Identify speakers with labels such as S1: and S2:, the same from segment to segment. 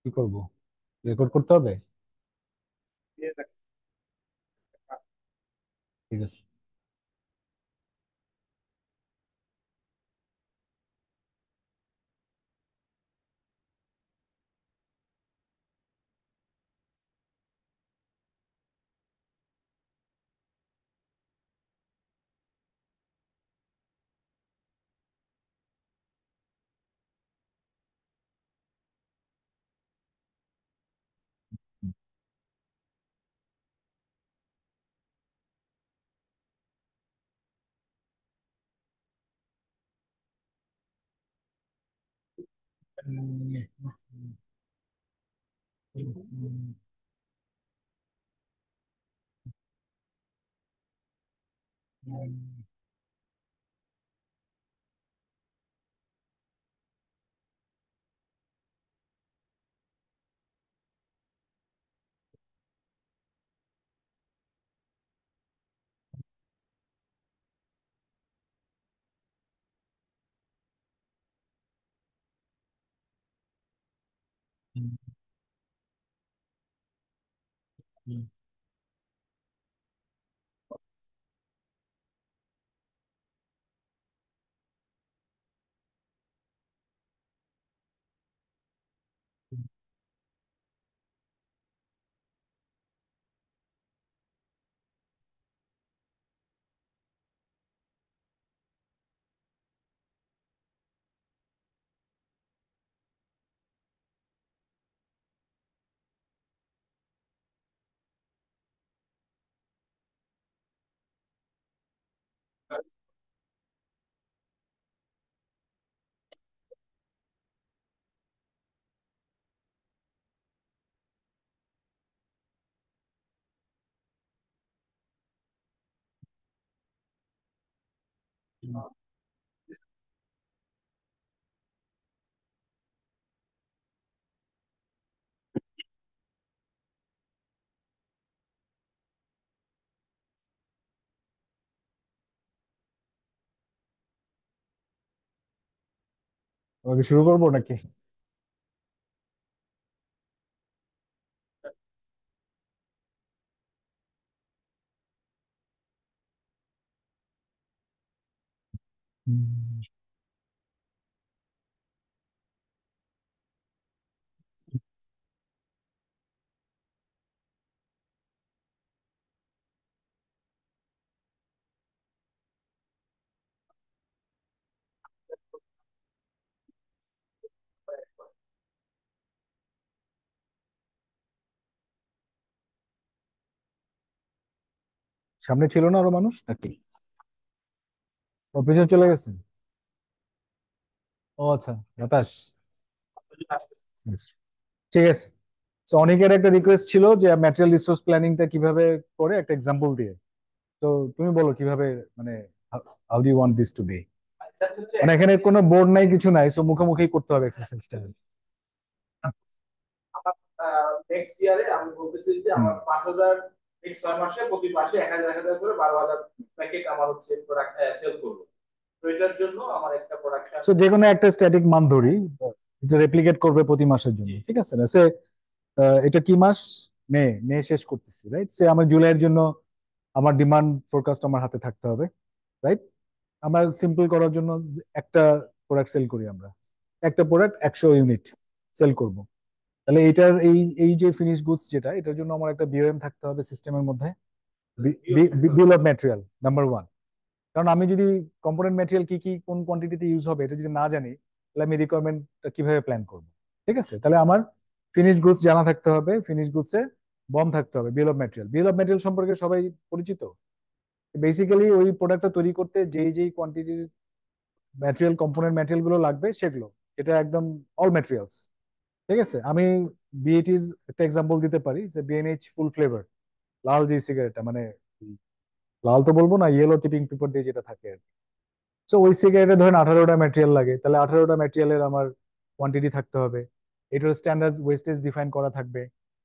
S1: কি করব? রেকর্ড করতে হবে? ঠিক আছে। আমাকে শুরু করবো নাকি? সামনে ছিল না আরো মানুষ নাকি? অফিসে চলে গেছে? ও আচ্ছা, বাতাস। আচ্ছা, ঠিক আছে। তো অনেকের একটা রিকোয়েস্ট ছিল যে ম্যাটেরিয়াল রিসোর্স প্ল্যানিংটা কিভাবে করে একটা এক্সাম্পল দিয়ে। তো তুমি বলো কিভাবে, মানে how do you want this to be. মানে এখানে কোনো বোর্ড নাই, কিছু নাই, সো মুখোমুখি করতে হবে এক্সারসাইজটা।
S2: আমার নেক্সট ইয়ারে আমি বলতেছি যে আমার 5,000, নেক্সট 6 মাসে প্রতি মাসে 1,000 1,000 করে 12,000 প্যাকেট আমার হচ্ছে প্রোডাক্ট সেল করবো। তো এটার জন্য আমার একটা প্রোডাকশন।
S1: সো যে কোনো একটা স্ট্যাটিক মান ধরি, এটা রেপ্লিকেট করবে প্রতি মাসের জন্য, ঠিক আছে না? সে এটা কি মাস? মে। মে শেষ করতেছি, রাইট? সে আমার জুলাইয়ের জন্য আমার ডিমান্ড ফোরকাস্ট আমার হাতে থাকতে হবে, রাইট? আমরা সিম্পল করার জন্য একটা প্রোডাক্ট সেল করি আমরা, একটা প্রোডাক্ট 100 ইউনিট সেল করব। তাহলে এটার এই এই যে ফিনিশ গুডস যেটা, এটার জন্য আমার একটা বিওএম থাকতে হবে সিস্টেমের মধ্যে। বিল অফ ম্যাটেরিয়াল নাম্বার ওয়ান। কারণ আমি যদি কম্পোনেন্ট ম্যাটেরিয়াল কি কি কোন কোয়ান্টিটিতে ইউজ হবে এটা যদি না জানি, তাহলে আমি রিকোয়ারমেন্টটা কিভাবে প্ল্যান করবো? ঠিক আছে, তাহলে আমার ফিনিশ গুডস জানা থাকতে হবে, ফিনিশ গুডসে বম থাকতে হবে। বিল of material, bill of material সম্পর্কে সবাই পরিচিত। বেসিক্যালি ওই প্রোডাক্টটা তৈরি করতে যেই যেই কোয়ান্টিটির ম্যাটেরিয়াল, কম্পোনেন্ট ম্যাটেরিয়াল গুলো লাগবে সেগুলো, এটা একদম অল ম্যাটেরিয়ালস। ঠিক আছে, আমি বিএটির একটা এক্সাম্পল দিতে পারি, যে বিএনএইচ ফুল ফ্লেভার, লাল যে সিগারেটটা, মানে লাল তো বলবো না, ইয়েলো টিপিং পেপার দিয়ে যেটা থাকে আর কি। সো ওই সিগারেটে ধরেন 18টা ম্যাটেরিয়াল লাগে, তাহলে 18টা ম্যাটেরিয়ালের আমার কোয়ান্টিটি থাকতে হবে। এটার স্ট্যান্ডার্ড ওয়েস্টেজ ডিফাইন করা থাকবে,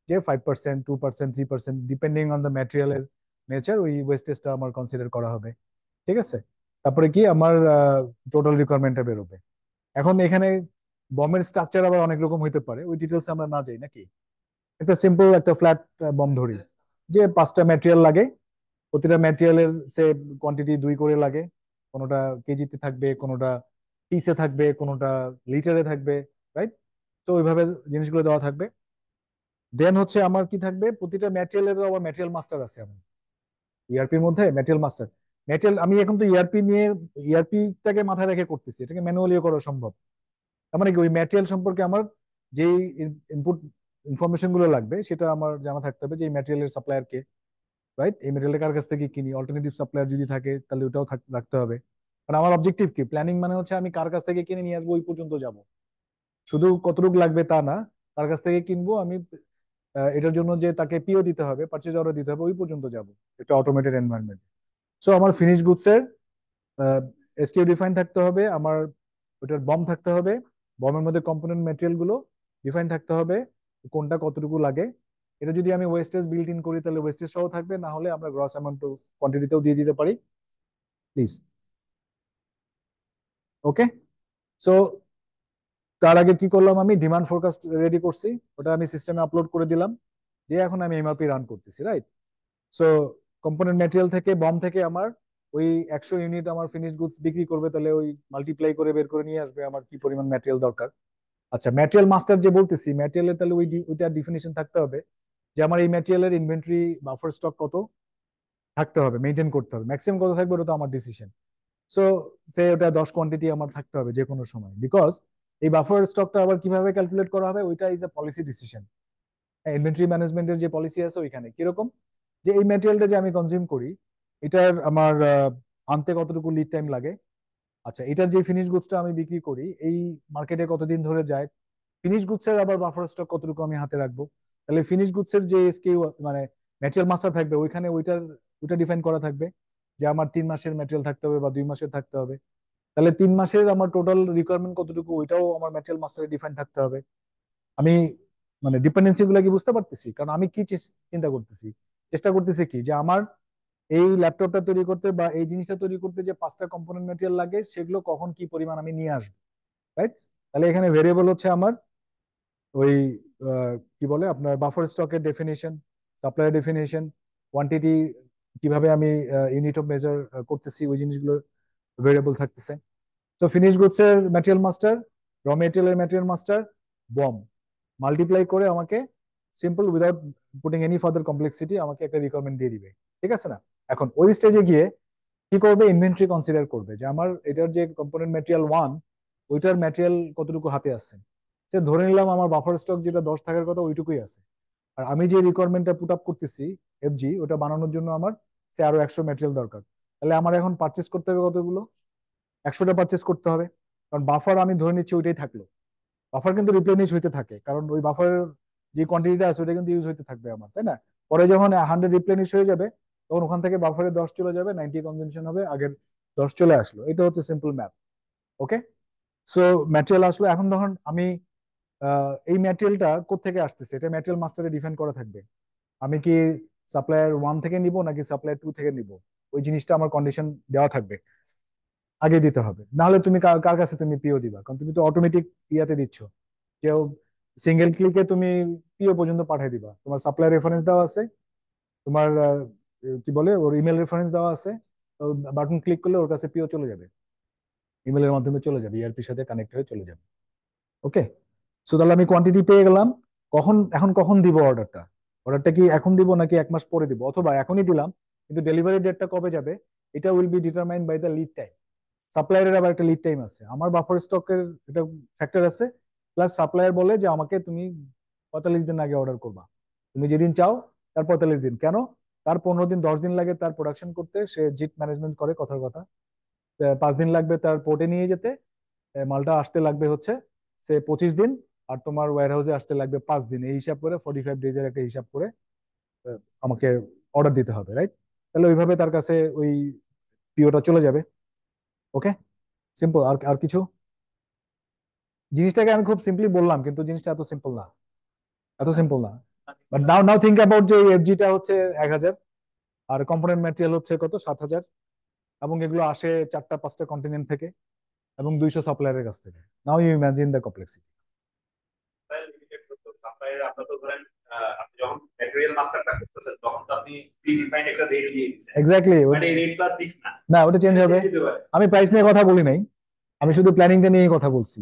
S1: যে 5%, 2%, 3%, ডিপেন্ডিং অন দ্য ম্যাটেরিয়ালের নেচার, ওই ওয়েস্টেজটা আমার কনসিডার করা হবে। ঠিক আছে, তারপরে কি আমার টোটাল রিকোয়ারমেন্টটা বেরোবে। এখন এখানে বমের স্ট্রাকচার আবার অনেক রকম হইতে পারে, ওই ডিটেলস আমরা না যাই নাকি। একটা সিম্পল একটা ফ্ল্যাট বম ধরি, যে 5টা ম্যাটেরিয়াল লাগে, প্রতিটা ম্যাটেরিয়ালের সে কোয়ান্টিটি 2 করে লাগে, কোনোটা কেজিতে থাকবে, কোনোটা পিসে থাকবে, কোনোটা লিটারে থাকবে, রাইট? তো ওইভাবে জিনিসগুলো দেওয়া থাকবে। দেন হচ্ছে আমার কি থাকবে, প্রতিটা ম্যাটেরিয়ালের আবার ম্যাটেরিয়াল মাস্টার আছে আমার ইআরপির মধ্যে। ম্যাটেরিয়াল মাস্টার, ম্যাটেরিয়াল আমি এখন তো ইআরপি নিয়ে, ইআরপিটাকে মাথায় রেখে করতেছি, এটাকে ম্যানুয়ালিও করা সম্ভব। তার মানে কি ওই ম্যাটেরিয়াল সম্পর্কে আমার যে ইনপুট ইনফরমেশন গুলো লাগবে সেটা আমার জানা থাকতে হবে, যে এই ম্যাটেরিয়ালের সাপ্লায়ার কে, রাইট? এই ম্যাটেরিয়াল কার কাছ থেকে কিনি, অল্টারনেটিভ সাপ্লায়ার যদি থাকে তাহলে ওটাও রাখতে হবে। কারণ আমার অবজেক্টিভ কি, প্ল্যানিং মানে হচ্ছে আমি কার কাছ থেকে কিনে নিয়ে আসবো ওই পর্যন্ত যাব, শুধু কতটুকু লাগবে তা না, কার কাছ থেকে কিনবো আমি, এটার জন্য যে তাকে পিও দিতে হবে, পারচেজ অর্ডার দিতে হবে, ওই পর্যন্ত যাব একটা অটোমেটেড এনভায়রনমেন্ট। সো আমার ফিনিশ গুডস এর এসকিউ ডিফাইন থাকতে হবে, আমার ওটার বম থাকতে হবে, বমের মধ্যে কম্পোনেন্ট ম্যাটেরিয়াল গুলো ডিফাইন থাকতে হবে, কোনটা কতটুকু লাগে। এটা যদি আমি ওয়েস্টেজ বিল্ট ইন করি তাহলে ওয়েস্টেজ সহ থাকবে, না হলে আমরা গ্রস অ্যামাউন্ট কোয়ান্টিটিতেও দিয়ে দিতে পারি, প্লিজ। ওকে, সো তার আগে কি করলাম, আমি ডিমান্ড ফোরকাস্ট রেডি করছি, ওটা আমি সিস্টেমে আপলোড করে দিলাম, দিয়ে এখন আমি এমআরপি রান করতেছি, রাইট? সো কম্পোনেন্ট ম্যাটেরিয়াল থেকে, বম থেকে আমার ওই 100 ইউনিট আমার ফিনিশ গুডস বিক্রি করবে, তাহলে ওই মাল্টিপ্লাই করে বের করে নিয়ে আসবে আমার কি পরিমাণ ম্যাটেরিয়াল দরকার। আচ্ছা, ম্যাটেরিয়াল মাস্টার যে বলতেছি, ম্যাটেরিয়ালের তাহলে ওইটার ডিফিনিশন থাকতে হবে, যে আমার এই ম্যাটেরিয়ালের ইনভেন্টরি বাফার স্টক কত থাকতে হবে, মেনটেন করতে হবে, ম্যাক্সিমাম কত থাকবে ওটা তো আমার ডিসিশন। সো সে ওটা 10 কোয়ান্টিটি আমার থাকতে হবে যে কোনো সময়, বিকজ এই বাফার স্টকটা আবার কিভাবে ক্যালকুলেট করা হবে ওইটা is a policy decision. Inventory ম্যানেজমেন্টের যে পলিসি আছে ওইখানে কিরকম, যে এই ম্যাটেরিয়ালটা যে আমি কনজিউম করি এটার আমার আনতে কতটুকু লিড টাইম লাগে। আচ্ছা, এটার যে ফিনিশ গুডসটা আমি বিক্রি করি এই মার্কেটে কতদিন ধরে যায়, ফিনিশ গুডস এর আবার বাফার স্টক কতটুকু আমি হাতে রাখবো। তাহলে ফিনিশ গুডস এর যে এসকিউ মানে ম্যাটেরিয়াল মাস্টার থাকবে ওইখানে ওইটা ডিফাইন করা থাকবে, যে আমার 3 মাসের ম্যাটেরিয়াল থাকতে হবে বা 2 মাসের থাকতে হবে। তাহলে 3 মাসের আমার টোটাল রিকোয়ারমেন্ট কতটুকু ওইটাও আমার ম্যাটেরিয়াল মাস্টারে ডিফাইন থাকতে হবে। আমি মানে ডিপেন্ডেন্সি গুলো কি বুঝতে পারতেছি, কারণ আমি কি চিন্তা করতেছি, চেষ্টা করতেছি কি, যে আমার এই ল্যাপটপটা তৈরি করতে বা এই জিনিসটা তৈরি করতে যে 5টা কম্পোনেন্ট ম্যাটেরিয়াল লাগে সেগুলো কখন কি পরিমাণ আমি নিয়ে আসবো, রাইট? তাহলে এখানে ভেরিয়েবল হচ্ছে আমার ওই কি বলে আপনার বাফার স্টকের ডেফিনেশন, সাপ্লায়ার ডেফিনেশন, কোয়ান্টিটি, কিভাবে আমি ইউনিট অফ মেজার করতেছি, ওই জিনিসগুলো ভেরিয়েবল থাকতেছে। তো ফিনিশ গুডস এর ম্যাটেরিয়াল মাস্টার, র মেটেরিয়ালের ম্যাটেরিয়াল মাস্টার, বম মাল্টিপ্লাই করে আমাকে simple without putting any further complexity আমাকে একটা রিকোয়ারমেন্ট দিয়ে দিবে, ঠিক আছে না? এখন ওই স্টেজে গিয়ে কি করবে, ইনভেন্টরি কনসিডার করবে, যে আমার এটার যে কম্পোনেন্ট ম্যাটেরিয়াল 1 ওইটার ম্যাটেরিয়াল কতটুকু হাতে আছে। সে ধরে নিলাম আমার বাফার স্টক যেটা 10 থাকার কথা ওইটুকুই আছে, আর আমি যে রিকোয়ারমেন্টটা পুট আপ করতেছি এফজি, ওটা বানানোর জন্য আমার সে আরো 100 ম্যাটেরিয়াল দরকার। তাহলে আমার এখন পারচেস করতে হবে কতগুলো, 100টা পারচেস করতে হবে, কারণ বাফার আমি ধরে নিচ্ছি ওইটাই থাকলো। বাফার কিন্তু রিপ্লেনিশ হইতে থাকে, কারণ ওই বাফার যে কোয়ান্টিটিটা আছে ওটা কিন্তু ইউজ হইতে থাকবে আমার, তাই না? পরে যখন 100 রিপ্লেনিশ হয়ে যাবে তখন ওখান থেকে বাফারে 10 চলে যাবে, 90 কনজাম্পশন হবে, আগের 10 চলে আসলো, এটা হচ্ছে সিম্পল ম্যাথ। ওকে, সো ম্যাটেরিয়াল আসলো, এখন ধরুন আমি এই ম্যাটেরিয়ালটা কোত্থেকে আসতেছে এটা ম্যাটেরিয়াল মাস্টারে ডিফাইন করা থাকবে। আমি কি সাপ্লায়ার 1 থেকে নিব নাকি সাপ্লায়ার 2 থেকে নিব, ওই জিনিসটা আমার কন্ডিশন দেওয়া থাকবে, আগে দিতে হবে, নাহলে তুমি কার কাছে তুমি পিও দিবা, কারণ তুমি তো অটোমেটিক ইয়াতে দিচ্ছ, কেউ সিঙ্গেল ক্লিকে তুমি পিও পর্যন্ত পাঠিয়ে দিবা, তোমার সাপ্লাই রেফারেন্স দেওয়া আছে, তোমার কি বলে ওর ইমেল রেফারেন্স দেওয়া আছে, বাটন ক্লিক করলে ওর কাছে পিও চলে যাবে, ইমেলের মাধ্যমে চলে যাবে, ইআরপির সাথে কানেক্ট হয়ে চলে যাবে। ওকে, সো তাহলে আমি কোয়ান্টিটি পেয়ে গেলাম, এখন কখন দিব অর্ডারটা, অর্ডারটা কি এখন দিব নাকি 1 মাস পরে দিব, অথবা এখনই দিলাম কিন্তু ডেলিভারি ডেটটা কবে যাবে, এটা will be determined by the lead time. সাপ্লায়ারের আবার একটা লিড টাইম আছে, আমার বাফার স্টকের এটা ফ্যাক্টর আছে, প্লাস সাপ্লায়ার বলে যে আমাকে তুমি 45 দিন আগে অর্ডার করবা, তুমি যেদিন চাও তার 45 দিন কেন, তার 15 দিন 10 দিন লাগে তার প্রোডাকশন করতে, সে জিট ম্যানেজমেন্ট করে কথার কথা, 5 দিন লাগবে তার পোর্টে নিয়ে যেতে, মালটা আসতে লাগবে হচ্ছে সে 25 দিন, আর তোমার ওয়্যার হাউসে আসতে লাগবে 5 দিন, এই হিসাব করে 45 ডেজের একটা হিসাব করে আমাকে অর্ডার দিতে হবে, রাইট? তাহলে ওইভাবে তার কাছে ওই পিওটা চলে যাবে। ওকে, সিম্পল। আর আর কিছু, জিনিসটাকে আমি খুব সিম্পলি বললাম কিন্তু জিনিসটা এত সিম্পল না, এত সিম্পল না। But now now think about যে এফজিটা হচ্ছে 1000, আর কম্পোনেন্ট ম্যাটেরিয়াল হচ্ছে কত 7000, এবং এগুলো আসে 4টা 5টা কন্টিনেন্ট থেকে, এবং 200 সাপ্লায়ারের কাছ থেকে। Now you imagine the complexity.
S2: Supplier আপনার তো ধরেন আপনি যখন ম্যাটেরিয়াল মাস্টারটা করতেছেন তখন তো আপনি প্রি ডিফাইন্ড একটা রেট দিয়ে দিচ্ছেন,
S1: এক্স্যাক্টলি।
S2: মানে এই রেট তো আর ফিক্স না,
S1: না, ওটা চেঞ্জ
S2: এটা
S1: হবে।
S2: চেঞ্জ হতে পারে।
S1: আমি প্রাইস নিয়ে কথা বলি নাই, আমি শুধু প্ল্যানিংটা নিয়ে কথা বলছি।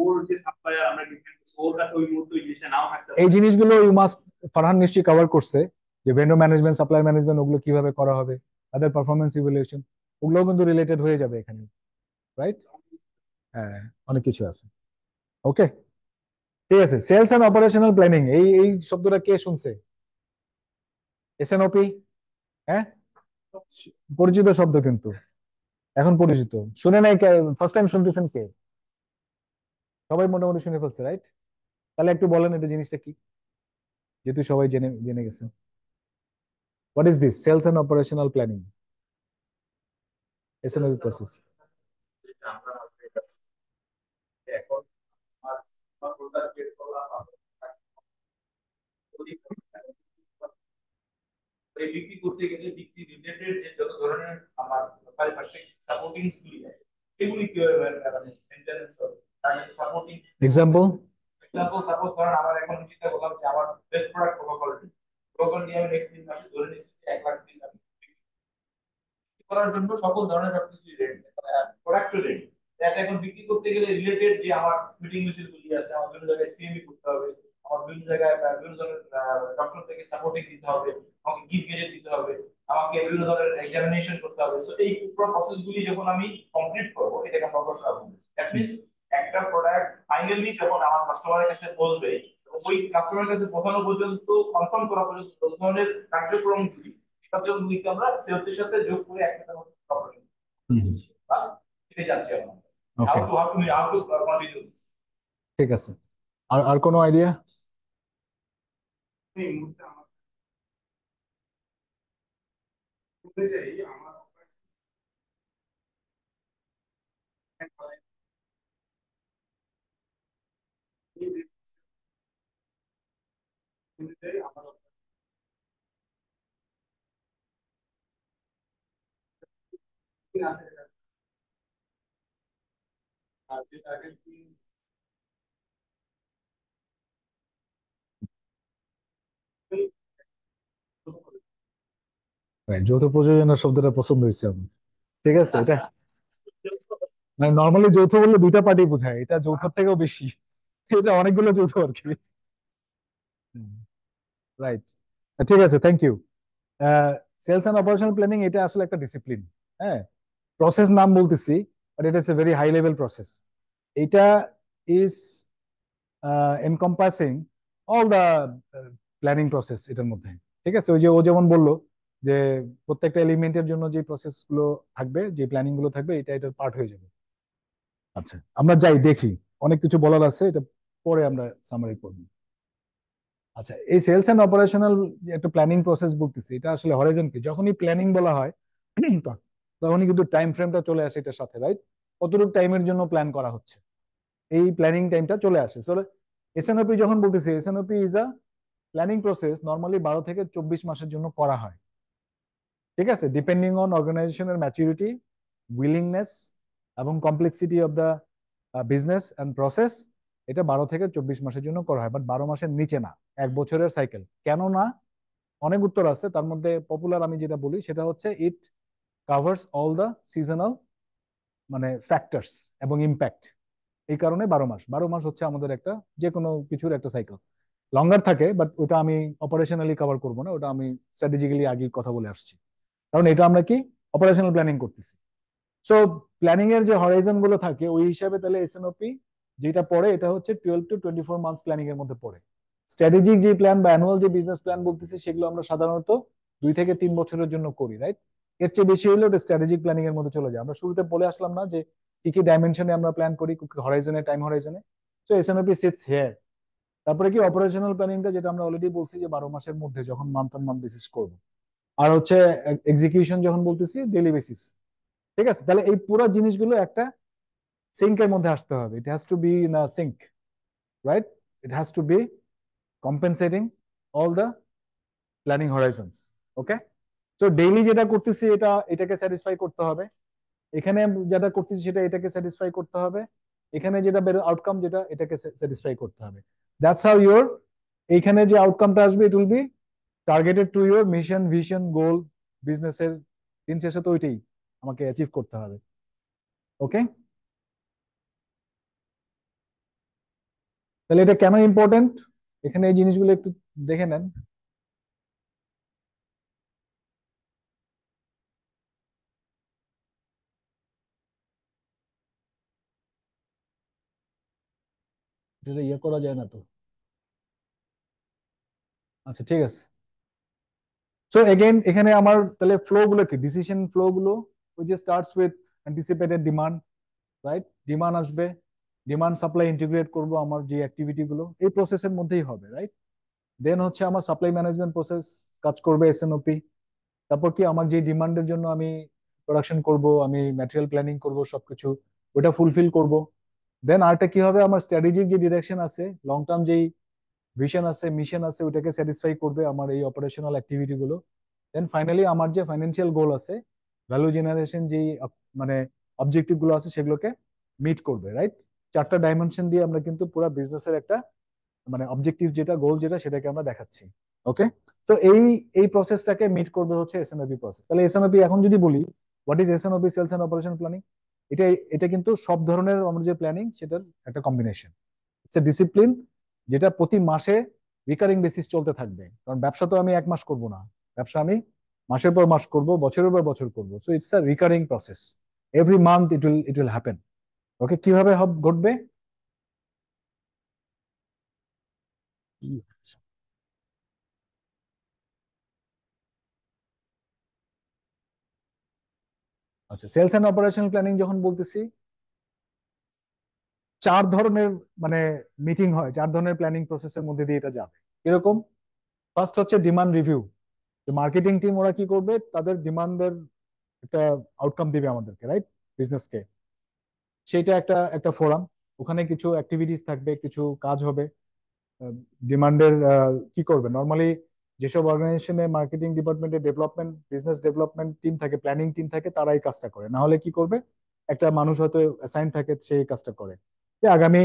S2: ওর যে সাপ্লায়ার আমরা ডিফাইন্ড করছি ওর কাছে ওই মুহূর্তে ওই জিনিসটা নাও থাকতে
S1: এই
S2: পারে।
S1: জিনিসগুলো ইউ মাস্ট, ফারহান নিশ্চয়ই কভার করছে, যে ভেন্ডর ম্যানেজমেন্ট, সাপ্লাই ম্যানেজমেন্ট, ওগুলো কিভাবে করা হবে, তাদের পারফরমেন্স ইভ্যালুয়েশন, ওগুলোও কিন্তু রিলেটেড হয়ে যাবে এখানে, রাইট? হ্যাঁ, অনেক কিছু আছে। ওকে, ঠিক আছে। সেলস এন্ড অপারেশনাল প্ল্যানিং, এই এই শব্দটা কে শুনছে? এসএনওপি? হ্যাঁ, পরিচিত শব্দ কিন্তু, এখন পরিচিত। শুনে নাই, ফার্স্ট টাইম শুনতেছেন কে? সবাই মোটামুটি শুনে ফেলছে, রাইট? তাহলে একটু বলেন এটা জিনিসটা কি, যেহেতু সবাই জেনে জেনে গেছেন। What is this sales and operational planning, S and OP process?
S2: আমরা এখন আমার প্রোডাক্ট বের করলাম, এই বিক্রি করতে গেলে বিক্রি রিলেটেড যে যত ধরনের আমার পারিপার্শ্বিক সাপোর্টিং গুলি আছে সেগুলি কিভাবে মানে মেইনটেনেন্স হবে, তার জন্য সাপোর্টিং
S1: এক্সাম্পল?
S2: এক্সাম্পল সাপোজ ধরেন আমার এখন চিন্তা করলাম যে আমার বেস্ট প্রোডাক্ট প্রোটোকল প্রোটোকল নিয়ে আমি নেক্সট 3 মাসে ধরে নিচ্ছি যে 1 লাখ পিস আমি বিক্রি করার জন্য সকল ধরনের সবকিছু রেডি, প্রোডাক্ট রেডি। এটা এখন বিক্রি করতে গেলে রিলেটেড যে আমার মিটিং মিছিল গুলি আছে, আমার বিভিন্ন জায়গায় সিএমই করতে হবে, আমার বিভিন্ন জায়গায় বিভিন্ন ধরনের ডক্টর থেকে সাপোর্টিং দিতে হবে, আমাকে গিফট গেজেট দিতে হবে, আমাকে বিভিন্ন ধরনের এক্সামিনেশন করতে হবে। সো এই পুরো প্রসেস গুলি যখন আমি কমপ্লিট করবো এটাকে প্রফেশনাল বলবো। দ্যাট মিন্স একটা প্রোডাক্ট ফাইনালি যখন আমার কাস্টমারের কাছে পৌঁছবে এবং ওই কাস্টমারের কাছে পৌঁছানো পর্যন্ত, কনফার্ম করা পর্যন্ত যত ধরনের কার্যক্রমগুলি কার্যক্রমগুলিকে আমরা সেলসের সাথে যোগ করে একটা অপারেশন বা এটা যাচ্ছে আমরা হাউ
S1: ওকে,
S2: টু কন্টিনিউ।
S1: ঠিক আছে। আর আর কোনো আইডিয়া?
S2: এই মুহূর্তে আমার অনুযায়ী আমার অনুযায়ী আমার আর যেটা আগের দিন
S1: Right, যৌথ প্রযোজনা শব্দটা পছন্দ হয়েছে আমার। ঠিক আছে, এটা মানে নর্মালি যৌথ বললে দুইটা পার্টি বোঝায়, এটা যৌথ থেকেও বেশি, এটা অনেকগুলো যৌথ আর কি। রাইট, ঠিক আছে, thank you. Sales and operational planning এটা আসলে একটা ডিসিপ্লিন। হ্যাঁ, প্রসেস নাম বলতেছি, বাট এটা is a very high level process. এটা is encompassing all the planning process এটার মধ্যে। ঠিক আছে, ওই যে ও যেমন বললো যে প্রত্যেকটা এলিমেন্টের জন্য যে প্রসেস গুলো থাকবে, যে প্ল্যানিং গুলো থাকবে, এটা এটার পার্ট হয়ে যাবে। আচ্ছা, আমরা যাই দেখি, অনেক কিছু বলার আছে, এটা পরে আমরা সামারি করব। আচ্ছা, এই সেলস এন্ড অপারেশনাল যে একটা প্ল্যানিং প্রসেস বলতেছি, এটা আসলে হরাইজন কি, যখনই প্ল্যানিং বলা হয় তখনই কিন্তু টাইম ফ্রেমটা চলে আসে এটার সাথে, রাইট? কতটুকু টাইমের জন্য প্ল্যান করা হচ্ছে, এই প্ল্যানিং টাইমটা চলে আসে। সো এসএনওপি যখন বলতেছি, S and OP is a planning process, normally 12 থেকে 24 মাসের জন্য করা হয়। ঠিক আছে, ডিপেন্ডিং অন অর্গানাইজেশনের ম্যাচুরিটি, উইলিংনেস এবং complexity of the business and process, এটা 12 থেকে 24 মাসের জন্য করা হয়, বাট 12 মাসের নিচে না। 1 বছরের সাইকেল কেন না? অনেক উত্তর আছে, তার মধ্যে পপুলার আমি যেটা বলি সেটা হচ্ছে ইট কাভার্স অল দ্য সিজনাল মানে ফ্যাক্টরস এবং ইম্প্যাক্ট। এই কারণে 12 মাস, 12 মাস হচ্ছে আমাদের একটা যে কোনো কিছুর একটা সাইকেল। লঙ্গার থাকে, বাট ওটা আমি অপারেশনালি কভার করবো না, ওটা আমি স্ট্র্যাটেজিক্যালি আগেই কথা বলে আসছি। কারণ এটা আমরা কি অপারেশনাল প্ল্যানিং করতেছি। সো প্ল্যানিং এর যে হরাইজন গুলো থাকে ওই হিসাবে, তাহলে এসএনওপি যেটা পড়ে এটা হচ্ছে 12 to 24 মান্থস প্ল্যানিং এর মধ্যে পড়ে। স্ট্র্যাটেজিক যে প্ল্যান বা অ্যানুয়াল যে বিজনেস প্ল্যান বলতেছি, সেগুলো আমরা সাধারণত 2 থেকে 3 বছরের জন্য করি, রাইট? এর চেয়ে বেশি হলে ওটা স্ট্র্যাটেজিক প্ল্যানিং এর মধ্যে চলে যায়। আমরা শুরুতে বলে আসলাম না যে কি কি ডাইমেনশনে আমরা প্ল্যান করি, হরাইজনে, টাইম হরাইজনে। So S and OP sits here. তারপরে কি অপারেশনাল প্ল্যানিংটা, যেটা আমরা অলরেডি বলছি যে 12 মাসের মধ্যে যখন মান্থ অন মান্থ বেসিস করবো। আর হচ্ছে এক্সিকিউশন যখন বলতেছি ডেইলি বেসিস। ঠিক আছে, তাহলে এই পুরো জিনিসগুলো একটা সিঙ্কের মধ্যে আসতে হবে। It has to be in a sync, right? It has to be compensating all the planning horizons. Okay, তো ডেইলি যেটা করতেছি এটা এটাকে স্যাটিসফাই করতে হবে, এখানে যেটা করতেছি সেটা এটাকে স্যাটিসফাই করতে হবে, এখানে যেটা বের আউটকাম যেটা এটাকে স্যাটিসফাই করতে হবে। দ্যাটস হাউ ইউর, এইখানে যে আউটকামটা আসবে it will be targeted to your mission vision goal বিজনেসের। দিন শেষে তো ওইটাই আমাকে অ্যাচিভ করতে হবে। ওকে, তাহলে এটা কেন ইম্পর্টেন্ট, এখানে এই জিনিসগুলো একটু দেখে নেন। এটা ইয়ে করা যায় না তো। আচ্ছা ঠিক আছে। সো এগেইন এখানে আমার তাহলে ফ্লো গুলো কি, ডিসিশন ফ্লো গুলো ওই যে starts with anticipated demand, right? Demand আসবে, ডিমান্ড সাপ্লাই ইন্টিগ্রেট করব আমার যে অ্যাক্টিভিটি গুলো এই প্রসেসের মধ্যেই হবে, রাইট? দেন হচ্ছে আমার সাপ্লাই ম্যানেজমেন্ট প্রসেস কাজ করবে, এসএনওপি। তারপর কি আমার যে ডিমান্ডের জন্য আমি প্রোডাকশন করব, আমি ম্যাটেরিয়াল প্ল্যানিং করব সবকিছু, ওটা ফুলফিল করব। দেন আরেকটা কি হবে, আমার স্ট্র্যাটেজিক যে ডিরেকশন আছে, লং টার্ম যেই ভিশন আছে মিশন আছে, ওটাকে স্যাটিসফাই করবে আমার এই অপারেশনাল অ্যাক্টিভিটি গুলো। দেন ফাইনালি আমার যে ফাইন্যান্সিয়াল গোল আছে, ভ্যালু জেনারেশন যেই মানে অবজেক্টিভ গুলো আছে সেগুলোকে মিট করবে, রাইট? চারটা ডাইমেনশন দিয়ে আমরা কিন্তু পুরো বিজনেসের একটা মানে অবজেক্টিভ যেটা গোল যেটা সেটাকে আমরা দেখাচ্ছি। ওকে, তো এই প্রসেসটাকে মিট করবে হচ্ছে এসএনওপি প্রসেস। তাহলে এসএনওপি এখন যদি বলি, what is S and OP, sales and operation planning, এটা এটা কিন্তু সব ধরনের আমাদের যে প্ল্যানিং সেটার একটা কম্বিনেশন। ইটস এ ডিসিপ্লিন যেটা প্রতি মাসে রিকারিং বেসিস চলতে থাকবে, কারণ ব্যবসা তো আমি এক মাস করব না, ব্যবসা আমি মাসের পর মাস করব, বছরের পর বছর করব। So it's a recurring process, every month it will happen. Okay, কিভাবে ঘটবে? আচ্ছা, সেলস এন্ড অপারেশনাল প্ল্যানিং যখন বলতেছি, চার ধরনের মানে মিটিং হয়, চার ধরনের প্ল্যানিং প্রসেসের মধ্যে দিয়ে এটা যাবে। এরকম, ফার্স্ট হচ্ছে ডিমান্ড রিভিউ। মার্কেটিং টিম ওরা কি করবে, তাদের ডিমান্ডের একটা আউটকাম দিবে আমাদেরকে, রাইট, বিজনেসকে। সেইটা একটা একটা ফোরাম, ওখানে কিছু অ্যাক্টিভিটিস থাকবে, কিছু কাজ হবে। ডিমান্ডের কি করবে নর্মালি, যেসব অর্গানাইজেশনে মার্কেটিং ডিপার্টমেন্টে ডেভেলপমেন্ট বিজনেস ডেভেলপমেন্ট টিম থাকে, প্ল্যানিং টিম থাকে, তারা এই কাজটা করে। না হলে কি করবে, একটা মানুষ হয়তো অ্যাসাইন থাকে, সেই কাজটা করে যে আগামী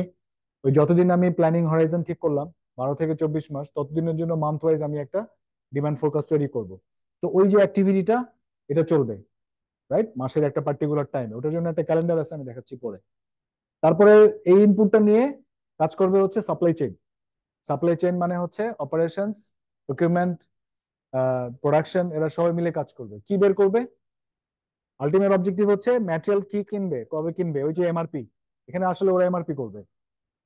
S1: ওই যতদিন আমি প্ল্যানিং হরাইজন ঠিক করলাম, 12 থেকে 24 মাস, ততদিনের জন্য মান্থ ওয়াইজ আমি একটা ডিমান্ড ফোরকাস্ট তৈরি করব। তো ওই যে অ্যাক্টিভিটিটা এটা চলবে, রাইট, মাসের একটা পার্টিকুলার টাইমে, ওটার জন্য একটা ক্যালেন্ডার আছে, আমি দেখাচ্ছি পরে। তারপরে এই ইনপুটটা নিয়ে কাজ করবে হচ্ছে সাপ্লাই চেইন। সাপ্লাই চেইন মানে হচ্ছে অপারেশনস, প্রকিউরমেন্ট, প্রোডাকশন, এরা সবাই মিলে কাজ করবে। কি বের করবে, আলটিমেট অবজেক্টিভ হচ্ছে ম্যাটেরিয়াল কি কিনবে, কবে কিনবে, ওই যে এমআরপি। এখানে আসলে ওরা এমআরপি করবে,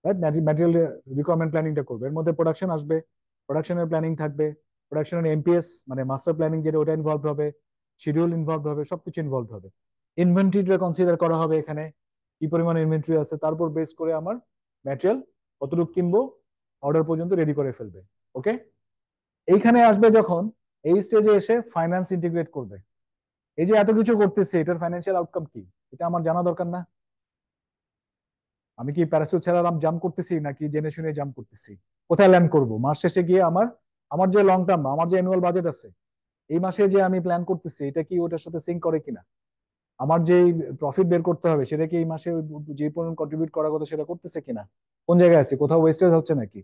S1: রাইট, ম্যাটেরিয়াল রিকোয়ারমেন্ট প্ল্যানিংটা করবে। এর মধ্যে প্রোডাকশন আসবে, প্রোডাকশনের প্ল্যানিং থাকবে, প্রোডাকশনের এমপিএস মানে মাস্টার প্ল্যানিং যেটা, ওটা ইনভলভ হবে, শিডিউল ইনভলভ হবে, সবকিছু ইনভলভ হবে। ইনভেন্টরিটা কনসিডার করা হবে এখানে, কি পরিমাণ ইনভেন্টরি আছে, তারপর বেস করে আমার ম্যাটেরিয়াল কতটুকু কিনবো, অর্ডার পর্যন্ত রেডি করে ফেলবে। ওকে, এইখানে আসবে যখন, এই স্টেজে এসে ফাইন্যান্স ইন্টিগ্রেট করবে। এই যে এত কিছু করতেছে, এটার ফাইন্যান্সিয়াল আউটকাম কি, এটা আমার জানা দরকার না? আমি কি প্যারাসুট ছাড়া জাম্প করতেছি নাকি জেনে শুনে জাম্প করতেছি? কোথায় ল্যান্ড করব মাস শেষে গিয়ে, আমার আমার যে লং টার্ম আমার যে অ্যানুয়াল বাজেট আছে, এই মাসে যে আমি প্ল্যান করতেছি এটা কি ওটার সাথে সিঙ্ক করে কিনা, আমার যে প্রফিট বের করতে হবে সেটা কি এই মাসে যে পরিমাণ কন্ট্রিবিউট করার কথা সেটা করতেছে কিনা, কোন জায়গায় আছে, কোথাও ওয়েস্টেজ হচ্ছে নাকি,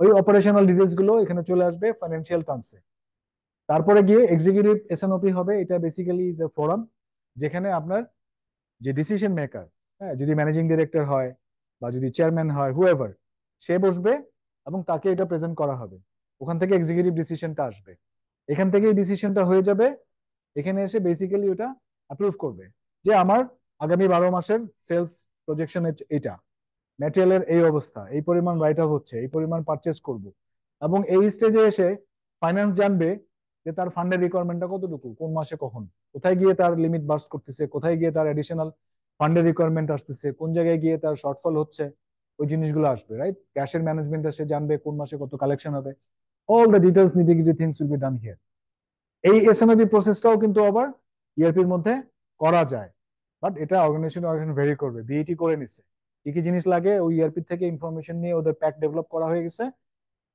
S1: ওই অপারেশনাল ডিটেলস গুলো এখানে চলে আসবে ফাইন্যান্সিয়াল টার্মসে। তারপরে গিয়ে এক্সিকিউটিভ এসএনওপি হবে, এটা বেসিক্যালি ইজ এ ফোরাম যেখানে আপনার যে ডিসিশন মেকার, হ্যাঁ, যদি ম্যানেজিং ডিরেক্টর হয় বা যদি চেয়ারম্যান হয়, হুএভার, সে বসবে এবং তাকে এটা প্রেজেন্ট করা হবে। ওখান থেকে এক্সিকিউটিভ ডিসিশনটা আসবে, এখান থেকে এই ডিসিশনটা হয়ে যাবে, এখানে এসে বেসিক্যালি ওটা অ্যাপ্রুভ করবে যে আমার আগামী 12 মাসের সেলস প্রজেকশন এটা, ম্যাটেরিয়ালের এই অবস্থা, এই পরিমাণ রাইট অফ হচ্ছে, এই পরিমাণ পারচেস করব। এবং এই স্টেজে এসে ফাইন্যান্স জানবে যে তার ফান্ডের রিকোয়ারমেন্টটা কতটুকু, কোন মাসে কখন, কোথায় গিয়ে তার লিমিট বার্স্ট করতেছে, কোথায় গিয়ে তার অ্যাডিশনাল ফান্ডের রিকোয়ারমেন্ট আসতেছে, কোন জায়গায় গিয়ে তার শর্টফল হচ্ছে, ওই জিনিসগুলো আসবে, রাইট? ক্যাশের ম্যানেজমেন্ট সে জানবে কোন মাসে কত কালেকশন হবে। All the details nitty gritty things will be done here. এই এসএনওপি প্রসেসটাও কিন্তু আবার ইআরপির মধ্যে করা যায়, বাট এটা অর্গানাইজেশন অর্গানাইজেশন ভেরি করবে। বিইটি করে নিচ্ছে কি কি জিনিস লাগে, ওই ইআরপি থেকে ইনফরমেশন নিয়ে ওদের প্যাক ডেভেলপ করা হয়ে গেছে,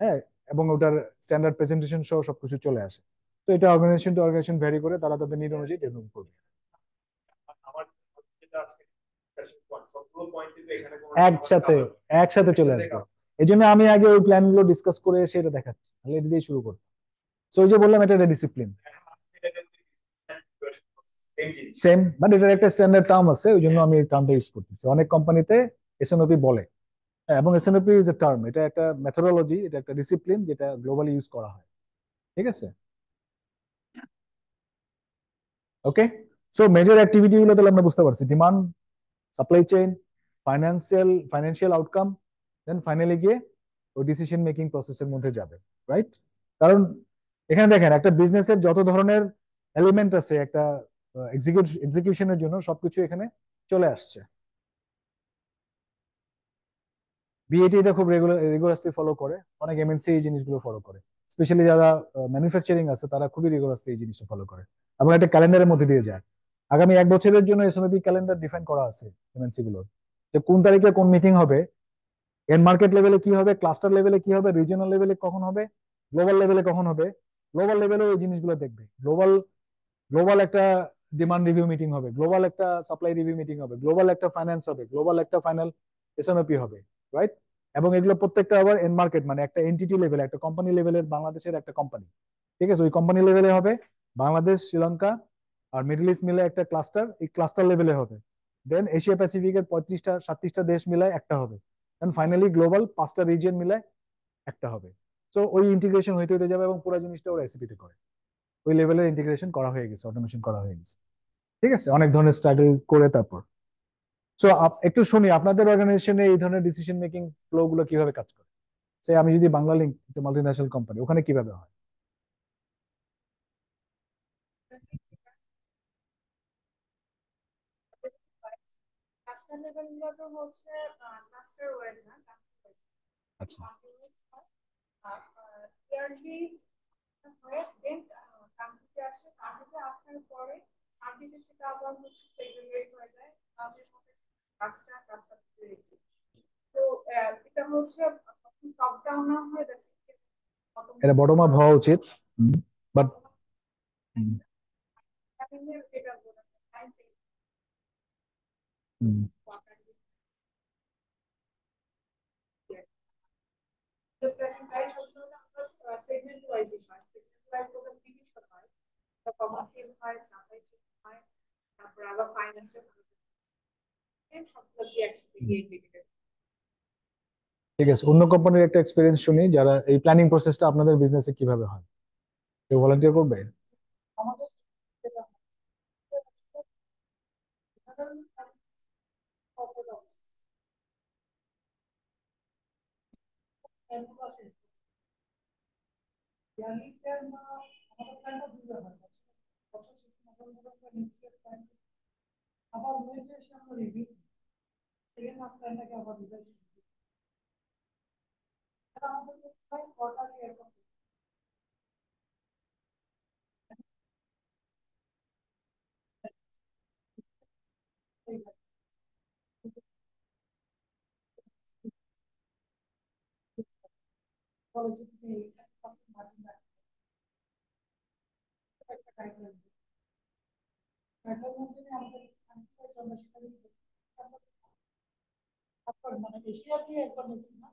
S1: হ্যাঁ, এবং ওটার স্ট্যান্ডার্ড প্রেজেন্টেশন সহ সবকিছু চলে আসে। তো এটা অর্গানাইজেশন টু অর্গানাইজেশন ভেরি করে, তারা তাদের নিড অনুযায়ী ডেভেলপ করবে।
S2: পুরো পয়েন্ট কিন্তু এখানে কোনো
S1: একসাথে একসাথে চলে আসবে। এই জন্য আমি আগে ওই প্ল্যান গুলো ডিসকাস করে সেটা দেখাচ্ছি, তাহলে এটা দিয়ে শুরু করবো। তো ওই যে বললাম এটা একটা ডিসিপ্লিন, সেম, বাট এটার একটা স্ট্যান্ডার্ড টার্ম আছে, ওই জন্য আমি এই টার্মটা ইউজ করতেছি। অনেক কোম্পানিতে এসএনওপি বলে। হ্যাঁ, এবং এসএনওপি ইজ এ টার্ম, এটা একটা মেথোডোলজি, এটা একটা ডিসিপ্লিন যেটা গ্লোবালি ইউজ করা হয়। ঠিক আছে, ওকে। সো মেজর অ্যাক্টিভিটি গুলো তাহলে আমরা বুঝতে পারছি, demand, supply chain, financial outcome, then finally গিয়ে ওই ডিসিশন মেকিং প্রসেসের মধ্যে যাবে, রাইট? কারণ এখানে দেখেন একটা বিজনেসের যত ধরনের এলিমেন্ট আছে একটা এক্সিকিউশনের জন্য সবকিছু এখানে চলে আসছে। বিএটি এটা খুব রিগোরাসলি ফলো করে, অনেক এমএনসি এই জিনিসগুলো ফলো করে, স্পেশালি যারা ম্যানুফ্যাকচারিং আছে তারা খুবই রিগোরাসলি এই জিনিসটা ফলো করে, এবং একটা ক্যালেন্ডারের মধ্যে দিয়ে যায়। আগামী 1 বছরের জন্য এসএনওপি ক্যালেন্ডার ডিফাইন করা আছে এমএনসি গুলোর, যে কোন তারিখে কোন মিটিং হবে, এন্ড মার্কেট লেভেলে কি হবে, ক্লাস্টার লেভেলে কি হবে, রিজিওনাল লেভেলে কখন হবে, গ্লোবাল লেভেলে কখন হবে। গ্লোবাল লেভেলে ওই জিনিসগুলো দেখবে, গ্লোবাল গ্লোবাল একটা ডিমান্ড রিভিউ মিটিং হবে, গ্লোবাল একটা সাপ্লাই রিভিউ মিটিং হবে, গ্লোবাল একটা ফাইন্যান্স হবে, গ্লোবাল একটা ফাইনাল এসএনওপি হবে, রাইট? এবং এগুলো প্রত্যেকটা আবার এন্ড মার্কেট মানে একটা এন্টিটি লেভেলে, একটা কোম্পানি লেভেলের, বাংলাদেশের একটা কোম্পানি, ঠিক আছে, ওই কোম্পানি লেভেলে হবে। বাংলাদেশ, শ্রীলঙ্কা আর মিডল ইস্ট মিলে একটা ক্লাস্টার, এই ক্লাস্টার লেভেলে হবে। দেন এশিয়া প্যাসিফিকের 35টা 37টা দেশ মিলায় একটা হবে। দেন ফাইনালি গ্লোবাল 5টা রিজিয়ন মিলায় একটা হবে। সো ওই ইন্টিগ্রেশন হইতে হইতে যাবে, এবং পুরো জিনিসটা ওরা এসিপিতে করে। ওই লেভেলের ইন্টিগ্রেশন করা হয়ে গেছে, অটোমেশন করা হয়ে গেছে। ঠিক আছে, অনেক ধরনের স্ট্রাগল করে তারপর। সো একটু শুনি আপনাদের অর্গানাইজেশনে এই ধরনের ডিসিশন মেকিং ফ্লো গুলো কিভাবে কাজ করে। সে আমি যদি বাংলা লিঙ্ক, একটা মাল্টিন্যাশনাল কোম্পানি, ওখানে কিভাবে হয়?
S3: মাস্টার লেভেল গুলো হচ্ছে মাস্টার ওয়াইজ না,
S1: আচ্ছা,
S3: ইয়ারলি হয়ে দেন কান্ট্রিতে আসে, কান্ট্রিতে আসার পরে কান্ট্রিতে সেটা আবার হচ্ছে সেগ্রিগেট হয়ে যায়, আমাদের মধ্যে কাজটা কাজটা রয়েছে। তো এটা হচ্ছে টপ ডাউন না হয়ে বেসিক্যালি
S1: এটা বটম আপ হওয়া উচিত, বাট
S3: যেটা বলা হয় সেগমেন্ট ওয়াইজ হয়, সেগমেন্ট ওয়াইজ ওটা ডিভিশন হয়, কমার্শিয়াল হয়, সাপ্লাই চেইন হয়, তারপর আবার ফাইন্যান্সিয়াল সবগুলো দিয়ে একসাথে গিয়ে ইন্টিগ্রেটেড।
S1: ঠিক আছে, অন্য কোম্পানির একটা এক্সপিরিয়েন্স শুনি, যারা এই প্ল্যানিং প্রসেসটা আপনাদের বিজনেসে কিভাবে হয়, কেউ ভলান্টিয়ার করবে?
S3: আমাদের যেটা সাধারণ কর্পোরেট অফিস এমন আছে, ইয়ারলি প্ল্যান বা আমাদের প্ল্যানটা দুই হয়, বছর শেষে নভেম্বর বা নিচের প্ল্যান, আবার মেজে এসে আমরা রিভিউ সেকেন্ড হাফ প্ল্যানটাকে আবার রিভাইজ করি। এটা আমাদের যেটা হয় কোয়ার্টারলি এরকম বলে যে তুমি 1% মার্জিন রাখতে একটা গাইডলাইন, গাইডলাইন অনুযায়ী আমাদের আমরা সেখানে তারপর মানে এশিয়া দিয়ে একবার নতুন না,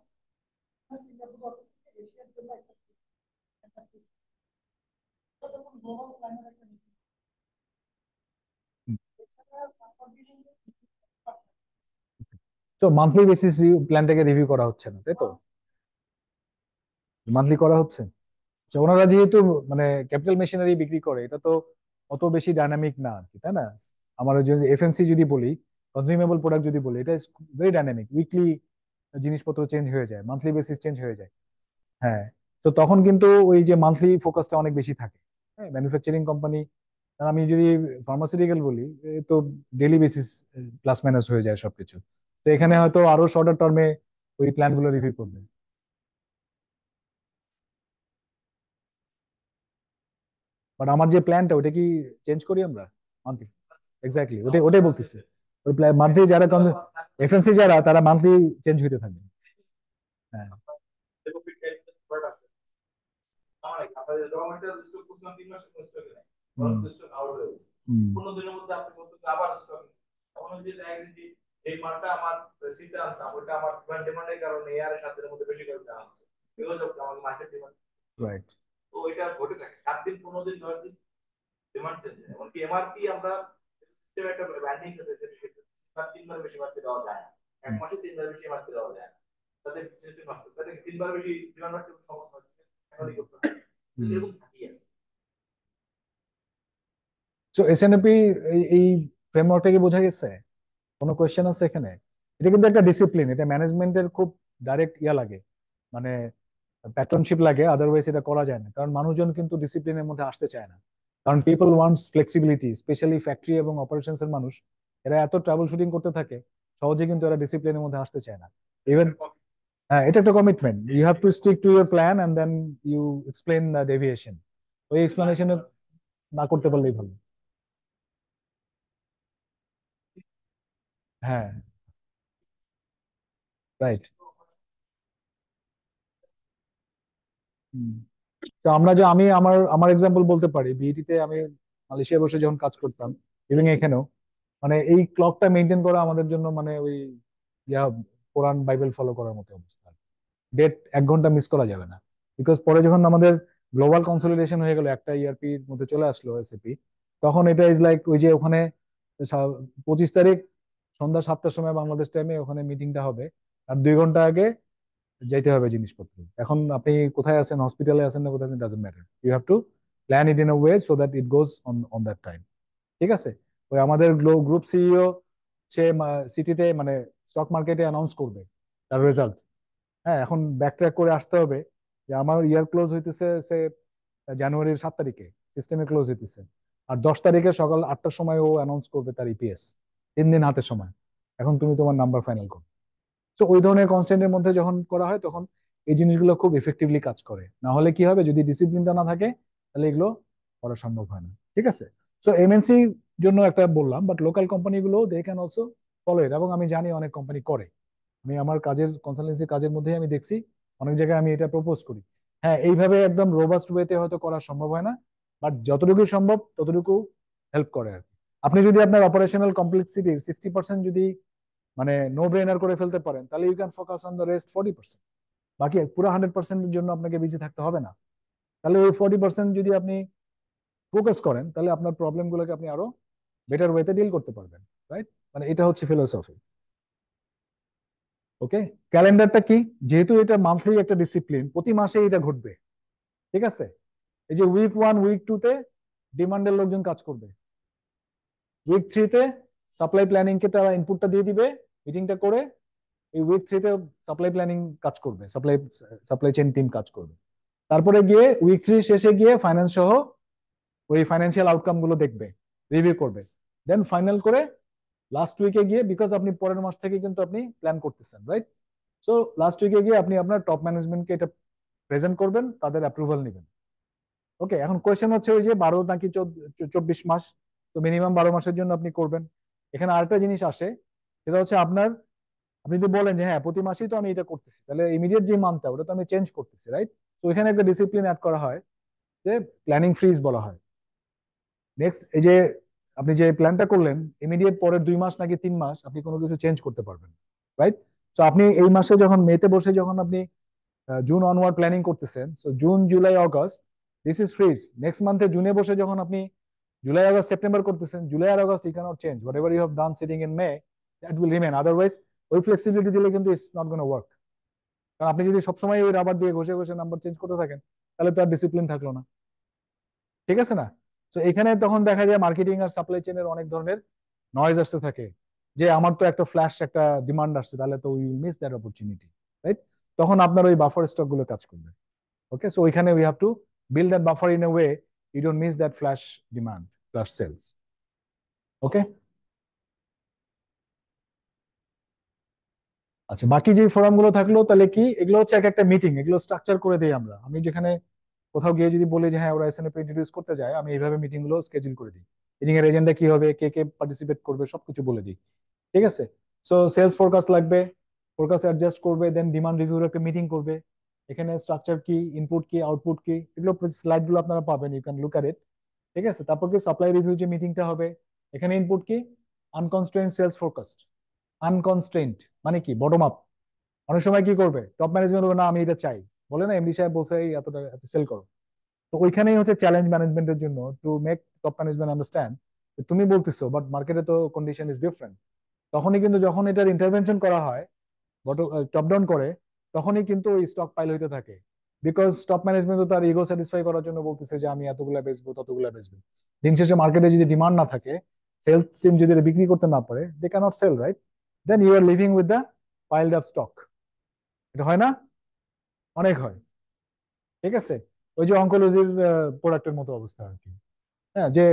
S3: সিঙ্গাপুর অফিস থেকে এশিয়ার জন্য একটা তখন গ্লোবাল প্ল্যানের একটা নীতি। এছাড়া সাবকন্টিনেন্ট
S1: তো মান্থলি বেসিস প্ল্যানটাকে রিভিউ করা হচ্ছে না, তাই তো? মান্থলি করা হচ্ছে। আচ্ছা, ওনারা যেহেতু মানে ক্যাপিটাল মেশিনারি বিক্রি করে, এটা তো অত বেশি ডাইনামিক না আর কি, তাই না? আমার যদি এফএমসি যদি বলি, কনজিউমেবল প্রোডাক্ট যদি বলি, এটা ভেরি ডাইনামিক, উইকলি জিনিসপত্র চেঞ্জ হয়ে যায়, মান্থলি বেসিস চেঞ্জ হয়ে যায়। হ্যাঁ, তো তখন কিন্তু ওই যে মান্থলি ফোকাসটা অনেক বেশি থাকে। হ্যাঁ, ম্যানুফ্যাকচারিং কোম্পানি, আমি যদি ফার্মাসিউটিক্যাল বলি, তো ডেইলি বেসিস প্লাস মাইনাস হয়ে যায় সবকিছু। তো এখানে হয়তো আরো শর্টার টার্মে ওই প্ল্যান গুলো রিভিউ করবে। বাট আমার যে প্ল্যানটা, ওটা কি চেঞ্জ করি আমরা মান্থলি? এক্স্যাক্টলি, ওটাই ওটাই বলতেছি। ওই মান্থলি যারা এফএমসি যারা, তারা মান্থলি চেঞ্জ হইতে থাকবে। হ্যাঁ।
S2: দেখো ফিডব্যাক বাট আছে আমার আপনাদের র ম্যাটেরিয়াল স্টক করছিলাম 3 মাস স্টক নেই, বরং স্টক আউট হয়ে গেছে। 15 দিনের মধ্যে আপনি কত আবার স্টক, তখন যদি দেখেন যে যে মানটা আমার সিতে আনতাম ওটা আমার ডিমান্ডের কারণে এআর এর 7 দিনের মধ্যে বেশি করে দেওয়া হচ্ছে, বিকজ অফ আমার মার্কেট ডিমান্ড।
S1: রাইট।
S2: তো এটা ঘটে থাকে 7 দিন 15 দিন 10 দিন ডিমান্ড চেঞ্জ হয়। এমনকি এমআরপি আমরা সিস্টেমে একটা ব্যান্ডিংস আছে, সেটা 3 বার বেশি এমআরপি দেওয়া যায় না, এক মাসে 3 বার বেশি এমআরপি দেওয়া যায় না, তাদের সিস্টেম নষ্ট তাদের 3 বার বেশি ডিমান্ড করতে সমস্যা হচ্ছে, ম্যানুয়ালি করতে হয়, এরকম থাকি আছে।
S1: সো এসএনপি এই ফ্রেমওয়ার্কটা কি বোঝা গেছে? কোনো কোয়েশ্চেন আছে এখানে? এটা কিন্তু একটা ডিসিপ্লিন, এটা ম্যানেজমেন্টের খুব ডাইরেক্ট ইয়া লাগে, মানে প্যাট্রনশিপ লাগে, আদারওয়াইজ এটা করা যায় না। কারণ মানুষজন কিন্তু ডিসিপ্লিনের মধ্যে আসতে চায় না, কারণ people wants flexibility, specially factory এবং অপারেশনস এর মানুষ, এরা এত ট্রাভেল শুটিং করতে থাকে, সহজে কিন্তু এরা ডিসিপ্লিনের মধ্যে আসতে চায় না। ইভেন হ্যাঁ, এটা একটা commitment, you have to stick to your plan and then you explain the deviation. ওই এক্সপ্লেনেশন না করতে পারলেই ভালো। হ্যাঁ, রাইট। তো আমরা যে আমি আমার আমার এক্সাম্পল বলতে পারি, বিইটিতে আমি মালয়েশিয়া বসে যখন কাজ করতাম, এবং এখানেও, মানে এই ক্লকটা মেনটেন করা আমাদের জন্য মানে ওই ইয়া কোরআন বাইবেল ফলো করার মতো অবস্থা। ডেট 1 ঘন্টা মিস করা যাবে না, বিকজ পরে যখন আমাদের গ্লোবাল কনসলিডেশন হয়ে গেল, একটা ইআরপির মধ্যে চলে আসলো এসএপি, তখন এটা ইজ লাইক ওই যে ওখানে 25 তারিখ সন্ধ্যা 7টার সময় বাংলাদেশ টাইমে ওখানে মিটিংটা হবে, আর 2 ঘন্টা আগে যাইতে হবে জিনিসপত্র। এখন আপনি কোথায় আছেন, হসপিটালে আছেন না কোথায় আছেন, doesn't matter, you have to plan it in a way so that it goes on on that time. ঠিক আছে? ওই আমাদের গ্রুপ সিইও সে সিটিতে মানে স্টক মার্কেটে অ্যানাউন্স করবে তার রেজাল্ট। হ্যাঁ, এখন ব্যাকট্র্যাক করে আসতে হবে যে আমার ইয়ার ক্লোজ হইতেছে সে জানুয়ারির 7 তারিখে, সিস্টেমে ক্লোজ হইতেছে, আর 10 তারিখে সকাল 8টার সময় ও অ্যানাউন্স করবে তার ইপিএস, 3 দিন হাতে সময়, এখন তুমি তোমার নাম্বার ফাইনাল করো। তো ওই ধরনের কনস্ট্যান্টের মধ্যে যখন করা হয় তখন এই জিনিসগুলো খুব এফেক্টিভলি কাজ করে। না হলে কি হবে, যদি ডিসিপ্লিনটা না থাকে তাহলে এগুলো করা সম্ভব হয় না। ঠিক আছে? সো এমএনসি জন্য একটা বললাম, বাট লোকাল কোম্পানিগুলো they can also follow it, এবং আমি জানি অনেক কোম্পানি করে। আমি আমার কাজের কনসালটেন্সি কাজের মধ্যেই আমি দেখছি অনেক জায়গায় আমি এটা প্রপোজ করি। হ্যাঁ, এইভাবে একদম রোবাস্ট ওয়েতে হয়তো করা সম্ভব হয় না, বাট যতটুকু সম্ভব ততটুকু হেল্প করে আর কি। আপনি যদি আপনার অপারেশনাল কমপ্লেক্সিটির 60% যদি মানে নো ব্রেনার করে ফেলতে পারেন, তাহলে you can focus on the rest 40%। বাকি পুরো 100%-এর জন্য আপনাকে বিজি থাকতে হবে না। তাহলে ওই 40% যদি আপনি ফোকাস করেন, তাহলে আপনার প্রবলেম গুলোকে আপনি আরো বেটার ওয়েতে ডিল করতে পারবেন। রাইট? মানে এটা হচ্ছে ফিলোসফি। ওকে, ক্যালেন্ডারটা কি? যেহেতু এটা মান্থলি একটা ডিসিপ্লিন, প্রতি মাসে এটা ঘটবে। ঠিক আছে? এই যে উইক 1 উইক 2 তে ডিমান্ডের লোকজন কাজ করবে, উইক 3 তে সাপ্লাই প্ল্যানিং কে তারা ইনপুটটা দিয়ে দিবে মিটিংটা করে, এই উইক 3 তে সাপ্লাই প্ল্যানিং কাজ করবে, সাপ্লাই সাপ্লাই চেইন টিম কাজ করবে। তারপরে গিয়ে উইক 3 শেষে গিয়ে ফাইন্যান্স সহ ওই ফাইন্যান্সিয়াল আউটকাম গুলো দেখবে, রিভিউ করবে, দেন ফাইনাল করে লাস্ট উইকে গিয়ে, বিকজ আপনি পরের মাস থেকে কিন্তু আপনি প্ল্যান করতেছেন, রাইট? সো লাস্ট উইকে গিয়ে আপনি আপনার টপ ম্যানেজমেন্টকে এটা প্রেজেন্ট করবেন, তাদের অ্যাপ্রুভাল নেবেন। ওকে, এখন কোয়েশ্চেন হচ্ছে ওই যে 12 নাকি 24 মাস, তো মিনিমাম 12 মাসের জন্য আপনি করবেন। এখানে আরেকটা জিনিস আসে, সেটা হচ্ছে আপনার, আপনি যদি বলেন যে হ্যাঁ প্রতি মাসেই তো আমি এটা করতেছি, তাহলে ইমিডিয়েট যে মান্থটা ওটা তো আমি চেঞ্জ করতেছি, রাইট? তো এখানে একটা ডিসিপ্লিন অ্যাড করা হয়, যে প্ল্যানিং ফ্রিজ বলা হয়। নেক্সট, এই যে আপনি যে প্ল্যানটা করলেন, ইমিডিয়েট পরের 2 মাস নাকি 3 মাস আপনি কোনো কিছু চেঞ্জ করতে পারবেন, রাইট? তো আপনি এই মাসে যখন মেতে বসে যখন আপনি জুন অনওয়ার্ড প্ল্যানিং করতেছেন, so June July August this is freeze. Next মান্থে জুনে বসে যখন আপনি জুলাই আগস্ট সেপ্টেম্বর করতেছেন, জুলাই আর August you can't change, whatever you have done sitting in May that will remain, otherwise ওই flexibility দিলে কিন্তু ইটস নট গোনা ওয়ার্ক। কারণ আপনি যদি সবসময় ওই রাবার দিয়ে ঘষে ঘষে নাম্বার চেঞ্জ করতে থাকেন, তাহলে তো আর ডিসিপ্লিন থাকলো না। ঠিক আছে না? তো এখানে তখন দেখা যায় মার্কেটিং আর সাপ্লাই চেনের অনেক ধরনের নয়েজ আসতে থাকে, যে আমার তো একটা ফ্ল্যাশ একটা ডিমান্ড আসছে, তাহলে তো will miss that opportunity, right? তখন আপনার ওই বাফার স্টক গুলো কাজ করবে। ওকে, সো ওইখানে we have to build that buffer in a way you don't miss that flash demand, flash sales. Okay, আচ্ছা, বাকি যে ফোরাম গুলো থাকলো তাহলে কি, এগুলো হচ্ছে এক একটা মিটিং, এগুলো স্ট্রাকচার করে দিই আমরা। আমি যেখানে কোথাও গিয়ে যদি বলি যে হ্যাঁ ওরা এসএনএপি ইন্ট্রোডিউস করতে যায়, আমি এইভাবে মিটিং গুলো স্কেডিউল করে দিই। মিটিং এর এজেন্ডা কি হবে, কে কে পার্টিসিপেট করবে, সবকিছু বলে দিই। ঠিক আছে? সো সেলস ফোরকাস্ট লাগবে, ফোরকাস্ট অ্যাডজাস্ট করবে, দেন ডিমান্ড রিভিউর একটা মিটিং করবে। এখানে স্ট্রাকচার কি, ইনপুট কি, আউটপুট কি, এগুলো স্লাইড গুলো আপনারা পাবেন, you can look at it. ঠিক আছে? তারপর কি সাপ্লাই রিভিউ যে মিটিংটা হবে, এখানে ইনপুট কি, আনকনস্ট্রেন্ট সেলস ফোরকাস্ট। আনকনস্ট্রেন্ট মানে কি, বটম আপ। অনেক সময় কি করবে, টপ ম্যানেজমেন্ট বলবে না আমি এটা চাই, বলে না এমডি সাহেব বলছে এই এত টাকা এত সেল করো। তো ওইখানেই হচ্ছে চ্যালেঞ্জ ম্যানেজমেন্টের জন্য, to make top management understand তুমি বলতেছো বাট মার্কেটে তো কন্ডিশন ইজ ডিফারেন্ট। তখনই কিন্তু যখন এটার ইন্টারভেনশন করা হয়, টপ ডাউন করে, তখনই কিন্তু ওই স্টক পাইল হইতে থাকে। বিকজ টপ ম্যানেজমেন্ট তো তার ইগো স্যাটিসফাই করার জন্য বলতেছে যে আমি এতগুলা বেচবো ততগুলা বেচবো। দিন শেষে মার্কেটে যদি ডিমান্ড না থাকে, সেলস টিম যদি এটা বিক্রি করতে না পারে, they can't sell, right? Then you are living with the piled up stock. এটা হয় না? অনেক হয়। ঠিক আছে, ওই যে অঙ্কোলজির প্রোডাক্টের মতো অবস্থা আর কি। হ্যাঁ, যে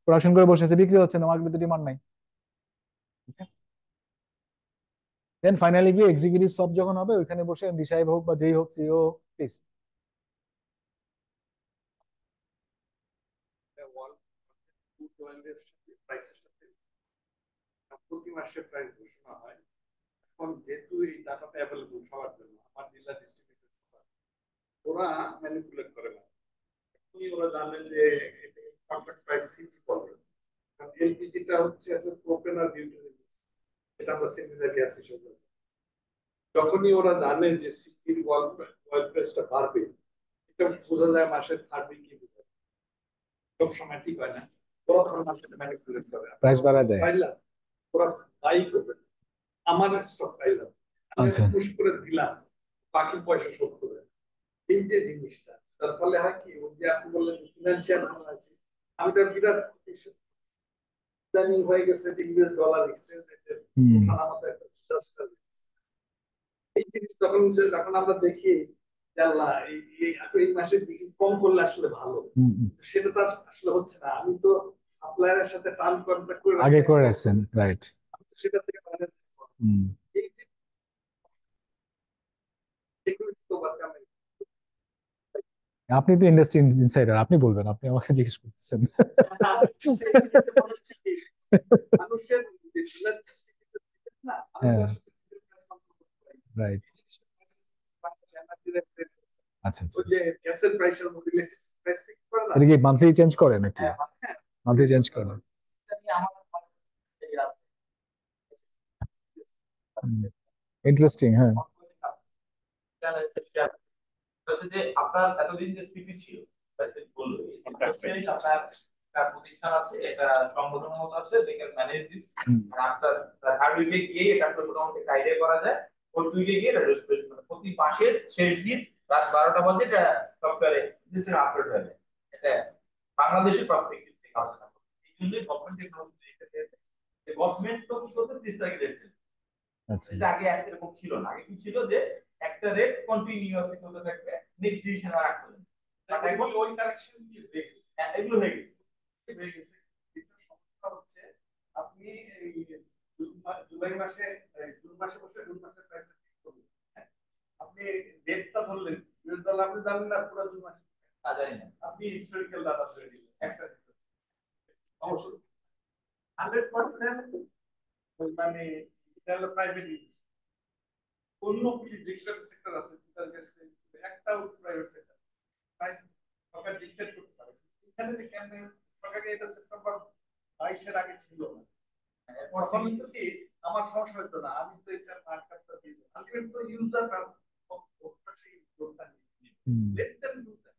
S1: প্রোডাকশন করে বসেছে, বিক্রি হচ্ছে না, মার্কেটে ডিমান্ড নাই। দেন ফাইনালি গিয়ে এক্সিকিউটিভ সব যখন হবে, ওইখানে বসে এমডি সাহেব হোক বা যেই হোক, সিও প্লিজ।
S4: প্রতি মাসে প্রাইস ঘোষণা হয়। এখন যেহেতু এই ডাটাটা অ্যাভেলেবল সবার জন্য, আমার ডিলার ডিস্ট্রিবিউটর ওরা ম্যানিপুলেট করে না। ওরা জানেন যে কন্ট্রাক্ট প্রাইস সিক্স বলবে, কারণ এলপিজিটা হচ্ছে আসলে প্রোপেন আর বিউটেন, এটা আমরা সিলিন্ডার গ্যাস হিসেবে। যখনই ওরা জানে যে সিপির অয়েল প্রাইসটা বাড়বে, এটা বোঝা যায় মাসের থার্ড উইক কি সব সময় ঠিক হয় না। ওরা তখন মার্কেটে ম্যানিপুলেট করে,
S1: প্রাইস বাড়ায় দেয়।
S4: ওরা বাই করবে, আমার স্টক পাইলাম,
S1: আচ্ছা,
S4: পুশ করে দিলাম, বাকি পয়সা শোধ করে। এই যে জিনিসটা, তার ফলে হয় কি, ওই যে আপনি বললেন ফিনান্সিয়াল ভালো আছে, আমি তো বিরাট প্ল্যানিং হয়ে গেছে যে ইউএস ডলার এক্সচেঞ্জ রেটের ওঠানামাতে একটা ডিজাস্টার। এই জিনিস তখন যখন আমরা দেখি যে আল্লাহ এই মাসে বিক্রি কম করলে আসলে ভালো, সেটা তো আসলে হচ্ছে না। আমি তো সাপ্লায়ারের সাথে টার্ম কন্ট্রাক্ট করে
S1: আগে করে রাখছেন, রাইট?
S4: সেটা থেকে বাইরে এই যে সেগুলো তো
S1: আপনি তো ইন্ডাস্ট্রি ইনসাইডার, আপনি বলবেন, আপনি আমাকে জিজ্ঞেস করতেছেন।
S4: মানুষের
S1: হ্যাঁ, রাইট। আচ্ছা আচ্ছা,
S4: যে গ্যাসের প্রাইসের মধ্যে ইলেকট্রিসিটি প্রাইস ফিক্স করে না,
S1: এটা কি মান্থলি চেঞ্জ করে নাকি? মান্থলি চেঞ্জ করে। ইন্টারেস্টিং, হ্যাঁ।
S2: হচ্ছে যে আপনার এতদিন যে স্পিপি ছিল, বললো আপনার একটা প্রতিষ্ঠান আছে, এটা সংগঠনের মতো আছে, they can manage this. After third উইকে গিয়ে এটা আপনার মোটামুটি আইডিয়া করা যায়। ফোর্থ উইকে গিয়ে প্রতি মাসের শেষ দিন রাত 12টা বাজে এটা সফটওয়্যারে সিস্টেম আপলোড হয়ে যায়। এটা বাংলাদেশের পারসপেক্টিভ থেকে আলোচনা করি। এই জন্যই গভর্নমেন্ট টেকনোলজি এটা দিয়েছে। গভর্নমেন্ট তো কি করতে 30 তারিখ রেট, এটা আগে এরকম ছিল না। আগে কি ছিল যে একটা রেট কন্টিনিউয়াসলি চলতে থাকবে, নেক্সট ডিসিশন আর রাখতে হবে। বাট এখন ওই কারেকশন কি হয়ে গেছে, এগুলো হয়ে গেছে।
S4: কিন্তু সমস্যা হচ্ছে আপনি এই জুলাই মাসে জুন মাসে বসে জুন মাসের প্রাইস ঠিক করবেন, আপনি ডেটটা ধরলেন, ইউএস ডলার আপনি জানেন না পুরো জুন মাসে
S2: জানি না,
S4: আপনি হিস্টোরিক্যাল ডাটা ধরে দিলেন একটা অবশ্যই 100% মানে এটা হলো প্রাইভেট। অন্য ডিজিটাল সেক্টর আছে, একটা প্রাইভেট সেক্টর প্রাইস সরকার ডিক্টেট করতে পারে। এখানে যে কেন সরকারি এটা সেপ্টেম্বর 22-এর আগে ছিল না, তখন কিন্তু কি আমার সমস্যা হতো না, আমি তো এটা মার্কেটটা দিয়ে দিই, আলটিমেট তো user let them do that.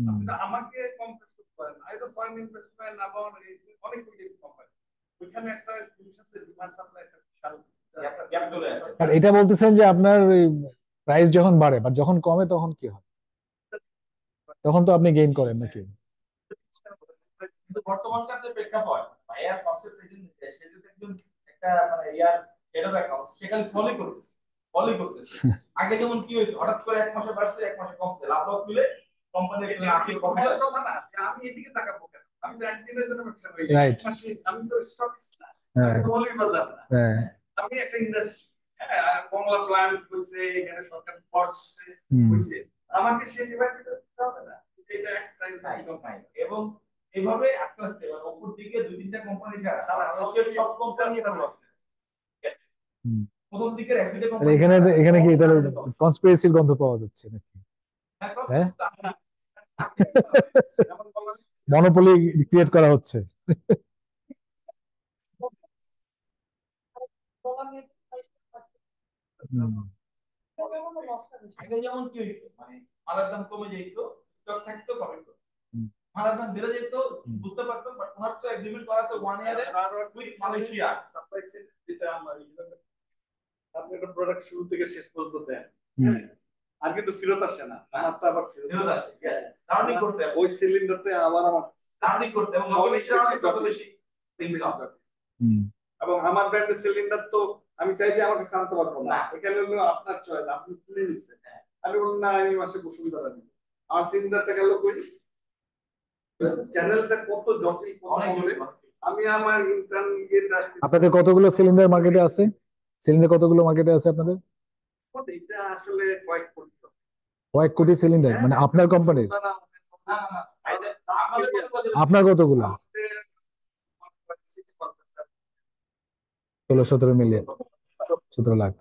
S4: আপনি তো আমাকে কমপ্লেক্স করতে পারেন, আইদার ফরেন ইনভেস্টমেন্ট আবার অনেক কোম্পানি, ওইখানে একটা জিনিস আছে, ডিমান্ড সাপ্লাই একটা বিশাল গ্যাপ চলে আসে।
S1: আর এটা বলতেছেন যে আপনার প্রাইস যখন বাড়ে বা যখন কমে তখন কি হয়? তখন তো আপনি গেইন করেন নাকি?
S2: কিন্তু বর্তমানকার যে প্রেক্ষাপট ভাইয়ার কনসেপ্ট সে যদি একদম একটা মানে ইয়ার হেড অফ অ্যাকাউন্ট, সেখানে ফলোই করতেছে। আগে যেমন কি হইতো, হঠাৎ করে এক মাসে বাড়ছে এক মাসে কমছে, লাভ লস মিলে কোম্পানি আসলে কমে যাচ্ছে।
S4: কথা না যে আমি এদিকে তাকাবো কেন, আমি তো একদিনের জন্য ব্যবসা করি,
S1: রাইট।
S4: আমি তো স্টক না,
S1: হ্যাঁ,
S4: মৌলিক বাজার না,
S1: হ্যাঁ,
S4: আমি একটা ইন্ডাস্ট্রি। হ্যাঁ, বাংলা প্ল্যান্ট হইছে, এখানে সরকার পড়ছে হইছে, আমাকে সেই ডিভাইড করতে হবে না, এটা একটা
S2: নাই। এবং এইভাবে আস্তে আস্তে উপর দিকে দুই তিনটা কোম্পানি ছাড়া সব কোম্পানি এটা লস। প্রথম দিকের এক দুইটা কোম্পানি
S1: এখানে এখানে কি তাহলে কনস্পিরেসির গন্ধ পাওয়া যাচ্ছে নাকি? হ্যাঁ, মনোপলি ক্রিয়েট করা হচ্ছে। হুম,
S2: আগে যেমন কি হইতো, মানে মালের দাম কমে যেত, স্টক থাকতো, প্রফিট করতো।
S1: হুম,
S2: মালের দাম বেড়ে যেত,
S1: হুম,
S2: বুঝতে পারতাম, বাট ওনার তো এগ্রিমেন্ট করা আছে 1 ইয়ারে উইথ মালয়েশিয়া।
S4: সাপ্লাই চেইন যেটা আমার আপনি একটা প্রোডাক্ট শুরু থেকে শেষ পর্যন্ত দেন,
S1: হুম,
S4: হ্যাঁ, আর কিন্তু ফেরত আসে না, আমার তো আবার ফেরত
S2: ফেরত
S4: আসে।
S2: আসে, ইয়েস, রাউন্ডিং করতে হবে,
S4: ওই সিলিন্ডারটা আবার আমার
S2: রাউন্ডিং করতে, এবং যত
S4: অনেক
S2: বেশি রাউন্ডিং তত
S4: profit,
S2: বেশি
S4: অনেক বেশি
S2: ইনকাম।
S4: profit।
S1: হুম,
S4: এবং আমার ব্র্যান্ডের সিলিন্ডার তো আমি চাইলে আমার কাছে আনতে পারবো না,
S2: না।
S4: এখানে হলো আপনার চয়েস, আপনি কিনে নিচ্ছেন, আমি বললাম না আমি মাসে বসুন্ধরা নিব, আমার সিলিন্ডারটা গেল কই? চ্যানেলটা কত জটিল, কত
S2: অনেক
S4: complex।
S2: জটিল।
S4: আমি আমার ইন্টারনেটটা
S1: আপনাদের কতগুলো সিলিন্ডার মার্কেটে আছে? সিলিন্ডার কতগুলো মার্কেটে আছে আপনাদের?
S4: এটা আসলে কয়েক কোটি টাকা।
S1: কয়েক কোটি সিলিন্ডার, মানে আপনার কোম্পানির?
S4: বসুন্ধরা
S2: না না না, আপনাদের কত বছর?
S1: আপনার কতগুলো?
S4: আমাদের 1.6%।
S1: 16-17 মিলিয়ন, 17 লাখ।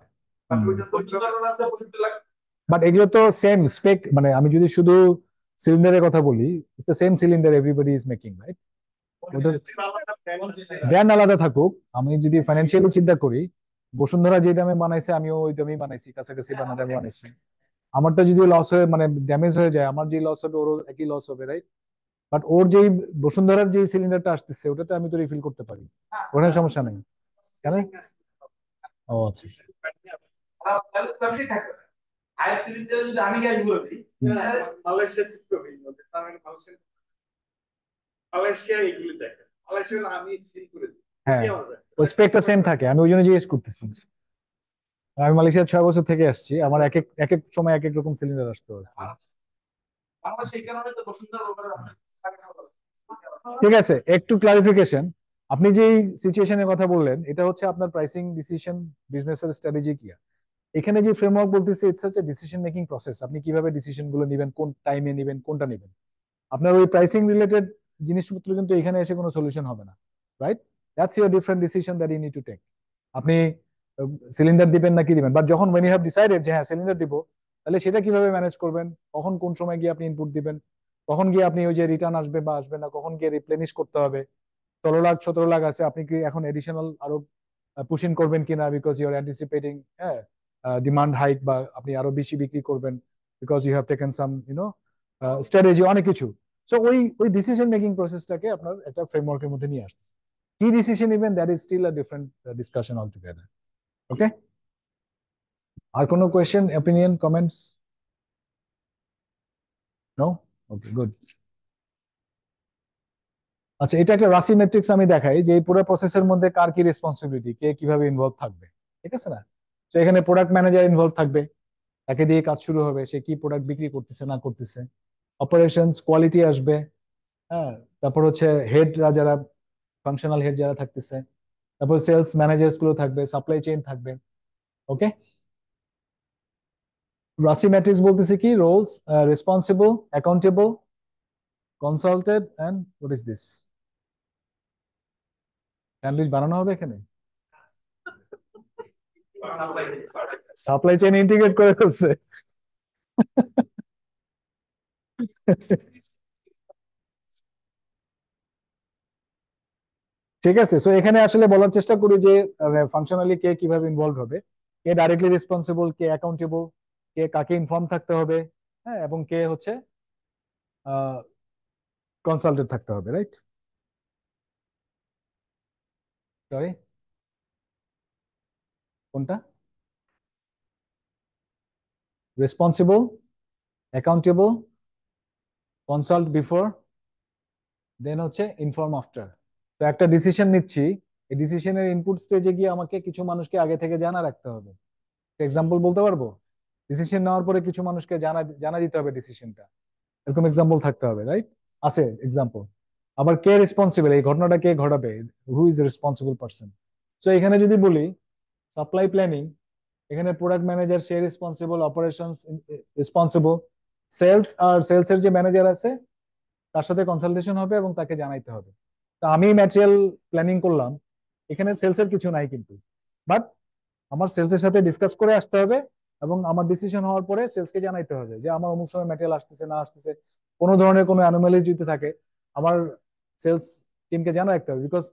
S4: বাট ওইটা তো
S2: বসুন্ধরার আছে 65 লাখ।
S1: বাট এগুলো তো সেম স্পেক, মানে আমি যদি শুধু সিলিন্ডারের কথা বলি, it's the same cylinder everybody is making, right? ওদের
S4: আলাদা brand আছে।
S1: ব্র্যান্ড আলাদা থাকুক, আমি যদি ফাইন্যান্সিয়ালি চিন্তা করি, বসুন্ধরা যে দামে বানাইছে আমিও ওই দামেই বানাইছি, কাছাকাছি দামে বানাইছি। আমারটা যদি লস হয়ে, মানে ড্যামেজ হয়ে যায়, আমার যে লস হবে ওর একই লস হবে, রাইট? বাট ওর যেই বসুন্ধরার যে সিলিন্ডারটা আসতেছে ওটাতে আমি তো রিফিল করতে পারি, ওখানে সমস্যা নেই, কেন? ও আচ্ছা।
S2: তাহলে তো ব্যবসায়ী থাকবে না। হায়ার সিলিন্ডারে যদি আমি গ্যাস বলে দিই,
S4: মালয়েশিয়া চিত্র ভিন্ন, তার মানে মালয়েশিয়া এগুলি দেখে, মালয়েশিয়া হলো আমি ফিল করে দিই,
S1: হ্যাঁ,
S4: কি আমার brand?
S1: ওই স্পেকটা সেম থাকে, আমি ওই জন্য জিজ্ঞেস করতেছি। আমি মালয়েশিয়া 6 বছর থেকে আসছি, আমার এক এক এক এক সময় এক এক রকম সিলিন্ডার আসতো আর কি।
S2: আমরা সেই কারণে তো বসুন্ধরার ব্যাপারে
S1: ঠিক আছে, একটু ক্লারিফিকেশন। আপনি যেই সিচুয়েশনের কথা বললেন, এটা হচ্ছে আপনার প্রাইসিং ডিসিশন, বিজনেসের স্ট্র্যাটেজি কি? এখানে যে ফ্রেমওয়ার্ক বলতেছে, ইটস হচ্ছে ডিসিশন মেকিং প্রসেস। আপনি কিভাবে ডিসিশন গুলো নেবেন, কোন টাইমে নেবেন, কোনটা নেবেন, আপনার ওই প্রাইসিং রিলেটেড জিনিসপত্র কিন্তু এখানে এসে কোনো সলিউশন হবে না, right? That's your different decision that you need to take. আপনি সিলিন্ডার দিবেন নাকি দিবেন, বাট যখন when you have decided যে হ্যাঁ সিলিন্ডার দিব, তাহলে সেটা কিভাবে ম্যানেজ করবেন, কখন কোন সময় গিয়ে আপনি ইনপুট দিবেন, কখন গিয়ে আপনি ওই যে রিটার্ন আসবে বা আসবে না, কখন গিয়ে রিপ্লেনিশ করতে হবে। 16 লাখ 17 লাখ আছে, আপনি কি এখন এডিশনাল আরো পুশ ইন করবেন কিনা, বিকজ ইউ আর অ্যান্টিসিপেটিং হ্যাঁ ডিমান্ড হাইক, বা আপনি আরো বেশি বিক্রি করবেন because you have taken some strategy, অনেক কিছু। সো ওই ওই ডিসিশন মেকিং প্রসেসটাকে আপনার একটা ফ্রেমওয়ার্কের মধ্যে নিয়ে আসতেছে। কি ডিসিশন নেবেন, that is still a different discussion all together. Okay, আর কোনো question, opinion, comments? No? Okay, good. আচ্ছা, এটা একটা রাশি ম্যাট্রিক্স আমি দেখাই যে এই পুরো প্রসেসের মধ্যে কার কি রেসপন্সিবিলিটি, কে কিভাবে ইনভলভ থাকবে, ঠিক আছে না? তো এখানে প্রোডাক্ট ম্যানেজার ইনভলভ থাকবে, তাকে দিয়ে কাজ শুরু হবে, সে কি প্রোডাক্ট বিক্রি করতেছে না করতেছে। অপারেশনস, কোয়ালিটি আসবে, হ্যাঁ। তারপর হচ্ছে হেডরা, যারা ফাংশনাল হেড যারা থাকতেছে, তারপর সেলস ম্যানেজার্স গুলো থাকবে, সাপ্লাই চেইন থাকবে। ওকে, রাশি ম্যাট্রিক্স বলতেছে কি, roles, responsible, accountable, consulted, and what is this? Sandwich বানানো হবে এখানে, সাপ্লাই চেইন ইন্টিগ্রেট করে ফেলছে। ঠিক আছে, সো এখানে আসলে বলার চেষ্টা করি যে ফাংশনালি কে কিভাবে ইনভলভ হবে, কে ডাইরেক্টলি রেসপন্সিবল, কে অ্যাকাউন্টেবল, কে কাকে ইনফর্ম থাকতে হবে, হ্যাঁ, এবং কে হচ্ছে কনসালটেন্ট থাকতে হবে, রাইট? সরি, কোনটা? রেসপন্সিবল, অ্যাকাউন্টেবল, কনসাল্ট বিফোর, দেন হচ্ছে ইনফর্ম আফটার। তো একটা ডিসিশন নিচ্ছি, এই ডিসিশনের ইনপুট স্টেজে গিয়ে আমাকে কিছু মানুষকে আগে থেকে জানা রাখতে হবে। এক্সাম্পল বলতে পারবো, ডিসিশন নেওয়ার পরে কিছু মানুষকে জানা জানা দিতে হবে ডিসিশনটা, এরকম এক্সাম্পল থাকতে হবে, রাইট? আছে এক্সাম্পল। আবার কে রেসপন্সিবল, এই ঘটনাটা কে ঘটাবে, who is responsible person. So এখানে যদি বলি সাপ্লাই প্ল্যানিং, এখানে প্রোডাক্ট ম্যানেজার সে রেসপন্সিবল, অপারেশনস রেসপন্সিবল, সেলস আর সেলস এর যে ম্যানেজার আছে তার সাথে কনসালটেশন হবে এবং তাকে জানাইতে হবে। তা আমি ম্যাটেরিয়াল প্ল্যানিং করলাম, এখানে সেলস এর কিছু নাই কিন্তু, বাট আমার সেলস এর সাথে ডিসকাস করে আসতে হবে, এবং আমার ডিসিশন হওয়ার পরে সেলসকে জানাইতে হবে যে আমার অমুক সময় ম্যাটেরিয়াল আসতেছে না আসতেছে, কোনো ধরনের কোনো অ্যানোমালি যদি থাকে আমার সেলস টিমকে জানা রাখতে হবে, because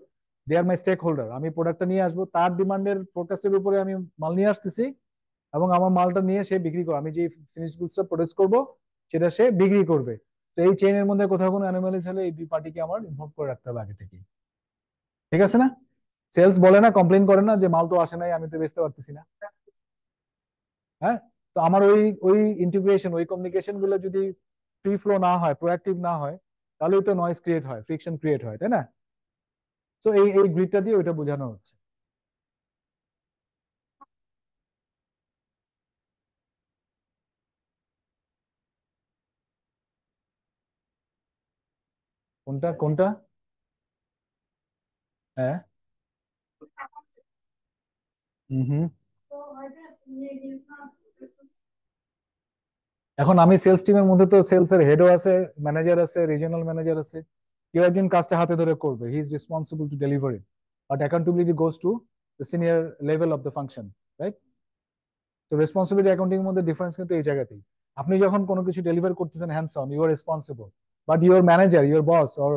S1: they are my stakeholder. আমি প্রোডাক্টটা নিয়ে আসবো, তার ডিমান্ডের ফোরকাস্টের উপরে আমি মাল নিয়ে আসতেছি, এবং আমার মালটা নিয়ে সে বিক্রি করবে, আমি যে ফিনিশ গুডসটা প্রডিউস করব সেটা সে বিক্রি করবে। তো এই চেইনের মধ্যে কোথাও কোনো অ্যানোমালিস হলে এই দুই পার্টিকে আমার ইনফর্ম করে রাখতে হবে আগে থেকে। ঠিক আছে না? সেলস বলে না, কমপ্লেন করে না যে মাল তো আসে নাই, আমি তো বেচতে পারতেছি না। হ্যাঁ, তো আমার ওই ওই ইন্টিগ্রেশন, ওই কমিউনিকেশন গুলো যদি ফ্রি ফ্লো না হয়, প্রোঅ্যাক্টিভ না হয়, তাহলেই তো নয়েজ ক্রিয়েট হয়, ফ্রিকশন ক্রিয়েট হয়, তাই না? তো এই এই গ্রিডটা দিয়ে ওইটা বোঝানো হচ্ছে। কোনটা কোনটা? হ্যাঁ। হুম। এখন আমি সেলস টিমের মধ্যে তো সেলস এর হেডও আছে, ম্যানেজার আছে, রিজিওনাল ম্যানেজার আছে। কেউ একজন কাজটা হাতে ধরে করবে, he is responsible to deliver it, but accountability goes to the senior level of the function, right? তো রেসপন্সিবিলিটি অ্যাকাউন্টিং এর মধ্যে ডিফারেন্স কিন্তু এই জায়গাতেই। আপনি যখন কোনো কিছু ডেলিভার করতেছেন hands on, you are responsible, but your manager, your boss or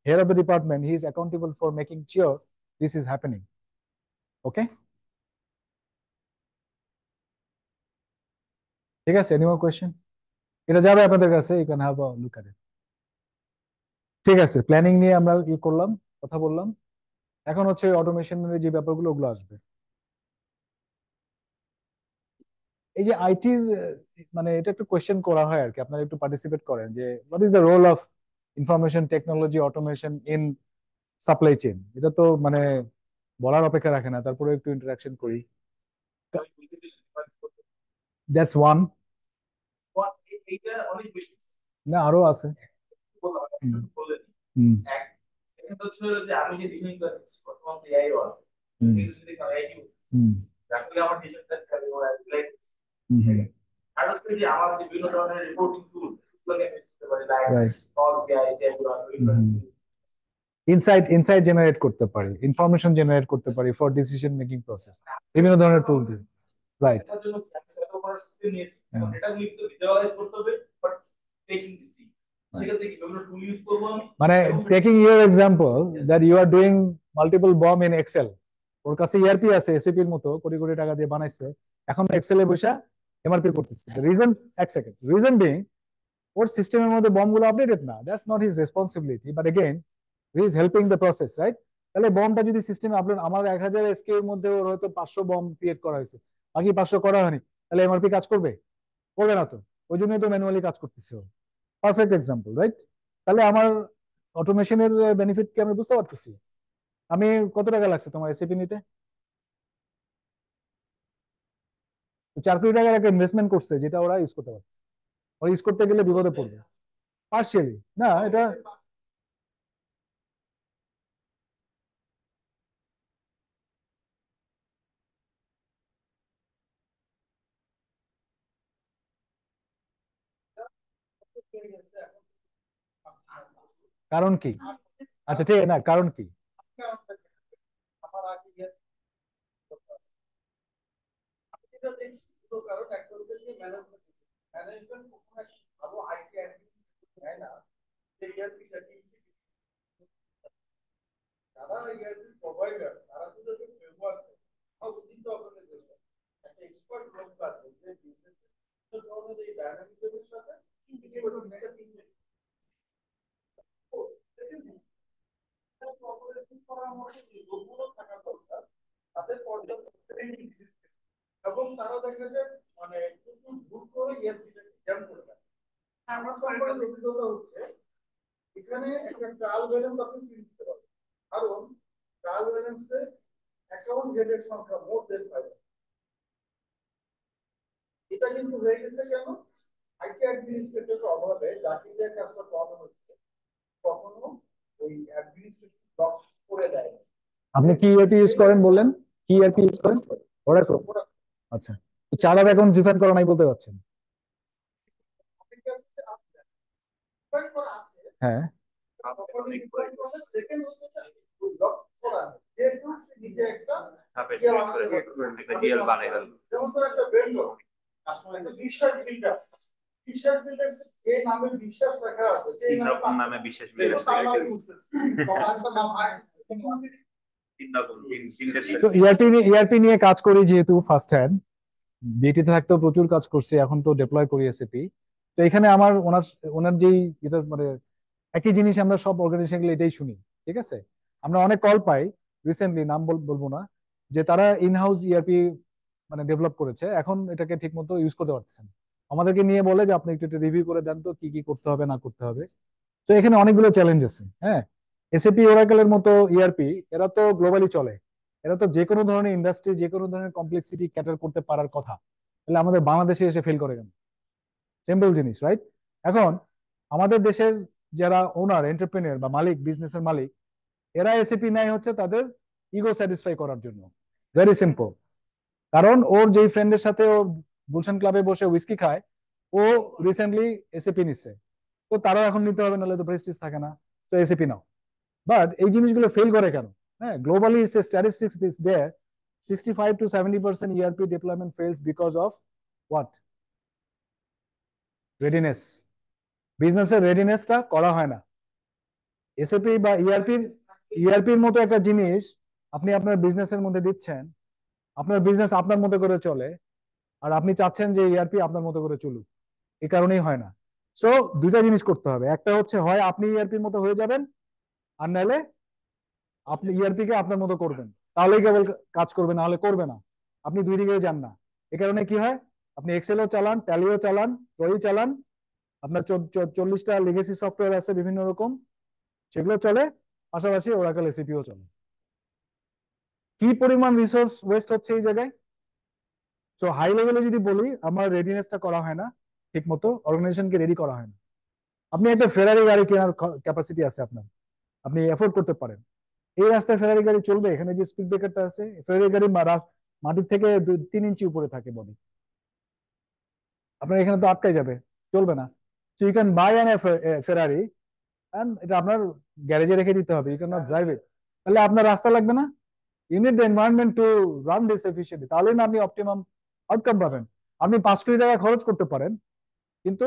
S1: head of the department, he is accountable for making sure this is happening. Okay, ঠিক আছে? Any more question? এটা যাবে আপনাদের কাছে, you can have a look at it. ঠিক আছে, planning নিয়ে আমরা কি করলাম, কথা বললাম। এখন হচ্ছে অটোমেশনের যে ব্যাপারগুলো, ওগুলো আসবে। এই যে আইটির, মানে এটা একটু কোয়েশ্চেন করা হয় আর কি, আপনারা একটু পার্টিসিপেট করেন যে what is the role of information technology automation in supply chain. এটা তো মানে বলার অপেক্ষা রাখে না, তারপরে একটু ইন্টারাকশন করি। That's one.
S2: এইটা অনেক বেশি
S1: না, আরো আছে। হুম।
S2: বলে দিই।
S1: হুম।
S2: এক, এটা হচ্ছে যে আমি যে ডিজাইন করছি বর্তমানে এআইও আছে,
S1: হুম।
S2: এই যদি এআই কি
S1: হুম।
S2: আসলে আমার ডিজাইনটা করে ওরা লাইক,
S1: হুম।
S2: আর হচ্ছে যে আমার যে বিভিন্ন ধরনের রিপোর্টিং টুল গুলোকে আমি করতে পারি, লাইক
S1: রাইট।
S2: পাওয়ার বিআই যেগুলো
S1: ইনসাইট ইনসাইট জেনারেট করতে পারি, ইনফরমেশন জেনারেট করতে পারি ফর ডিসিশন মেকিং প্রসেস, বিভিন্ন ধরনের টুল দিয়ে। রাইট।
S2: এটার জন্য সেট করার সিস্টেম নিয়েছি। এখন এটা কিন্তু ভিজুয়ালাইজ করতে হবে, বাট টেকিং ডিসিশন সেক্ষেত্রে কি বিভিন্ন টুল ইউজ করবো আমি,
S1: মানে taking your example that you are doing multiple BOM in Excel, ওর কাছে ইআরপি আছে এসএপি এর মতো, কোটি কোটি টাকা দিয়ে বানাইছে, এখন এক্সেলে বসে এমআরপি করতেছে। রিজন, এক সেকেন্ড, রিজন বিং ওর সিস্টেমের মধ্যে বম গুলো আপডেটেড না, that's not his responsibility, but again he is helping the process, right? তাহলে বমটা যদি সিস্টেমে আপলোড, আমার 1000 এসকে এর মধ্যে ওর হয়তো 500 বম ক্রিয়েট করা হয়েছে, বাকি 500 করা হয়নি, তাহলে এমআরপি কাজ করবে? করবে না তো, ওই জন্যই তো ম্যানুয়ালি কাজ করতেছে। Perfect example, right? তাহলে আমার অটোমেশনের বেনিফিট কি আমি বুঝতে পারতেছি? আমি কত টাকা লাগছে তোমার এসএপি নিতে? 4 কোটি টাকার একটা ইনভেস্টমেন্ট করছে, যেটা ওরা ইউজ করতে পারছে। ওরা ইউজ করতে গেলে বিপদে পড়বে। পার্শিয়ালি না, এটা কারণ কি? আচ্ছা ঠিক আছে, না কারণ কি?
S4: আমার আগে এটা দেখছি দুটো কারণ। একটা হচ্ছে যে ম্যানেজমেন্ট, ম্যানেজমেন্ট কখনো একটা ভালো আইটি অ্যাডমিনিস্ট্রেশন দেয় না যে ইয়ারপিটা কি, যারা ইয়ারপি প্রোভাইডার তারা শুধু একটা ফ্রেমওয়ার্ক দেয়। আর উইদিন দ্য অর্গানাইজেশন একটা এক্সপার্ট লোক আছে যে বিজনেসের ধরনের এই ডায়নামিজমের সাথে ইন্টিগ্রেট মেটা তিনটে অপারেশন করার মধ্যে যে লোকগুলো থাকা দরকার তাদের পর্যাপ্ত ট্রেনিং সিস্টেম, এবং তারা দেখা যায় মানে প্রচুর ভুল করে ইয়ারপিটাকে জ্যাম করে দেয়। আমার কোম্পানির অভিজ্ঞতা হচ্ছে এখানে একটা ট্রায়াল ব্যালেন্স আপনি প্রিন্ট করতে পারবেন, কারণ ট্রায়াল ব্যালেন্সে অ্যাকাউন্ট হেডের সংখ্যা মোর দেন 5। এটা কিন্তু হয়ে গেছে কেন? আইটি অ্যাডমিনিস্ট্রেটরের অভাবে জাতিদের কাজটা কম হচ্ছে, কখনো ওই অ্যাডমিনিস্ট্রেশন ব্লক করে দেয়।
S1: আপনি কি ইআরপি ইউজ করেন বললেন? কি ইআরপি ইউজ করেন? ওরাকল। আচ্ছা, তো 4 অ্যাকাউন্ট ডিফাইন করা নাই বলতে পারছেন? হ্যাঁ।
S4: সেকেন্ড হচ্ছে ব্লক করা যেহেতু নিজে একটা
S5: ডিএল বানাইবেন,
S4: যেমন তো একটা ভেন্ডর কাস্টমার বিশ্বাস বিল্ডার, বিশ্বাস বিল্ডার যে নামে বিশ্বাস রাখা আছে, যে
S5: তিন রকম নামে বিশেষ বিশেষ তিন রকম তিনটে
S1: তো ইআরপি নিয়ে কাজ করি যেহেতু ফার্স্ট হ্যান্ড, বিএটিতে থাকতেও প্রচুর কাজ করছি, এখন তো ডেপ্লয় করি এসএপি। তো এখানে আমার ওনার ওনার যেই এটা মানে একই জিনিস আমরা সব অর্গানাইজেশন গুলো এটাই শুনি, ঠিক আছে। আমরা অনেক কল পাই রিসেন্টলি, নাম বলবো না, যে তারা ইনহাউস ইআরপি মানে ডেভেলপ করেছে, এখন এটাকে ঠিক মতো ইউজ করতে পারতেছেন। আমাদেরকে নিয়ে বলে যে আপনি একটু রিভিউ করে দেন তো কি কি করতে হবে না করতে হবে। তো এখানে অনেকগুলো চ্যালেঞ্জ আছে। হ্যাঁ, এসএপি ওরাকেলের মতো ইআরপি এরা তো গ্লোবালি চলে, এরা তো যে কোনো ধরনের ইন্ডাস্ট্রি যে কোনো ধরনের কমপ্লেক্সিটি ক্যাটার করতে পারার কথা, তাহলে আমাদের বাংলাদেশে এসে ফেল করে কেন? সিম্পল জিনিস, রাইট? এখন আমাদের দেশের যারা ওনার এন্টারপ্রেনিয়ার বা মালিক, বিজনেসের মালিক, এরা এসএপি নেয় হচ্ছে তাদের ইগো স্যাটিসফাই করার জন্য। Very simple. কারণ ওর যেই ফ্রেন্ডের সাথে ও গুলশান ক্লাবে বসে উইস্কি খায়, ও রিসেন্টলি এসএপি নিচ্ছে, তো তারা এখন নিতে হবে, নাহলে তো প্রেস্টিজ থাকে না। তো এসএপি নাও। বাট এই জিনিসগুলো ফেল করে কেন? হ্যাঁ, globally statistics this there 65 to 70% ERP deployment fails because of what? Readiness. বিজনেসের রেডিনেসটা করা হয় না। এসএপি বা ইআরপির মতো একটা জিনিস আপনি আপনার বিজনেসের মধ্যে দিচ্ছেন, আপনার বিজনেস আপনার মতো করে চলে, আর আপনি চাচ্ছেন যে ইআরপি আপনার মতো করে চলুক, এই কারণেই হয় না। সো দুইটা জিনিস করতে হবে, একটা হচ্ছে হয় আপনি ইআরপির মতো হয়ে যাবেন, আর নাহলে আপনি ইআরপি কে আপনার মতো করবেন, তাহলেই কেবল কাজ করবে, না হলে করবে না। আপনি দুই দিকে যান না। এ কারণে কি হয়, আপনি এক্সেলও চালান, ট্যালিও চালান, ট্রয়ই চালান, আপনার 40টা লিগেসি সফটওয়্যার আছে বিভিন্ন রকম, সেগুলো চলে, পাশাপাশি ওরাকল এসিপিও চলে। কি পরিমাণ রিসোর্স ওয়েস্ট হচ্ছে এই জায়গায়। সো হাই লেভেলে যদি বলি, আমার রেডিনেসটা করা হয় না ঠিক মতো, অর্গানাইজেশনকে রেডি করা হয় না। আপনি একটা ফেরারি গাড়ি কেনার ক্যাপাসিটি আছে আপনার, আপনি এফোর্ড করতে পারেন, এই রাস্তায় ফেরারি গাড়ি চলবে? এখানে যে স্পিড ব্রেকারটা আছে, ফেরারি গাড়ি মাটির থেকে 3 ইঞ্চি উপরে থাকে বডি, আপনার এখানে তো আটকাই যাবে, চলবে না। So you can buy an Ferrari, and এটা আপনার গ্যারেজে রেখে দিতে হবে, you can not drive it. তাহলে আপনার রাস্তা লাগবে না। You need the environment to run this efficiently, তাহলে না আপনি অপটিমাম আউটকাম পাবেন। আপনি 5 কোটি টাকা খরচ করতে পারেন, কিন্তু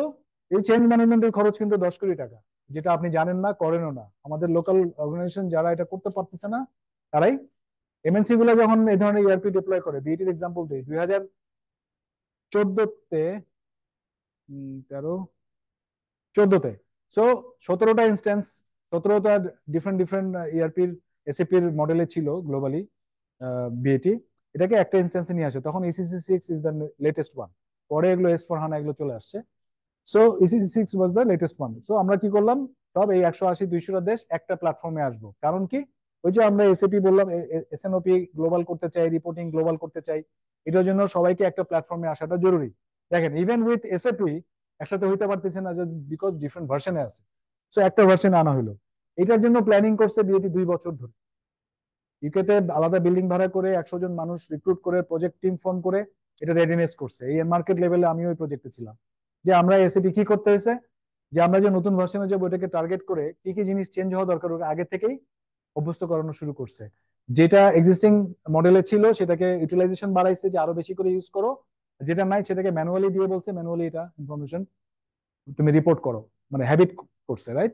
S1: এই চেঞ্জ ম্যানেজমেন্টের খরচ কিন্তু 10 কোটি টাকা, যেটা আপনি জানেন না, করেনও না। আমাদের লোকাল অর্গানাইজেশন যারা এটা করতে পারতেছে না, তারাই এমএনসি গুলো যখন এই ধরনের ইআরপি ডিপ্লয় করে, বিইটির এক্সাম্পল দিই, 2014-তে 13 14তে, সো 17টা ইনস্ট্যান্স, 17টা ডিফারেন্ট ডিফারেন্ট ইআরপির এসএপির মডেলে ছিল গ্লোবালি বিএটি, এটাকে একটা ইনস্ট্যান্সে নিয়ে আসে, তখন ECC 6 is the latest one. পরে এগুলো S/4HANA এগুলো চলে আসছে। So ECC 6 was the latest one. So আমরা কি করলাম, সব এই 180-200টা দেশ একটা প্ল্যাটফর্মে আসবো। কারণ কি, ওই যে আমরা এসএপি বললাম, এসএনওপি গ্লোবাল করতে চাই, রিপোর্টিং গ্লোবাল করতে চাই, এটার জন্য সবাইকে একটা প্ল্যাটফর্মে আসাটা জরুরি। দেখেন, ইভেন উইথ এসএপি একসাথে হইতে পারতেছে না, বিকজ ডিফারেন্ট ভার্সনে আছে। সো একটা ভার্সনে আনা হলো। এটার জন্য প্ল্যানিং করছে বিএটি 2 বছর ধরে। ইউকেতে আলাদা বিল্ডিং ভাড়া করে 100 জন মানুষ রিক্রুট করে প্রজেক্ট টিম ফর্ম করে এটা রেডিনেস করছে। এই মার্কেট লেভেলে আমিও ওই প্রজেক্টে ছিলাম, যে আমরা এসএপি কি করতে হয়েছে, যে আমরা যে নতুন ভার্সনে যাবো ওটাকে টার্গেট করে কি কি জিনিস চেঞ্জ হওয়া দরকার ওটা আগে থেকেই অভ্যস্ত করানো শুরু করছে। যেটা এক্সিস্টিং মডেলে ছিল সেটাকে ইউটিলাইজেশন বাড়াইছে, যে আরো বেশি করে ইউজ করো, যেটা নাই সেটাকে ম্যানুয়ালি দিয়ে বলছে ম্যানুয়ালি এটা ইনফরমেশন তুমি রিপোর্ট করো, মানে হ্যাবিট করছে, রাইট?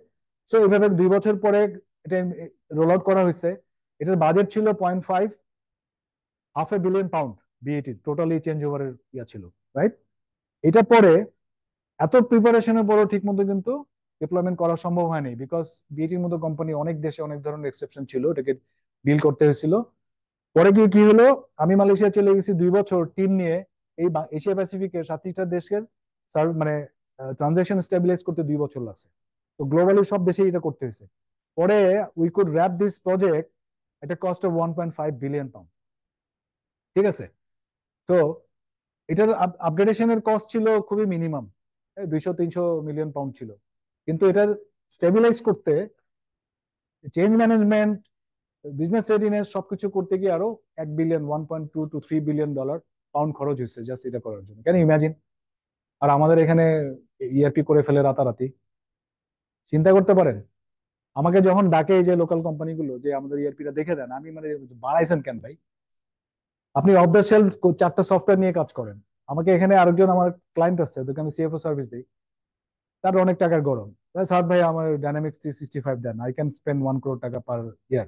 S1: সো এইভাবে 2 বছর পরে এটা রোল আউট করা হয়েছে। এটার বাজেট ছিল 0.5 500 billion pound, BAT totally change ওভারের ইয়া ছিল, রাইট? এটা পরে এত প্রিপারেশনের পরও ঠিক মতো কিন্তু ডিপ্লয়মেন্ট করা সম্ভব হয়নি, বিকজ বিএটির মতো কোম্পানি অনেক দেশে অনেক ধরনের এক্সেপশন ছিল, এটাকে ডিল করতে হয়েছিল। পরে গিয়ে কি হলো, আমি মালয়েশিয়া চলে গেছি 2 বছর টিম নিয়ে, এই এশিয়া প্যাসিফিকের 7টা দেশের মানে ট্রানজাকশন স্টেবিলাইজ করতে 2 বছর লাগছে। তো গ্লোবালি সব দেশে এটা করতে হয়েছে। পরে we could wrap this project at a cost of 1.5 billion pound, ঠিক আছে? তো এটার আপগ্রেডেশনের কস্ট ছিল খুবই মিনিমাম, 200-300 মিলিয়ন পাউন্ড ছিল। কিন্তু এটার স্টেবিলাইজ করতে, চেঞ্জ ম্যানেজমেন্ট, বিজনেস রেডিনেস সবকিছু করতে গিয়ে আরো 1 বিলিয়ন, 1.2 to 3 বিলিয়ন পাউন্ড খরচ হচ্ছে জাস্ট এটা করার জন্য। Can imagine? আর আমাদের এখানে ইআরপি করে ফেলে রাতারাতি, চিন্তা করতে পারেন। আমাকে যখন ডাকে এই যে লোকাল কোম্পানিগুলো, যে আমাদের ইআরপিটা দেখে দেন, আমি মানে, বানাইছেন কেন ভাই? আপনি অফ দ্য শেলফ 4টা সফটওয়্যার নিয়ে কাজ করেন। আমাকে এখানে আরেকজন আমার ক্লায়েন্ট আছে, ওদেরকে আমি সিএফও সার্ভিস দিই, তার অনেক টাকার গরম, সাদ ভাই আমার ডাইনামিক্স 365 দেন, আই ক্যান স্পেন্ড 1 crore টাকা পার ইয়ার।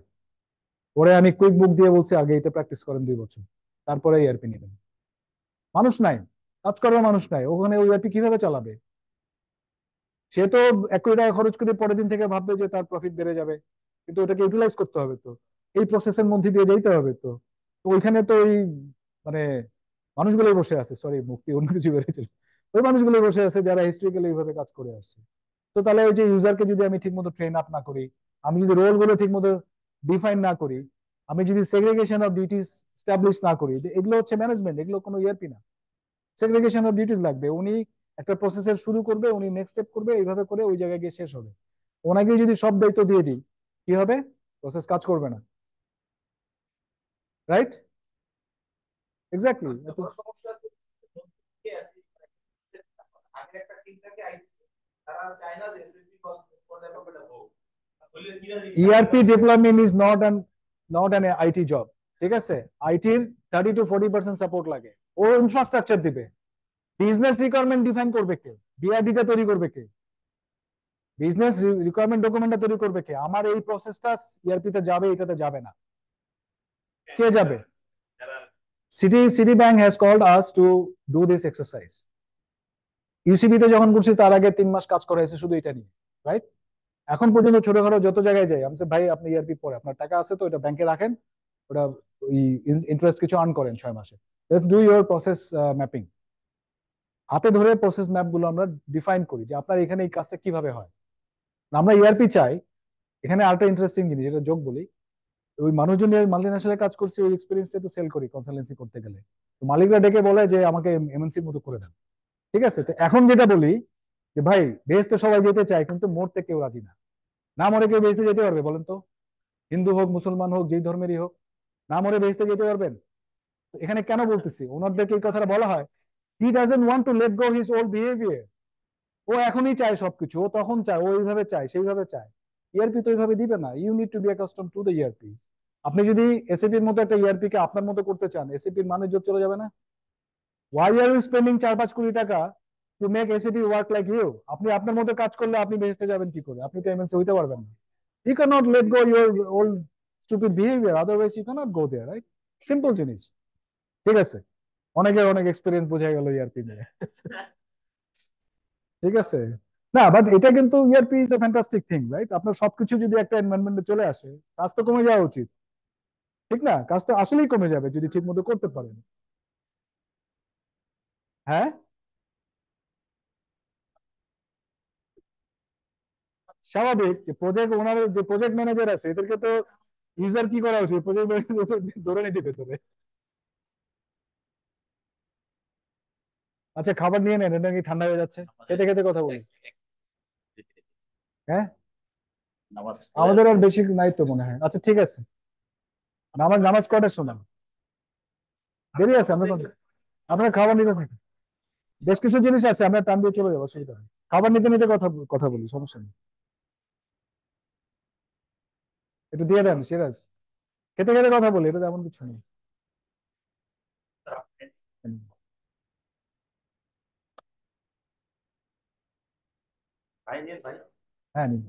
S1: ওরে আমি কুইক বুক দিয়ে বলছি আগে এটা প্র্যাকটিস করেন 2 বছর, তারপরে ইআরপি নেবেন। মানুষ নাই, কাজ করার মানুষ নাই, ওখানে ওই ইআরপি কিভাবে চালাবে? সে তো 1 কোটি টাকা খরচ করে পরের দিন থেকে ভাববে যে তার প্রফিট বেড়ে যাবে, কিন্তু ওটাকে ইউটিলাইজ করতে হবে, তো এই প্রসেসের মধ্যে দিয়ে যেতে হবে। তো তো ওইখানে তো ওই মানে মানুষগুলোই বসে আছে, সরি মুক্তি অন্য কিছু বেড়েছিল, ওই মানুষগুলোই বসে আছে যারা হিস্ট্রিক্যালি এইভাবে কাজ করে আসছে। তো তাহলে ওই যে ইউজারকে যদি আমি ঠিক মতো ট্রেন আপ না করি, আমি যদি রোল গুলো ঠিক মতো ডিফাইন না করি, আমি যদি সেগ্রিগেশন অফ ডিউটিস স্টাবলিশ না করি, এগুলো হচ্ছে ম্যানেজমেন্ট, এগুলো কোনো ইআরপি না। সেগ্রিগেশন অফ ডিউটিস লাগবে, উনি একটা প্রসেসের শুরু করবে, উনি নেক্সট স্টেপ করবে, এইভাবে করে ওই জায়গায় গিয়ে শেষ হবে। ওনাকে যদি সব দায়িত্ব দিয়ে দিই, কি হবে? প্রসেস কাজ করবে না, রাইট? এক্স্যাক্টলি।
S2: বড় সমস্যা আছে কে আছে আগের একটা টিম থাকে আইটি, তারা চায় না যে এসএপি কোন ডেভেলপমেন্ট হোক, বলে কিনা
S1: ERP development is not an IT job, ঠিক আছে? আইটির 30 to 40% সাপোর্ট লাগে, ও ইনফ্রাস্ট্রাকচার দিবে। বিজনেস রিকোয়ারমেন্ট ডিফাইন করবে কে? বিআরডিটা তৈরি করবে কে? বিজনেস রিকোয়ারমেন্ট ডকুমেন্টটা তৈরি করবে কে? আমার এই প্রসেসটা ইআরপি তে যাবে, এটাতে যাবে না, কে যাবে? Citibank has called us to do this exercise. UCB তে যখন করছি তার আগে 3 মাস কাজ করা হয়েছে শুধু এটা নিয়ে, রাইট? এখন পর্যন্ত ছোটখাটো যত জায়গায় যাই, আমি বলছি, ভাই আপনি ইআরপি পরে আপনার টাকা আছে তো এটা ব্যাংকে রাখেন, ওটা ওই ইন্টারেস্ট কিছু আর্ন করেন 6 মাসে, let's do your process mapping. হাতে ধরে প্রসেস ম্যাপ গুলো আমরা ডিফাইন করি যে আপনার এখানে এই কাজটা কিভাবে হয়। আমরা ইআরপি চাই। এখানে আরেকটা ইন্টারেস্টিং জিনিস, যেটা যোগ বলি, ওই মানুষজন মাল্টিন্যাশনালে কাজ করছে, ওই এক্সপিরিয়েন্সটা তো সেল করি কনসালটেন্সি করতে গেলে, তো মালিকরা ডেকে বলে যে আমাকে এমএনসির মতো করে দেন, ঠিক আছে? তো এখন যেটা বলি যে ভাই বেহেশতে তো সবাই যেতে চায়, কিন্তু মরতে কেউ রাজি না। না মরে কেউ বেহেশতে যেতে পারবে বলেন তো? হিন্দু হোক, মুসলমান হোক, যেই ধর্মেরই হোক, না মরে বেহেশতে যেতে পারবেন? তো এখানে কেন বলতেছি, ওনাদেরকে এই কথাটা বলা হয়, he doesn't want to let go his old behaviour. ও এখনই চায় সবকিছু, ও তখন চায়, ও এইভাবে চায়, সেইভাবে চায়। ইআরপি তো এইভাবে দিবে না, you need to be accustom to the ERP. আপনি যদি এসএপির মতো একটা ইআরপি কে আপনার মতো করতে চান, এসএপির মান ইজ্জত চলে যাবে না? Y are you spending 4-5 crore টাকা to make SAP work like you? আপনি আপনার মতো কাজ করলে আপনি বেহেশতে যাবেন কি করে? আপনি তো এমএনসি হইতে পারবেন না। You can not let go your old stupid behaviour, otherwise you can not go there, right? Simple জিনিস, ঠিক আছে? অনেকের অনেক এক্সপিরিয়েন্স বোঝা গেল ইআরপি নিয়ে, ঠিক আছে? না, বাট এটা কিন্তু ERP is a fantastic thing, right? আপনার সবকিছু যদি একটা এনভায়রনমেন্টে চলে আসে, কাজ তো কমে যাওয়া উচিত, ঠিক না? কাজ তো আসলেই কমে যাবে যদি ঠিক মতো করতে পারেন। হ্যাঁ, স্বাভাবিক। প্রজেক্ট ওনার যে প্রজেক্ট ম্যানেজার আছে, এদেরকে তো ইউজার কি করা উচিত, প্রজেক্ট ম্যানেজার ধরে নিতে ভেতরে। আচ্ছা, খাবার নিয়ে নেন, এটা কি ঠান্ডা হয়ে যাচ্ছে? খেতে খেতে কথা বলি। হ্যাঁ, আমাদের আর বেশি নাই তো মনে হয়। আচ্ছা ঠিক আছে, নামাজ নামাজ কটার সময়? দেরি আছে, আমরা আপনার খাবার নিতে থাকি। বেশ কিছু জিনিস আছে, আমরা টান দিয়ে চলে যাবো, অসুবিধা নেই। খাবার নিতে নিতে কথা কথা বলি, সমস্যা নেই। একটু দিয়ে দেন সিরাজ, খেতে খেতে কথা বলি, এটা তেমন কিছু নেই।
S2: ভাই নিয়ে ভাই
S1: হ্যাঁ, নিন।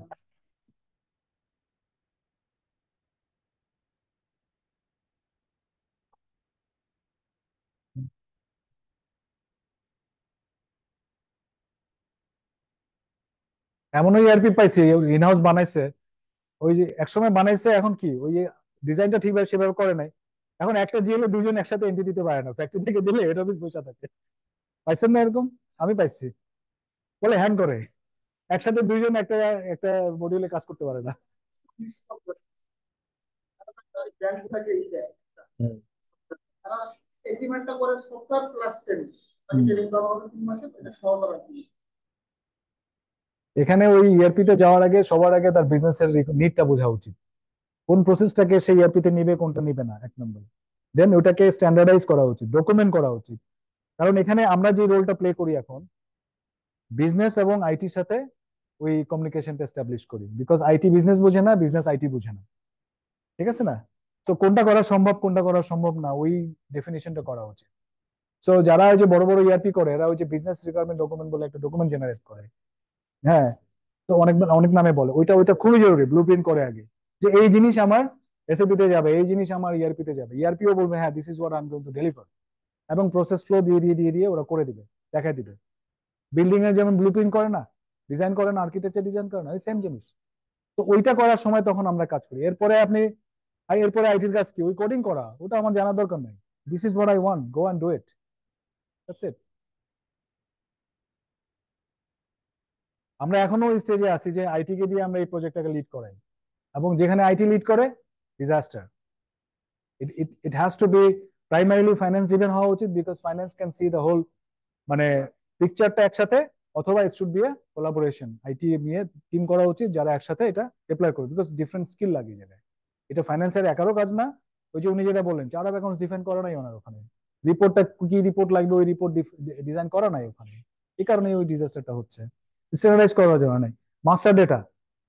S1: এমন ইআরপি পাইছি, ইন হাউস বানাইছে, ওই যে একসময় বানাইছে, এখন কি ওই যে ডিজাইনটা ঠিকভাবে সেভাবে করে নাই। এখন একটা জিএল দুজন একসাথে এন্ট্রি দিতে পারে না, ফ্যাক্টরি থেকে দিলে হেড অফিস বসে থাকে। পাইছেন না এরকম? আমি পাইছি, বলে হ্যাং করে, একসাথে দুইজন একটা একটা মডিউলে কাজ করতে পারে না। হুম। এখানে ওই ইআরপি তে যাওয়ার আগে সবার আগে তার বিজনেসের নিডটা বোঝা উচিত, কোন প্রসেসটাকে সেই ইআরপি তে নিবে, কোনটা নিবে না, 1 নম্বর। দেন ওটাকে স্ট্যান্ডার্ডাইজ করা উচিত, ডকুমেন্ট করা উচিত। কারণ এখানে আমরা যে রোলটা প্লে করি এখন, বিজনেস এবং আইটির সাথে ওই কমিউনিকেশনটা এস্টাবলিশ করি, বিকজ আইটি বিজনেস বোঝে না, বিজনেস আইটি বোঝে না, ঠিক আছে না? তো কোনটা করা সম্ভব, কোনটা করা সম্ভব না, ওই ডেফিনিশনটা করা উচিত। সো যারা ওই যে বড় বড় ইআরপি করে, এরা ওই যে বিজনেস রিকোয়ারমেন্ট ডকুমেন্ট বলে একটা ডকুমেন্ট জেনারেট করে, হ্যাঁ, তো অনেক অনেক নামে বলে, ওইটা ওইটা খুবই জরুরি, ব্লু প্রিন্ট করে আগে, যে এই জিনিস আমার এসএপি তে যাবে, এই জিনিস আমার ইআরপি তে যাবে, ইআরপিও বলবে হ্যাঁ this is what I am going to deliver. এবং প্রসেস ফ্লো দিয়ে ওরা করে দিবে, দেখাই দিবে। বিল্ডিং এর যেমন ব্লুপ্রিন্ট করে না, ডিজাইন করে না, আর্কিটেকচার ডিজাইন করে না, ওই সেম জিনিস। তো ওইটা করার সময় তখন আমরা কাজ করি। এরপরে আপনি এরপরে আইটির কাজ কি, ওই কোডিং করা, ওটা আমার জানার দরকার নাই। This is what I want, go and do it, that's it. আমরা এখনো ওই স্টেজে আছি যে আইটি কে দিয়ে আমরা এই প্রজেক্টটাকে লিড করাই, এবং যেখানে আইটি লিড করে, disaster. It has to be primarily finance driven হওয়া উচিত, because finance can see the whole মানে পিকচারটা একসাথে। অথবা it should be a collaboration, IT নিয়ে টিম করা উচিত যারা একসাথে এটা অ্যাপ্লাই করবে, বিকজ ডিফারেন্ট স্কিল লাগে জায়গায়। এটা ফাইন্যান্সের একারও কাজ না। ওই যে উনি যেটা বললেন, চার্ট অফ অ্যাকাউন্টস ডিফাইন করা নাই ওনার ওখানে, রিপোর্টটা কি রিপোর্ট লাগবে ওই রিপোর্ট ডিজাইন করা নাই ওখানে। এই কারণে ওই ডিজাস্টারটা হচ্ছে, স্ট্যান্ডার্ডাইজ করা যাওয়া নাই। মাস্টার ডেটা,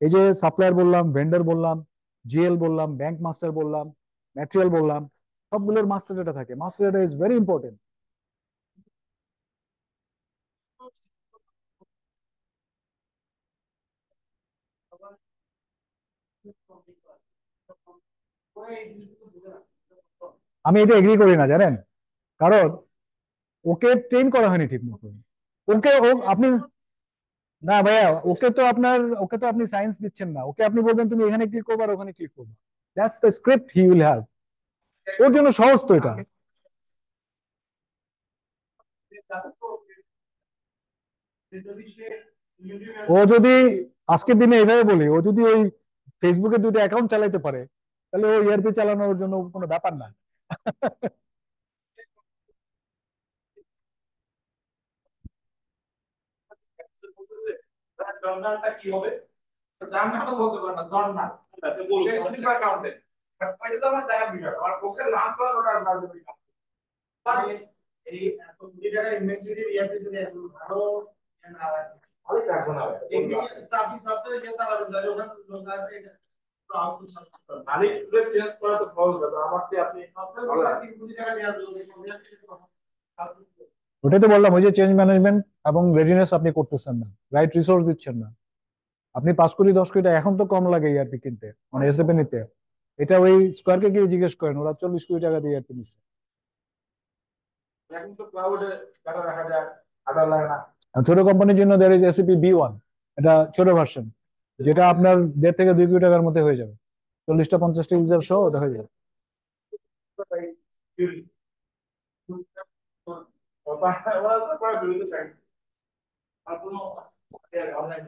S1: এই যে সাপ্লায়ার বললাম, ভেন্ডার বললাম, জিএল বললাম, ব্যাংক মাস্টার বললাম, ম্যাটেরিয়াল বললাম, সবগুলোর মাস্টার ডেটা থাকে। Master data is very important. আমি এটা এগ্রি করি না, জানেন? কারণ ওকে ট্রেন করা হয়নি ঠিক মতো। ওকে আপনি, না ভাইয়া, ওকে তো আপনি সায়েন্স দিচ্ছেন না। ওকে আপনি বলবেন তুমি এখানে ক্লিক করবে আর ওখানে ক্লিক করবে, that's the script he will have. ওর জন্য সহজ তো এটা। ও যদি, আজকের দিনে এইভাবে বলি, ও যদি ওই ফেসবুকে দুটো অ্যাকাউন্ট চালাইতে পারে, তাহলে ও ইআরপি চালানোর জন্য কোনো ব্যাপার না।
S2: জার্নালটা কি হবে? জার্নালটা বলতে পারে না, জার্নাল সে অ্যাকাউন্টে এটা তো আমার টাকা বিষয়, আমার পক্ষে লাভ করার ওটা রাজনীতি। এই এত কোটি টাকা ইনভেন্টরি ইয়াতে যদি এত ভালো ভালো রাখবো না এই চাবি সবথেকে যে চালাবেন তাহলে ওখানে লোক আছে মালিক চেঞ্জ করা তো সহজ ব্যাপার। আমার কি আপনি 3 কোটি টাকা দেওয়া
S1: ওটাই তো বললাম, ওই যে চেঞ্জ ম্যানেজমেন্ট এবং রেডিনেস আপনি করতেছেন না, রাইট রিসোর্স দিচ্ছেন না। আপনি 5 কোটি 10 কোটি টাকা, এখন তো কম লাগে ইআরপি কিনতে, মানে এসএপি নিতে। এটা ওই স্কোয়ারকে গিয়ে জিজ্ঞেস করেন, ওরা 40 কোটি টাকা দিয়ে ইআরপি নিচ্ছে।
S2: এখন তো ক্লাউডে টাকা রাখা যায়, আধার লাগে না।
S1: আর ছোট কোম্পানির জন্য দের ইজ এসিপি বি 1, এটা ছোট ভার্সন, যেটা আপনার 1.5 থেকে 2 কোটি টাকার মধ্যে হয়ে যাবে, 40টা 50টা ইউজার সহ ওটা হয়ে যাবে।
S2: ওরা তো প্রায় বিরুদ্ধে চাই আর কোনো অনলাইন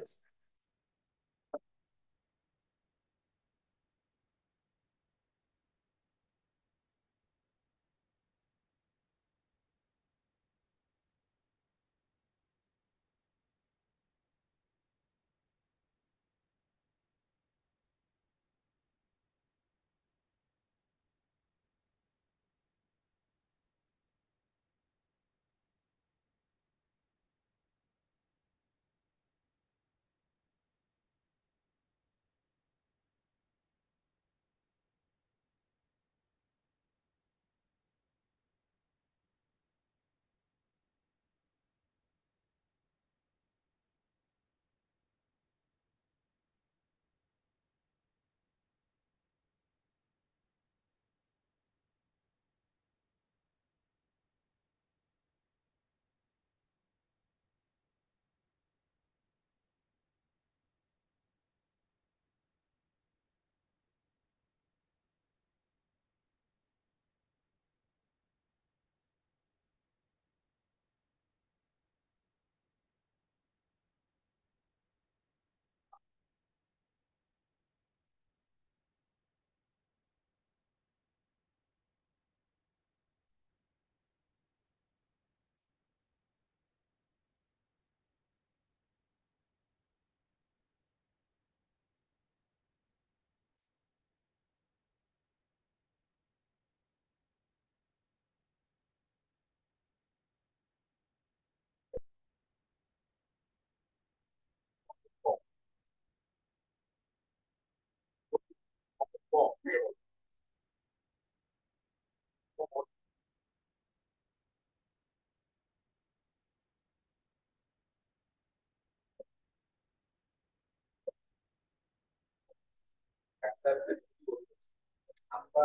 S2: আমরা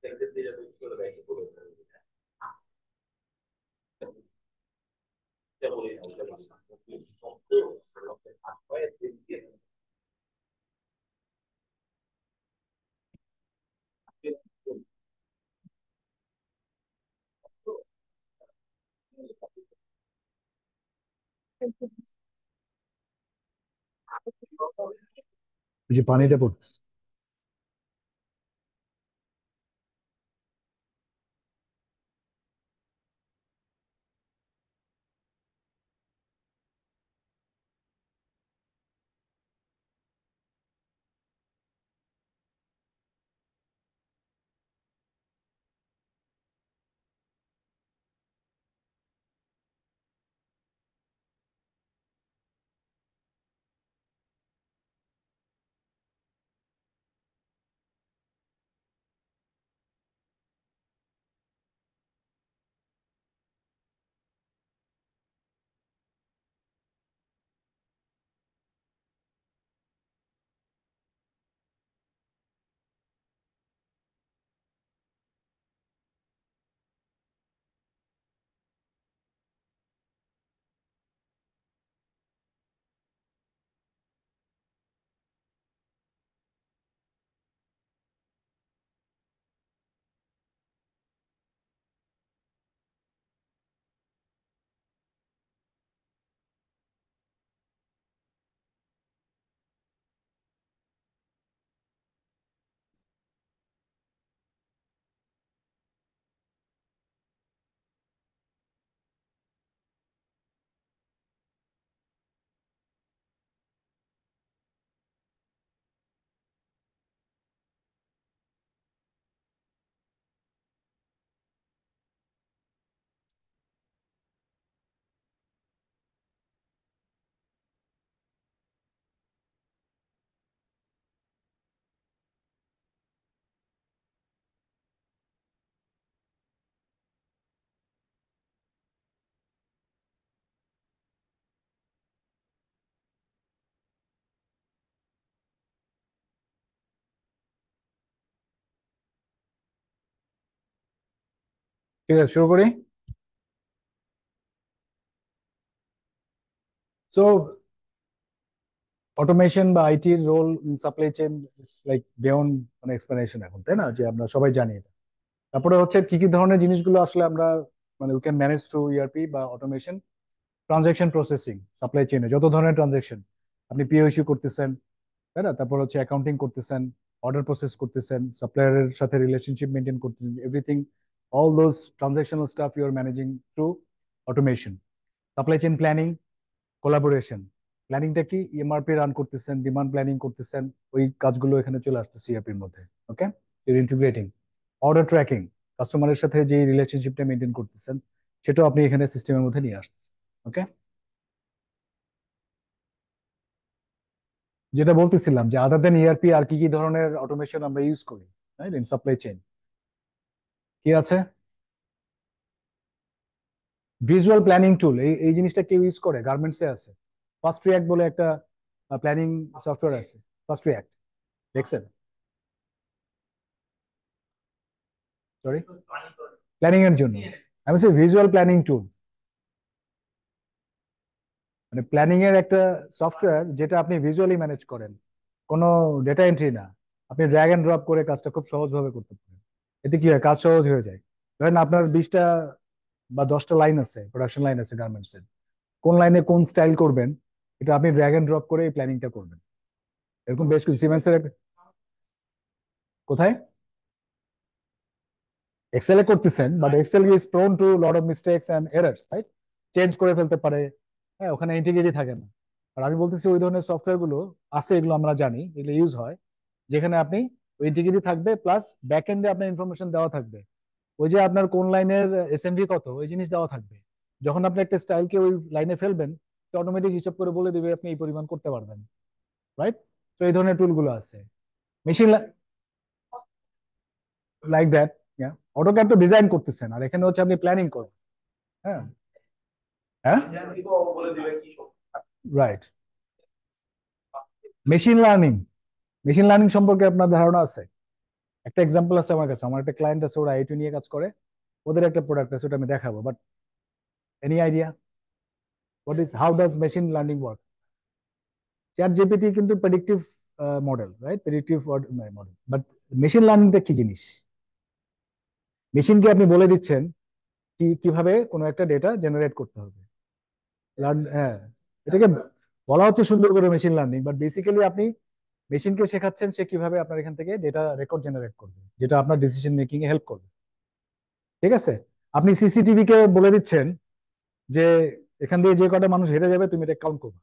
S2: দেখতে দিলে করে ব্যাংকে করে
S1: ওই যে পানিটা পড়তেছে। ঠিক আছে, শুরু করি। সো অটোমেশন বা আইটির role in supply chain is like beyond মানে এক্সপ্লেনেশন এখন, তাই না? যে আমরা সবাই জানি এটা। তারপরে হচ্ছে কি কি ধরনের জিনিসগুলো আসলে আমরা মানে we can manage through ERP বা অটোমেশন। ট্রানজাকশন প্রসেসিং, সাপ্লাই চেইনে যত ধরনের ট্রানজাকশন আপনি পিও ইস্যু করতেছেন, তাই না? তারপর হচ্ছে অ্যাকাউন্টিং করতেছেন, অর্ডার প্রসেস করতেছেন, সাপ্লায়ারের সাথে রিলেশনশিপ মেনটেন করতেছেন, everything, all those transactional stuff you are managing through automation. Supply chain planning, collaboration. প্ল্যানিংটা কি? এমআরপি রান করতেছেন, ডিমান্ড প্ল্যানিং করতেছেন, ওই কাজগুলো এখানে চলে আসছে সিআরপির মধ্যে। ওকে, ইন্টিগ্রেটিং। অর্ডার ট্র্যাকিং, কাস্টমারের সাথে যে রিলেশনশিপটা মেনটেন করতেছেন সেটাও আপনি এখানে সিস্টেমের মধ্যে নিয়ে আসতেছেন। ওকে, যেটা বলতেছিলাম যে আদার দেন ইআরপি আর কি কি ধরনের অটোমেশন আমরা ইউজ করি, রাইট, ইন সাপ্লাই চেইন কি আছে? ভিজুয়াল প্ল্যানিং টুল, এই এই জিনিসটা কেউ ইউজ করে? গার্মেন্টসে আছে ফার্স্ট রিয়াক্ট বলে একটা প্ল্যানিং সফটওয়্যার আছে, ফার্স্ট রিয়াক্ট, দেখছেন? সরি, প্ল্যানিং এর জন্য আমি বলছি ভিজুয়াল প্ল্যানিং টুল, মানে প্ল্যানিং এর একটা সফটওয়্যার যেটা আপনি ভিজুয়ালি ম্যানেজ করেন, কোনো ডেটা এন্ট্রি না। আপনি ড্র্যাগ এন্ড ড্রপ করে কাজটা খুব সহজভাবে করতে পারেন। এতে কি হয়? কাজ সহজ হয়ে যায়। ধরেন আপনার 20টা বা 10টা লাইন আছে, প্রোডাকশন লাইন আছে গার্মেন্টস এর, কোন লাইনে কোন স্টাইল করবেন এটা আপনি ড্র্যাগ এন্ড ড্রপ করে এই প্ল্যানিংটা করবেন। এরকম বেশ কিছু সিমেন্সের কোথায় এক্সেলে করতেছেন, but Excel is prone to lot of mistakes and errors, right? Change করে ফেলতে পারে, হ্যাঁ, ওখানে ইন্টিগ্রিটি থাকে না। আর আমি বলতেছি ওই ধরনের সফটওয়্যার গুলো আছে, এগুলো আমরা জানি, এগুলো ইউজ হয়, যেখানে আপনি ওই ইন্টিগ্রিটি থাকবে প্লাস ব্যাক এন্ডে আপনার ইনফরমেশন দেওয়া থাকবে। ওই যে আপনার কোন লাইনের এসএমভি কত, ওই জিনিস দেওয়া থাকবে। যখন আপনি একটা স্টাইলকে ওই লাইনে ফেলবেন, অটোমেটিক হিসাব করে বলে দিবে আপনি এই পরিমাণ করতে পারবেন, রাইট? তো এই ধরনের টুলগুলো আছে। মেশিন লাইক দ্যাট, অটোক্যাড তো ডিজাইন করতেছেন, আর এখানে হচ্ছে আপনি প্ল্যানিং করবেন। হ্যাঁ, হ্যাঁ,
S2: বলে দিবে কি সব।
S1: Right. Machine learning, machine learning সম্পর্কে আপনার ধারণা আছে? একটা এক্সাম্পল আছে আমার কাছে, আমার একটা ক্লায়েন্ট আছে, ওরা আইটি নিয়ে কাজ করে, ওদের একটা প্রোডাক্ট আছে, ওটা আমি দেখাবো, but any idea? How does machine learning work? ChatGPT কিন্তু predictive model, right? Predictive model, but machine লার্নিংটা কি জিনিস? মেশিনকে আপনি বলে দিচ্ছেন কিভাবে কোনো একটা ডেটা জেনারেট করতে হবে। হ্যাঁ, এটাকে বলা হচ্ছে সুন্দর করে মেশিন লার্নিং, বাট বেসিক্যালি আপনি মেশিনকে শেখাচ্ছেন সে কিভাবে আপনার এখান থেকে ডেটা রেকর্ড জেনারেট করবে, যেটা আপনার ডিসিশন মেকিং এ হেল্প করবে। ঠিক আছে? আপনি সিসিটিভি কে বলে দিচ্ছেন যে এখান দিয়ে যে কটা মানুষ হেরে যাবে তুমি এটা কাউন্ট করবে,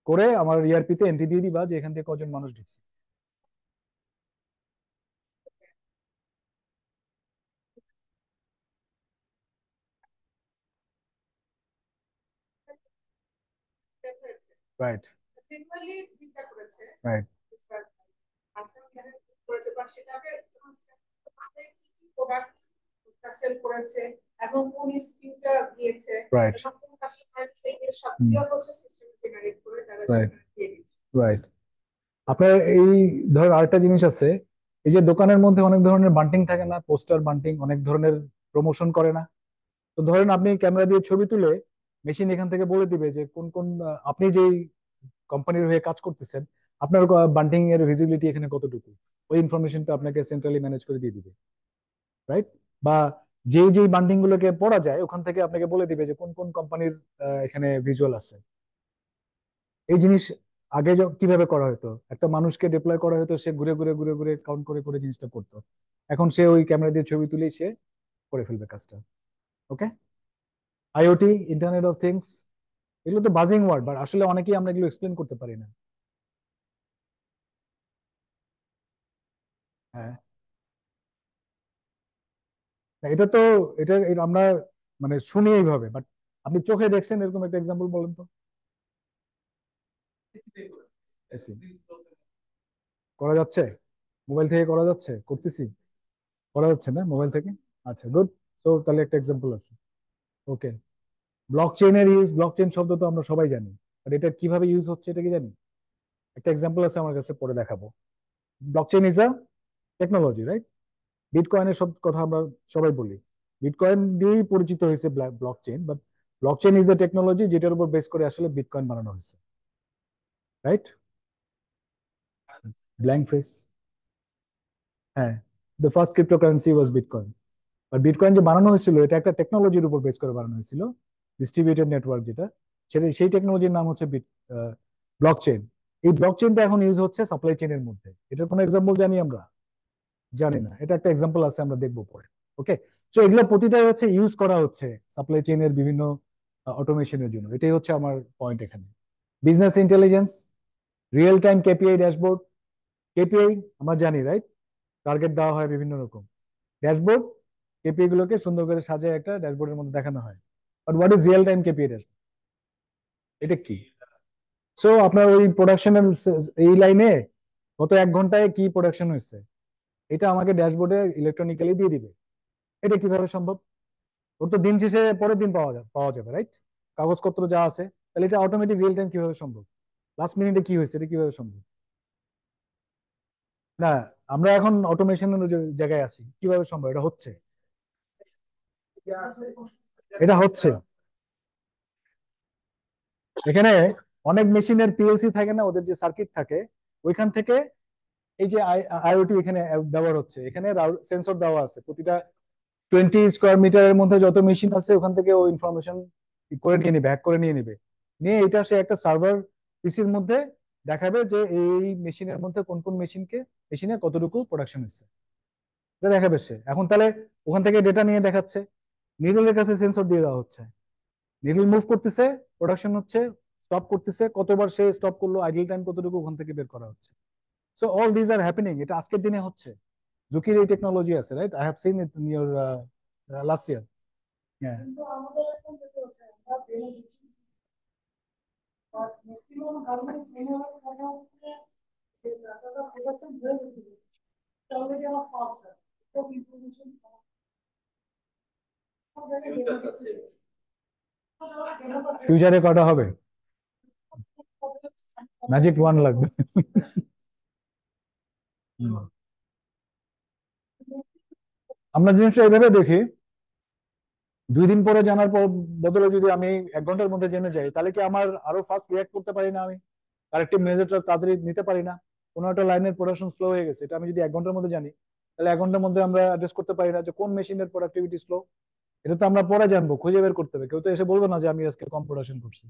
S1: করে আমার ইআরপি তে এন্ট্রি দিয়ে দিবা যে এখান থেকে কজন মানুষ ঢুকছে। রাইট,
S3: Manually চিন্তা করেছে,
S1: রাইট,
S3: আনসার করেছে, বা সেটাকে যখন প্রোডাক্ট সেল করেছে এবং কোন স্কিমটা দিয়েছে
S1: রাইট,
S3: এবং কোন কাস্টমার এর সবগুলো হচ্ছে সিস্টেম জেনারেট করে তারা
S1: রাইট,
S3: দিয়ে দিচ্ছে।
S1: রাইট। আপনার এই ধর আরেকটা জিনিস আছে, এই যে দোকানের মধ্যে অনেক ধরনের বান্টিং থাকে না, পোস্টার বান্টিং, অনেক ধরনের প্রমোশন করে না? তো ধরেন আপনি ক্যামেরা দিয়ে ছবি তুলে মেশিন এখান থেকে বলে দিবে যে কোন কোন আপনি যেই কোম্পানির হয়ে কাজ করতেছেন আপনার বান্টিং এর ভিজিবিলিটি এখানে কতটুকু, ওই ইনফরমেশনটা আপনাকে সেন্ট্রালি ম্যানেজ করে দিয়ে দিবে, রাইট? বা যে যে বান্ডিং গুলোকে পড়া যায় ওখান থেকে আপনাকে বলে দিবে যে কোন কোন কোম্পানির এখানে ভিজুয়াল আছে। এই জিনিস আগে কিভাবে করা হতো, একটা মানুষকে ডিপ্লয় করা হতো, সে ঘুরে ঘুরে ঘুরে ঘুরে কাউন্ট করে করে জিনিসটা করতো। এখন সে ওই ক্যামেরা দিয়ে ছবি তুলেই সে করে ফেলবে কাজটা। ওকে, আইওটি, ইন্টারনেট অফ থিংস, এগুলো তো বাজিং ওয়ার্ড, বাট আসলে অনেকেই আমরা এগুলো এক্সপ্লেন করতে পারি না। হ্যাঁ, না, এটা আমরা মানে শুনি এইভাবে, বাট আপনি চোখে দেখছেন এরকম একটা এক্সাম্পল বলেন তো। এসি করা যাচ্ছে, মোবাইল থেকে করা যাচ্ছে, করতেছি, করা যাচ্ছে না মোবাইল থেকে? আচ্ছা, গুড। সো তাহলে একটা এক্সাম্পল আছে। ওকে, ব্লক চেইনের ইউজ, ব্লক চেইন শব্দ তো আমরা সবাই জানি, বাট এটা কিভাবে ইউজ হচ্ছে এটা কি জানি? একটা এক্সাম্পল আছে আমার কাছে, পরে দেখাবো। Blockchain is a technology, right? বিটকয়েনের সব কথা আমরা সবাই বলি, বিটকয়েন দিয়েই পরিচিত হয়েছে blockchain, but blockchain is a technology যেটার উপর বেস করে আসলে বিটকয়েন বানানো হয়েছে, রাইট? ব্ল্যাঙ্ক ফেস, হ্যাঁ, the first cryptocurrency was bitcoin. আর বিটকয়েন যে বানানো হয়েছিল এটা একটা টেকনোলজির উপর বেস করে বানানো হয়েছিল, ডিস্ট্রিবিউটেড নেটওয়ার্ক যেটা, সেটা সেই টেকনোলজির নাম হচ্ছে ব্লক চেইন। এই ব্লক চেইনটা এখন ইউজ হচ্ছে সাপ্লাই চেইনের মধ্যে। এটার কোনো এক্সাম্পল জানি আমরা? জানি না, এটা একটা এক্সাম্পল আছে, আমরা দেখবো পরে। ওকে, সো এগুলো প্রতিটাই হচ্ছে ইউজ করা হচ্ছে সাপ্লাই চেইনের বিভিন্ন অটোমেশনের জন্য। এটাই হচ্ছে আমার পয়েন্ট এখানে। Business intelligence, real time KPI dashboard. KPI আমরা জানি, রাইট? টার্গেট দেওয়া হয় বিভিন্ন রকম, ড্যাশবোর্ড কেপিআই গুলোকে সুন্দর করে সাজায় একটা ড্যাশবোর্ডের মধ্যে দেখানো হয়। But what is real time KPI dashboard? এটা কি? সো আপনার ওই প্রোডাকশনের এই লাইনে গত 1 ঘন্টায় কি প্রোডাকশন হয়েছে এটা আমাকে ড্যাশবোর্ডে ইলেকট্রনিক্যালি দিয়ে দিবে। এটা কিভাবে সম্ভব? ওর তো দিন শেষে পরের দিন পাওয়া যাবে, রাইট? কাগজপত্র যা আছে, তাহলে এটা অটোমেটিক রিয়েল টাইম কিভাবে সম্ভব? লাস্ট মিনিটে কি হয়েছে এটা কিভাবে সম্ভব? না, আমরা এখন অটোমেশনের জায়গায় আছি, কিভাবে সম্ভব? এটা হচ্ছে, এটা হচ্ছে। এখানে অনেক মেশিনের পিএলসি থাকে না, ওদের যে সার্কিট থাকে ওইখান থেকে এই যে আইওটি এখানে ব্যবহার হচ্ছে। এখানে সেন্সর দেওয়া আছে, প্রতিটা 20 স্কোয়ার মিটারের মধ্যে যত মেশিন আছে ওখান থেকে ও ইনফরমেশন করে নিয়ে নিবে, হ্যাক করে নিয়ে নিবে, নিয়ে এটা সে একটা সার্ভার পিসির মধ্যে দেখাবে যে এই মেশিনের মধ্যে কোন কোন মেশিনে কতটুকু প্রোডাকশন হচ্ছে, এটা দেখাবে সে। এখন তাহলে ওখান থেকে ডেটা নিয়ে দেখাচ্ছে, নিডলের কাছে সেন্সর দিয়ে দেওয়া হচ্ছে, নিডল মুভ করতেছে, প্রোডাকশন হচ্ছে, স্টপ করতেছে, কতবার সে স্টপ করলো, আইডল টাইম কতটুকু, ওখান থেকে বের করা হচ্ছে। So all these are happening, এটা আজকের দিনে হচ্ছে। জুকির এই টেকনোলজি আছে, right? I have seen it in your last year. হ্যাঁ,
S3: কিন্তু আমাদের এখন যেটা হচ্ছে আমরা বেড়ে গেছি, ম্যাক্সিমাম গভর্নমেন্ট মেনে থাকা হচ্ছে যে ডাটাটা প্রোডাকশন হয়ে যেতে অলরেডি আমার পাওয়া যায়, সব ইনফরমেশন
S1: ফিউচারে কটা হবে, ম্যাজিক ওয়ান লাগবে। হুম। আমরা জিনিসটা এইভাবে দেখি 2 দিন পরে জানার পর বদলে যদি আমি 1 ঘন্টার মধ্যে জেনে যাই, তাহলে কি আমার আরো ফাস্ট রিয়াক্ট করতে পারি না? আমি কারেক্টিভ মেজারটা তাড়াতাড়ি নিতে পারি না? কোনো একটা লাইনের প্রোডাকশন স্লো হয়ে গেছে, এটা আমি যদি 1 ঘন্টার মধ্যে জানি, তাহলে 1 ঘন্টার মধ্যে আমরা অ্যাড্রেস করতে পারি না যে কোন মেশিনের প্রোডাক্টিভিটি স্লো। এটা তো আমরা পরে জানবো, খুঁজে বের করতে হবে। কেউ তো এসে বলবে না যে আমি আজকে কম প্রোডাকশন করছি।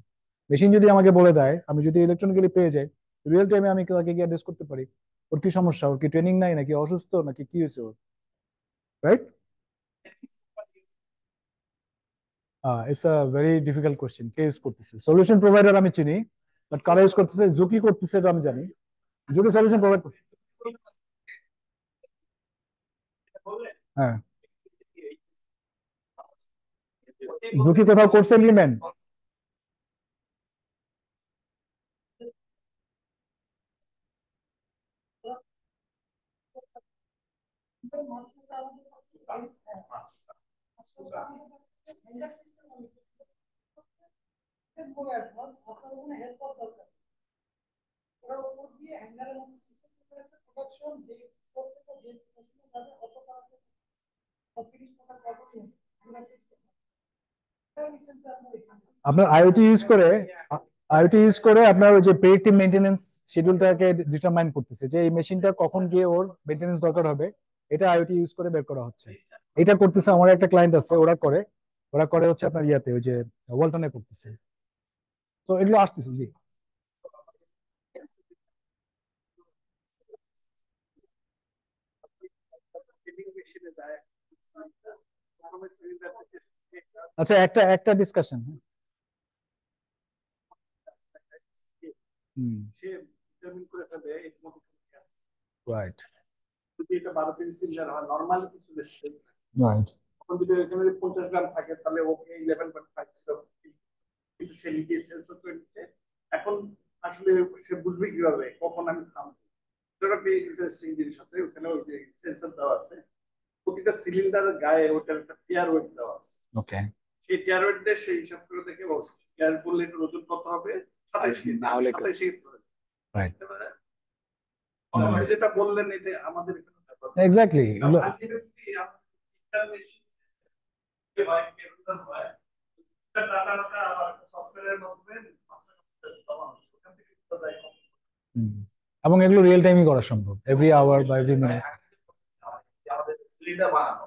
S1: মেশিন যদি আমাকে বলে দেয়, আমি যদি ইলেকট্রনিক্যালি পেয়ে যাই, রিয়েল টাইমে আমি তাকে গিয়ে অ্যাড্রেস করতে পারি ওর কি সমস্যা, ওর কি ট্রেনিং নাই, নাকি অসুস্থ, নাকি কি হয়েছে ওর, right? It's a very difficult question. কে ইউজ করতেছে? সলিউশন প্রোভাইডার আমি চিনি, বাট কারা ইউজ করতেছে, ঝুঁকি করতেছে এটা আমি জানি। ঝুঁকি সলিউশন প্রোভাইড। হ্যাঁ, ঝুঁকি কোথাও করছে ইমপ্লিমেন্ট? আপনার আইওটি ইউজ করে, আপনার ওই যে প্রেডিক্টিভ মেইনটেনেন্স শিডিউলটাকে ডিটারমাইন করতেছে যে এই মেশিনটা কখন গিয়ে ওর মেইনটেনেন্স দরকার হবে। এটা আইওটি ইউজ করে বের করা হচ্ছে। এটা করতেছে আমার একটা ক্লায়েন্ট আছে, ওরা করে হচ্ছে আপনার ইয়াতে, ওই যে ওয়ালটনে করতেছে। তো এগুলো আসতেছে, জি। আচ্ছা, একটা একটা ডিসকাশন। হুম,
S4: সে ডিটারমিন করে ফেলবে এই মতো
S1: রাইট,
S4: যদি এটা 12 কেজি সিলিন্ডার হয় নরমালি কিছু বেশি,
S1: রাইট।
S4: তখন যদি এখানে 50 গ্রাম থাকে তাহলে ওকে 11.5 ছিল, কিন্তু সে নিজে সেন্সর করে নিচ্ছে। এখন আসলে সে বুঝবে কিভাবে কখন আমি থামবো? এটা একটা ইন্টারেস্টিং জিনিস আছে, ওখানে ওই যে সেন্সর দেওয়া আছে প্রতিটা সিলিন্ডারের গায়ে, ওটার একটা টিয়ার ওয়েট দেওয়া আছে।
S1: ওকে,
S4: সেই টিয়ার ওয়েট দিয়ে সেই হিসাব করে দেখে টিয়ার বললে এটার ওজন কত হবে, 27 কেজি,
S1: না হলে
S4: 27 কেজি ধরে।
S1: রাইট,
S4: এবারে আপনি যেটা বললেন এটা আমাদের এখানে ব্যাপার না।
S1: এক্স্যাক্টলি।
S4: কারণ ultimately আপনার মেশিন হয় কেবল হয় ডাটাটা আবার সফটওয়্যারের মাধ্যমে ওখান থেকে বোঝা যায়।
S1: এবং এগুলো রিয়েল টাইমই করা সম্ভব, এভরি আওয়ার বা এভরি মিনিট।
S2: আমাদের সিলিন্ডার বানানো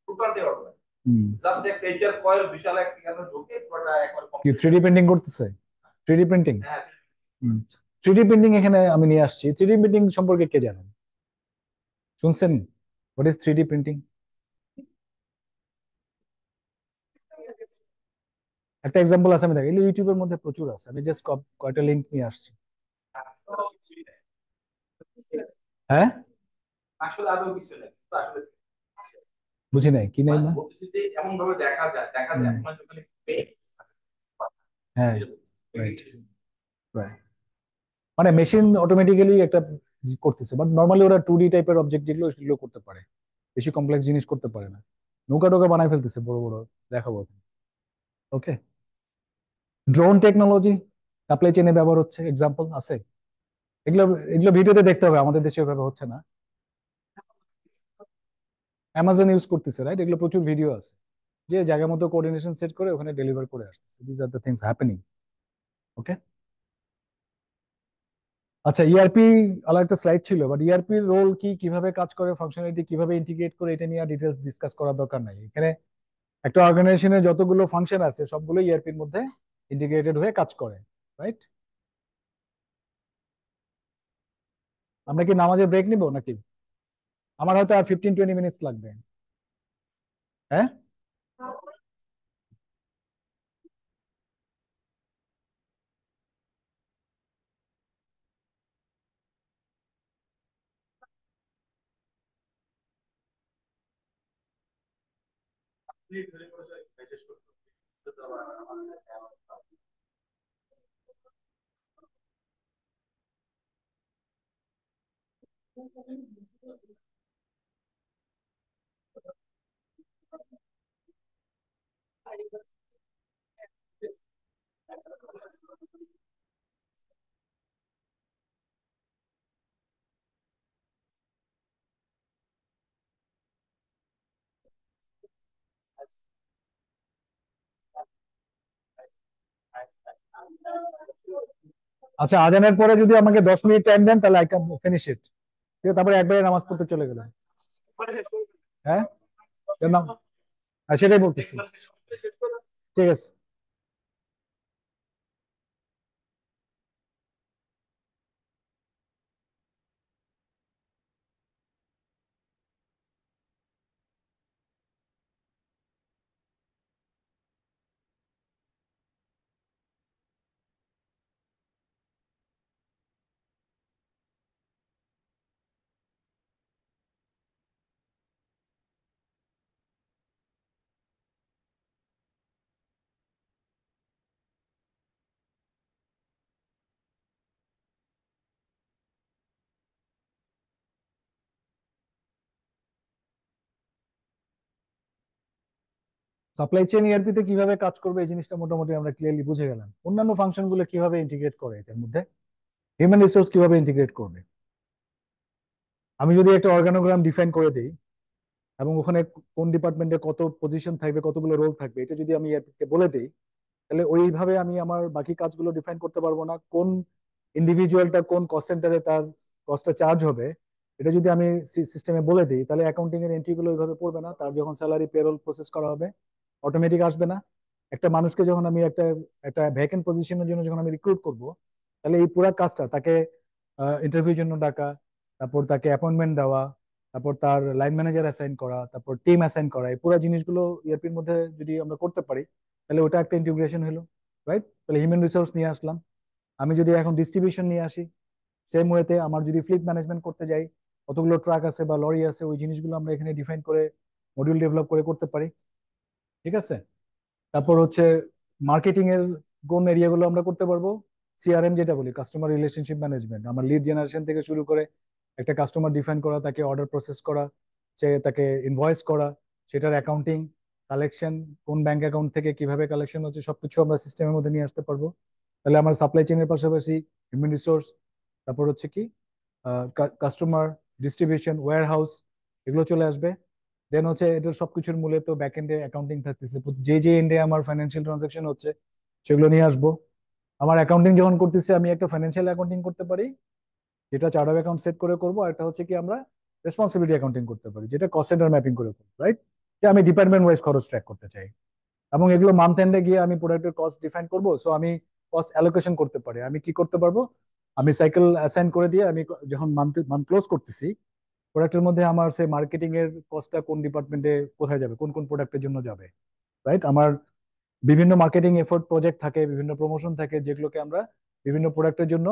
S2: টোটাল ডেভেলপমেন্ট জাস্ট একটা এইচআর কয়েল বিশাল একটা কেন ঢুকে পুরোটা একবার
S1: কি 3D প্রিন্টিং করতেছে? 3D প্রিন্টিং,
S2: হ্যাঁ
S1: 3D প্রিন্টিং এখানে আমি নিয়ে আসছি। 3D প্রিন্টিং সম্পর্কে কে জানেন, শুনছেন? What is 3D printing? একটা এক্সাম্পল আছে, আমি দেখি ইউটিউবের মধ্যে প্রচুর আছে, আমি জাস্ট কয়টা লিংক নিয়ে আসছি। হ্যাঁ,
S2: আসলে আদৌ কিছু নেই কিন্তু আসলে
S1: বুঝি নাই, কি নাই না?
S2: বলতেছি যে এমন ভাবে দেখা যায়
S1: হুম,
S2: আপনার যখন paint
S1: হ্যাঁ, রাইট, রাইট। মানে মেশিন অটোমেটিক্যালি একটা করতেছে, বাট নর্মালি ওরা 2D টাইপের অবজেক্ট যেগুলো সেগুলো করতে পারে, বেশি কমপ্লেক্স জিনিস করতে পারে না। নৌকা টোকা বানাই ফেলতেছে বড় বড়, দেখাবো। ওকে, ড্রোন টেকনোলজি সাপ্লাই চেইনে ব্যবহার হচ্ছে, এক্সাম্পল আছে। এগুলো এগুলো ভিডিওতে দেখতে হবে, আমাদের দেশে ওইভাবে হচ্ছে না। অ্যামাজন ইউজ করতেছে, রাইট? এগুলো প্রচুর ভিডিও আছে, যে জায়গা মতো কোঅর্ডিনেশন সেট করে ওখানে ডেলিভার করে আসতেছে। This are the things happening. Okay, আচ্ছা, ইআরপি আলাদা একটা স্লাইড ছিল, বাট ইআরপির রোল কি, কিভাবে কাজ করে, ফাংশনালিটি কিভাবে ইন্টিগ্রেট করে, এটা নিয়ে ডিটেলস ডিসকাস করার দরকার নাই এখানে। একটা অর্গানাইজেশনে যতগুলো ফাংশন আছে সবগুলো ইআরপির মধ্যে ইন্টিগ্রেটেড হয়ে কাজ করে, রাইট? আমরা কি নামাজের ব্রেক নিব নাকি? আমার হয়তো আর 15-20 মিনিটস লাগবে। হ্যাঁ,
S2: মেসেজ করতে
S1: আচ্ছা, আজানের পরে যদি আমাকে 10 মিনিট টাইম দেন তাহলে আই ক্যান ফিনিশ ইট। ঠিক আছে, তারপরে একবারে নামাজ পড়তে চলে গেলাম। হ্যাঁ, এর নাম সেটাই বলতেছি। ঠিক আছে। সাপ্লাই চেইন ইআরপি তে কিভাবে কাজ করবে এই জিনিসটা মোটামুটি আমরা ক্লিয়ারলি বুঝে গেলাম। অন্যান্য ফাংশন গুলো কিভাবে ইন্টিগ্রেট করে এটার মধ্যে, হিউম্যান রিসোর্স কিভাবে ইন্টিগ্রেট করবে। আমি যদি একটা অর্গানোগ্রাম ডিফাইন করে দিই এবং ওখানে কোন ডিপার্টমেন্টে কত পজিশন থাকবে, কতগুলো রোল থাকবে, এটা যদি আমি ইআরপি কে বলে দিই, তাহলে ওইভাবে আমি আমার বাকি কাজগুলো ডিফাইন করতে পারবো না। কোন ইন্ডিভিজুয়ালটা কোন কস্ট সেন্টারে তার কস্টটা চার্জ হবে, এটা যদি আমি সিস্টেমে বলে দিই, তাহলে অ্যাকাউন্টিং এর এন্ট্রি গুলো ওইভাবে পড়বে না। তার যখন স্যালারি পেরোল প্রসেস করা হবে অটোমেটিক আসবে না। একটা মানুষকে যখন আমি একটা একটা ভ্যাকেন্ট পজিশনের জন্য যখন আমি রিক্রুট করব, তাহলে এই পুরো কাজটা তাকে ইন্টারভিউর জন্য ডাকা, তারপর তাকে অ্যাপয়েন্টমেন্ট দেওয়া, তারপর তার লাইন ম্যানেজার অ্যাসাইন করা, তারপর টিম অ্যাসাইন করা, এই পুরো জিনিসগুলো ইআরপির মধ্যে যদি আমরা করতে পারি, তাহলে ওটা একটা ইন্টিগ্রেশন হলো। রাইট, তাহলে হিউম্যান রিসোর্স নিয়ে আসলাম। আমি যদি এখন ডিস্ট্রিবিউশন নিয়ে আসি, সেম ওয়েতে আমার যদি ফ্লিট ম্যানেজমেন্ট করতে যাই, কতগুলো ট্রাক আছে বা লরি আছে, ওই জিনিসগুলো আমরা এখানে ডিফাইন করে মডিউল ডেভেলপ করে করতে পারি। ঠিক আছে। তারপর হচ্ছে মার্কেটিং এর কোন এরিয়াগুলো আমরা করতে পারবো, সিআরএম যেটা বলি, কাস্টমার রিলেশনশিপ ম্যানেজমেন্ট, আমার লিড জেনারেশন থেকে শুরু করে একটা কাস্টমার ডিফাইন করা, তাকে অর্ডার প্রসেস করা, সে তাকে ইনভয়েস করা, সেটার অ্যাকাউন্টিং, কালেকশন, কোন ব্যাংক অ্যাকাউন্ট থেকে কিভাবে কালেকশন হচ্ছে, সবকিছু আমরা সিস্টেমের মধ্যে নিয়ে আসতে পারবো। তাহলে আমার সাপ্লাই চেইনের পাশাপাশি হিউম্যান রিসোর্স, তারপর হচ্ছে কি কাস্টমার, ডিস্ট্রিবিউশন, ওয়্যার হাউস, এগুলো চলে আসবে। দেন হচ্ছে এটার সবকিছুর মূলে তো ব্যাক এন্ডে অ্যাকাউন্টিং থাকতেছে, যে যে এন্ডে আমার ফাইন্যান্সিয়াল ট্রানজাকশন হচ্ছে সেগুলো নিয়ে আসবো। আমার অ্যাকাউন্টিং যখন করতেছি, আমি একটা ফাইন্যান্সিয়াল অ্যাকাউন্টিং করতে পারি, যেটা চার্ট অফ অ্যাকাউন্ট সেট করে করবো। আর একটা হচ্ছে কি আমরা রেসপন্সিবিলিটি অ্যাকাউন্টিং করতে পারি, যেটা কস্ট সেন্টার ম্যাপিং করে করবো। রাইট, যে আমি ডিপার্টমেন্ট ওয়াইজ খরচ ট্র্যাক করতে চাই, এবং এগুলো মান্থ এন্ডে গিয়ে আমি প্রোডাক্টের কস্ট ডিফাইন করবো। সো আমি কস্ট অ্যালোকেশন করতে পারি। আমি কি করতে পারবো, আমি সাইকেল অ্যাসাইন করে দিয়ে আমি যখন মান্থ ক্লোজ করতেছি, প্রোডাক্টের মধ্যে আমার সে মার্কেটিং এর কস্টটা কোন ডিপার্টমেন্টে কোথায় যাবে, কোন কোন প্রোডাক্টের জন্য যাবে। রাইট, আমার বিভিন্ন মার্কেটিং এফোর্ট প্রজেক্ট থাকে, বিভিন্ন প্রমোশন থাকে, যেগুলোকে আমরা বিভিন্ন প্রোডাক্টের জন্য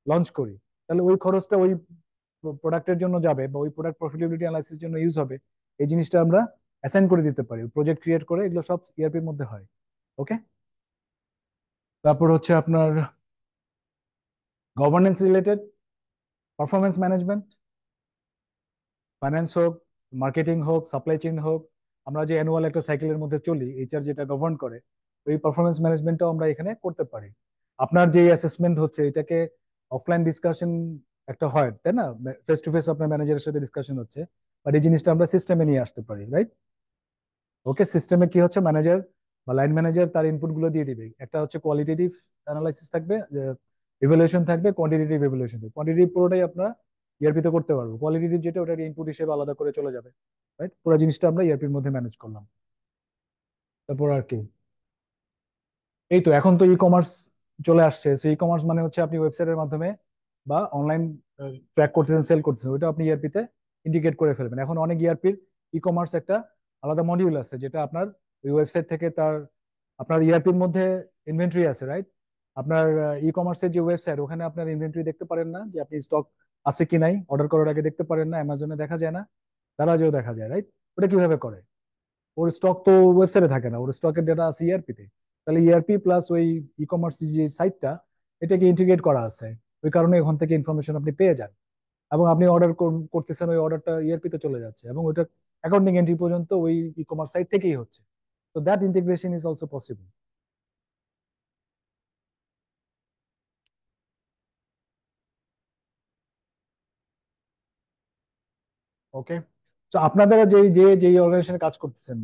S1: লঞ্চ করি। তাহলে ওই খরচটা ওই প্রোডাক্টের জন্য যাবে বা ওই প্রোডাক্ট প্রফিটেবিলিটি অ্যানালাইসিস জন্য ইউজ হবে, এই জিনিসটা আমরা অ্যাসাইন করে দিতে পারি, প্রজেক্ট ক্রিয়েট করে। এগুলো সব ইআরপির মধ্যে হয়। ওকে। তারপর হচ্ছে আপনার governance related, performance management, finance হোক, মার্কেটিং হোক, সাপ্লাই চেইন হোক, আমরা যে অ্যানুয়াল একটা সাইকেলের মধ্যে চলি, এইচআর যেটা গভর্ন করে, ওই পারফরমেন্স ম্যানেজমেন্টটাও আমরা এখানে করতে পারি। আপনার যে অ্যাসেসমেন্ট হচ্ছে এটাকে অফলাইন ডিসকাশন একটা হয়, তাই না, ফেস টু ফেস আপনার ম্যানেজারের সাথে ডিসকাশন হচ্ছে, বাট এই জিনিসটা আমরা সিস্টেমে নিয়ে আসতে পারি। রাইট, ওকে। সিস্টেমে কি হচ্ছে, ম্যানেজার বা লাইন ম্যানেজার তার ইনপুট গুলো দিয়ে দিবে। একটা হচ্ছে কোয়ালিটেটিভ অ্যানালাইসিস থাকবে, ইভ্যালুয়েশন থাকবে, কোয়ান্টিটেটিভ ইভ্যালুয়েশন থাকবে। কোয়ান্টিটেটিভ পুরোটাই আপনারা ইআরপি তে করতে পারবো, কোয়ালিটেটিভ যেটা ওটা ইনপুট হিসেবে আলাদা করে চলে যাবে। রাইট, পুরো জিনিসটা আমরা ইআরপির মধ্যে ম্যানেজ করলাম। তারপর আর কি, এই তো এখন তো ই কমার্স চলে আসছে। সো ই কমার্স মানে হচ্ছে আপনি ওয়েবসাইটের মাধ্যমে বা অনলাইন ট্র্যাক করতেছেন, সেল করতেছেন, ওইটা আপনি ইআরপি তে ইন্টিগ্রেট করে ফেলবেন। এখন অনেক ইআরপির ই কমার্স একটা আলাদা মডিউল আছে, যেটা আপনার ওই ওয়েবসাইট থেকে তার আপনার ইআরপির মধ্যে ইনভেন্টরি আছে। রাইট, আপনার ই কমার্সের যে ওয়েবসাইট, ওখানে আপনার ইনভেন্টরি দেখতে পারেন না, যে আপনি স্টক আছে কি নাই, অর্ডার করার আগে দেখতে পারেন না, অ্যামাজনে দেখা যায় না, দারাজেও দেখা যায়। রাইট, ওটা কিভাবে করে, ওর স্টক তো ওয়েবসাইটে থাকে না, ওর স্টকের ডেটা আছে ইআরপি তে। তাহলে ইআরপি প্লাস ওই ই কমার্স যে সাইটটা, এটাকে ইন্টিগ্রেট করা আছে, ওই কারণে ওখান থেকে ইনফরমেশন আপনি পেয়ে যান, এবং আপনি অর্ডার করতেছেন, ওই অর্ডারটা ইআরপি তে চলে যাচ্ছে, এবং ওইটা অ্যাকাউন্টিং এন্ট্রি পর্যন্ত ওই ই কমার্স সাইট থেকেই হচ্ছে। তো that integration is also possible. Okay. তো আপনাদের যে যে যে অর্গানাইজেশনে কাজ করতেছেন,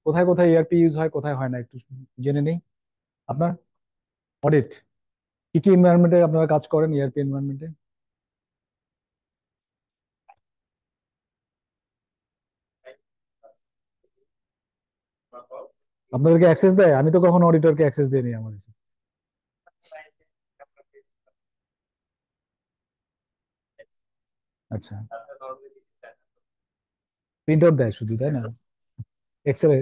S1: কোথায় কোথায় ইআরপি ইউজ হয়, কোথায় হয় না, একটু জেনে নেই। আপনার অডিট, কি কি এনভায়রনমেন্টে আপনারা কাজ করেন ইআরপি এনভায়রনমেন্টে? আপনাদেরকে অ্যাক্সেস দেয়? আমি তো কখনো অডিটরকে অ্যাক্সেস দিইনি আমার কাছে। আচ্ছা, প্রিন্ট আউট দেয় শুধু, তাই না? এক্সেল।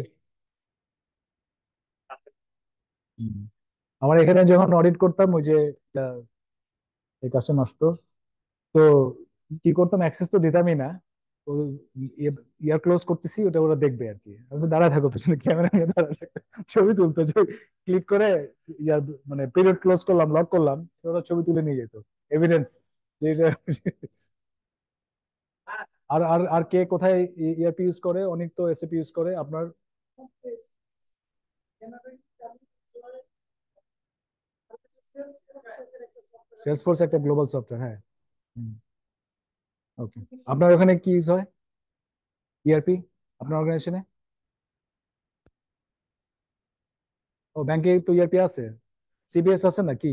S1: আমার এখানে যখন অডিট করতাম ওই যে আহ, এই কাজটা নষ্ট, তো কি করতাম, অ্যাক্সেস তো দিতামই না। তো ইয়ার ক্লোজ করতেছি, ওটা ওরা দেখবে আর কি। আমি বলছি, দাঁড়ায় থাকো পেছনে, ক্যামেরা নিয়ে দাঁড়ায় থাকো, ছবি তুলতে, ক্লিক করে ইয়ার মানে পিরিয়ড ক্লোজ করলাম, লক করলাম, তো ওরা ছবি তুলে নিয়ে যেত, এভিডেন্স যে এটা। আর আর আর কে কোথায় ইআরপি ইউজ করে? অনেক তো এসএপি ইউজ করে আপনার। সেলসফোর্স একটা গ্লোবাল সফটওয়্যার, হ্যাঁ। ওকে, আপনার ওখানে কি ইউজ হয় ইআরপি আপনার অর্গানাইজেশনে? ও, ব্যাংকে তো ইআরপি আছে, সিবিএস আছে নাকি,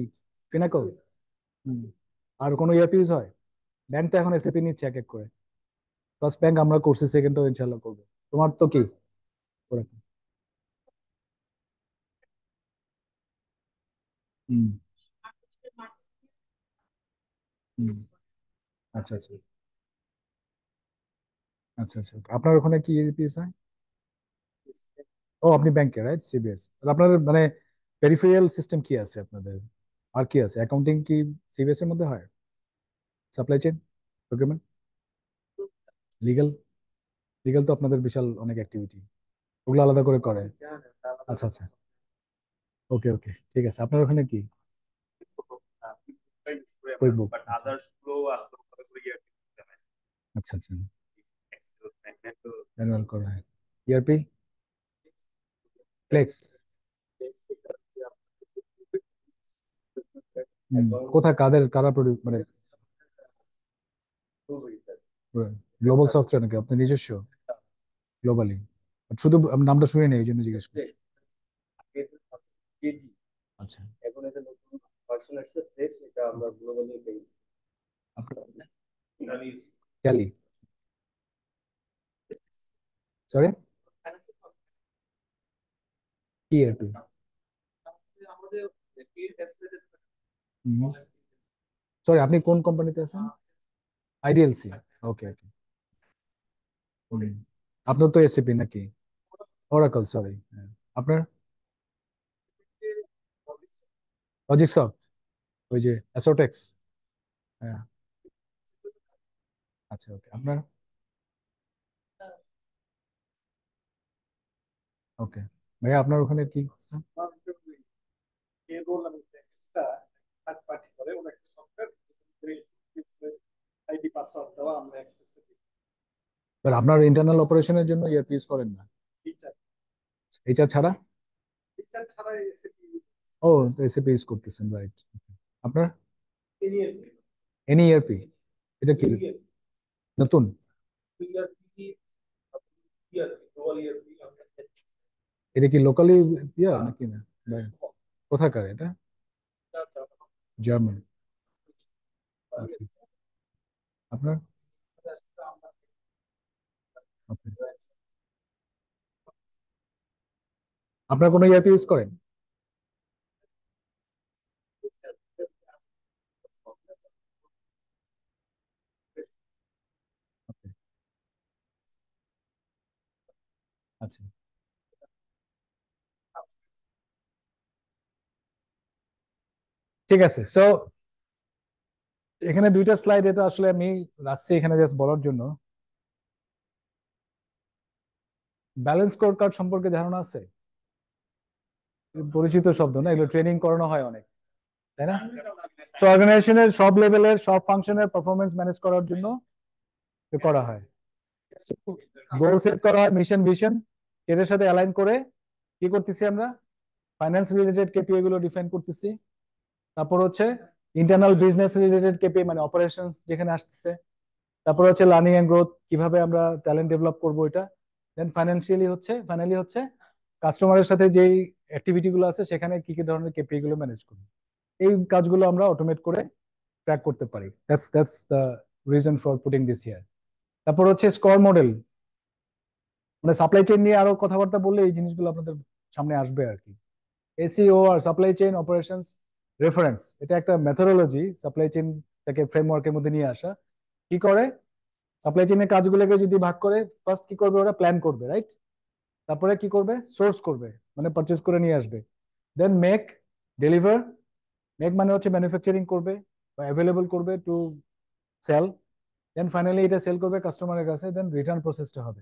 S1: পিনাকল? আর কোনো ইআরপি ইউজ হয়? ব্যাংক তো এখন এসএপি নিচ্ছে এক এক করে। ফার্স্ট ব্যাংক আমরা করছি, সেকেন্ডটাও ইনশাল্লাহ করবো। তোমার তো কি ওরকম? হুম। হুম। আচ্ছা আচ্ছা। আচ্ছা আচ্ছা, আপনার ওখানে কি ইআরপি ইউজ হয়? ও, আপনি ব্যাংকে, রাইট, সিবিএস। আপনার মানে পেরিফেরিয়াল সিস্টেম কি আছে আপনাদের? আর কি আছে, অ্যাকাউন্টিং কি সিবিএস এর মধ্যে হয়? Supply chain, procurement, legal? Legal তো আপনাদের বিশাল অনেক অ্যাক্টিভিটি, ওগুলো আলাদা করে করে। আচ্ছা আচ্ছা, ওকে ওকে, ঠিক আছে। আপনার ওখানে কি কুইকবুক?
S5: বাট আদার্স ফ্লো আসলে পুরোপুরি
S1: আচ্ছা আচ্ছা,
S5: এক্সেল ম্যাগনেটো
S1: ম্যানুয়াল করা হয়। ERP flex? কোথায়, কাদের, কারা প্রডিউস মানে? গ্লোবাল সফটওয়্যার নাকি আপনার নিজস্ব? গ্লোবালি? শুধু আমি নামটা শুনে নেই, এই জন্য জিজ্ঞেস করছি। আচ্ছা,
S6: এখন এটা নতুন ভার্সন আসছে ফ্লেক্স, এটা আমরা গ্লোবালি পেয়েছি।
S1: ট্যালি, সরি, কি ইআরপি? সরি, আপনি কোন কোম্পানিতে আছেন? আইডিএলসি, ওকে ওকে। আপনার তো এসএপি নাকি? Oracle, sorry. আপনার লজিক সফট, ওই যে অ্যাসোটেক্স? হ্যাঁ। আচ্ছা, ওকে। আপনার? ওকে, ভাইয়া আপনার ওখানে কি?
S4: পেরোল এবং ট্যাক্সটা থার্ড পার্টি করে, ওরা একটা সফটওয়্যার আইডি পাসওয়ার্ড দেওয়া, আমরা অ্যাক্সেস
S1: বাট আপনার ইন্টারনাল অপারেশনের জন্য ইআরপি ইউজ করেন না?
S4: ফিচার
S1: এইচআর ছাড়া?
S4: ফিচার ছাড়া এসএপি
S1: ও, এসএপি ইউজ করতেছেন, রাইট। আপনার এনি ইআরপি? এটা কি নতুন? এটা কি লোকালি ইয়া নাকি না বাইরে? কোথাকার এটা? জার্মান? আচ্ছা, আপনার? Okay. আপনার কোনো ইআরপি ইউজ করেন? Okay. আচ্ছা, ঠিক আছে। সো এখানে দুইটা স্লাইড, এটা আসলে আমি রাখছি এখানে জাস্ট বলার জন্য। ব্যালেন্স স্কোর কার্ড সম্পর্কে ধারণা আছে? পরিচিত শব্দ না, এগুলো ট্রেনিং করানো হয় অনেক, তাই না? সো অর্গানাইজেশনের সব লেভেলের সব ফাংশনের পারফরমেন্স ম্যানেজ করার জন্য করা হয়। গোল সেট করা হয়, মিশন ভিশন এদের সাথে অ্যালাইন করে কি করতেছি আমরা, ফাইন্যান্স রিলেটেড কেপিআই গুলো ডিফাইন করতেছি। তারপর হচ্ছে ইন্টারনাল বিজনেস রিলেটেড কেপিআই, মানে অপারেশনস যেখানে আসতেছে। তারপর হচ্ছে লার্নিং এন্ড গ্রোথ, কিভাবে আমরা ট্যালেন্ট ডেভেলপ করবো এটা। দেন ফাইনালি হচ্ছে কাস্টমারের সাথে যেই অ্যাক্টিভিটি গুলো আছে সেখানে কি কি ধরনের কেপিআই গুলো ম্যানেজ করবো। এই কাজগুলো আমরা অটোমেট করে ট্র্যাক করতে পারি। That's the reason for putting this here. তারপর হচ্ছে স্কোর মডেল, মানে সাপ্লাই চেইন নিয়ে আরো কথাবার্তা বললে এই জিনিসগুলো আপনাদের সামনে আসবে আর কি। এসিও আর সাপ্লাই চেইন অপারেশনস রেফারেন্স, এটা একটা মেথোডোলজি সাপ্লাই চেইনটাকে ফ্রেমওয়ার্কের মধ্যে নিয়ে আসা। কি করে, সাপ্লাই চেইনের কাজগুলোকে যদি ভাগ করে, ফার্স্ট কি করবে, ওরা প্ল্যান করবে, রাইট? তারপরে কি করবে, সোর্স করবে, মানে পারচেস করে নিয়ে আসবে। দেন মেক, ডেলিভার। মেক মানে হচ্ছে ম্যানুফ্যাকচারিং করবে বা অ্যাভেলেবল করবে টু সেল। দেন ফাইনালি এটা সেল করবে কাস্টমারের কাছে, দেন রিটার্ন প্রসেসটা হবে।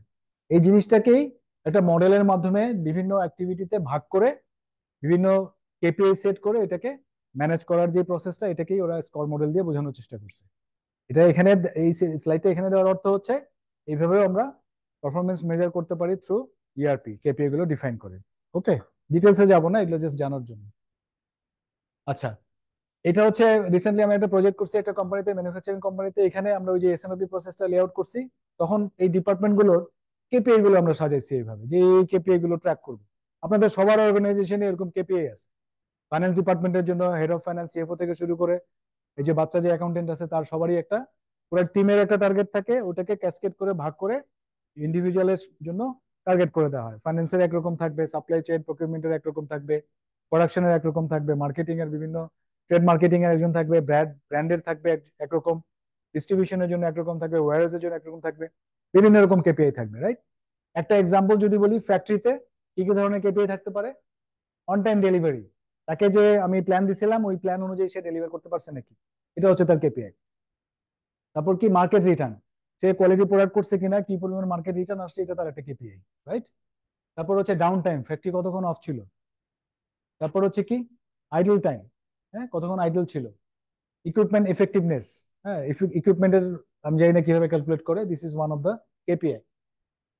S1: এই জিনিসটাকেই একটা মডেলের মাধ্যমে বিভিন্ন অ্যাক্টিভিটিতে ভাগ করে বিভিন্ন কেপিআই সেট করে এটাকে ম্যানেজ করার যে প্রসেসটা, এটাকেই ওরা স্কোর মডেল দিয়ে বোঝানোর চেষ্টা করছে। এটা এখানে এই স্লাইডটা এখানে দেওয়ার অর্থ হচ্ছে এইভাবেও আমরা পারফরমেন্স মেজার করতে পারি থ্রু ইআরপি, কেপিআই গুলো ডিফাইন করে। ওকে, ডিটেলসে যাব না, এগুলো জাস্ট জানার জন্য। আচ্ছা, এটা হচ্ছে রিসেন্টলি আমি একটা প্রজেক্ট করছি একটা কোম্পানিতে, ম্যানুফ্যাকচারিং কোম্পানিতে। এখানে আমরা ওই যে এসএনওপি প্রসেসটা লেআউট করছি, তখন এই ডিপার্টমেন্ট গুলোর কেপিআই গুলো আমরা সাজাইছি এইভাবে যে এই কেপিআই গুলো ট্র্যাক করবো। আপনাদের সবার অর্গানাইজেশনে এরকম কেপিআই আছে। ফাইন্যান্স ডিপার্টমেন্টের জন্য হেড অফ ফাইন্যান্স, সিএফও থেকে শুরু করে এই যে বাচ্চা যে অ্যাকাউন্টেন্ট আছে তার সবারই একটা পুরো টিমের একটা টার্গেট থাকে, ওটাকে ক্যাসকেড করে ভাগ করে ইন্ডিভিজুয়ালের জন্য টার্গেট করে দেওয়া হয়। ফাইন্যান্সের একরকম থাকবে, সাপ্লাই চেইন প্রকিউরমেন্টের একরকম থাকবে, প্রোডাকশনের একরকম থাকবে, মার্কেটিং এর বিভিন্ন ট্রেড মার্কেটিং এর একজন থাকবে, ব্র্যান্ডের থাকবে একরকম, ডিস্ট্রিবিউশনের জন্য একরকম থাকবে, ওয়্যারহাউসের জন্য একরকম থাকবে, বিভিন্ন রকম কেপিআই থাকবে, রাইট? একটা এক্সাম্পল যদি বলি, ফ্যাক্টরিতে কি কি ধরনের কেপিআই থাকতে পারে? অন টাইম ডেলিভারি, তাকে যে আমি প্ল্যান দিছিলাম ওই প্ল্যান অনুযায়ী সে ডেলিভার করতে পারছে নাকি, এটা হচ্ছে তার কেপিআই। তারপর কি, মার্কেট রিটার্ন, সে কোয়ালিটি প্রোডাক্ট করছে কিনা, কি পরিমাণ মার্কেট রিটার্ন আসছে, এটা তার একটা কেপিআই, রাইট? তারপর হচ্ছে ডাউন টাইম, ফ্যাক্টরি কতক্ষণ অফ ছিল। তারপর হচ্ছে কি, আইডল টাইম, হ্যাঁ কতক্ষণ আইডল ছিল। ইকুইপমেন্ট এফেক্টিভনেস, হ্যাঁ ইকুইপমেন্টের আমি জানি না কিভাবে ক্যালকুলেট করে, this is one of the KPI.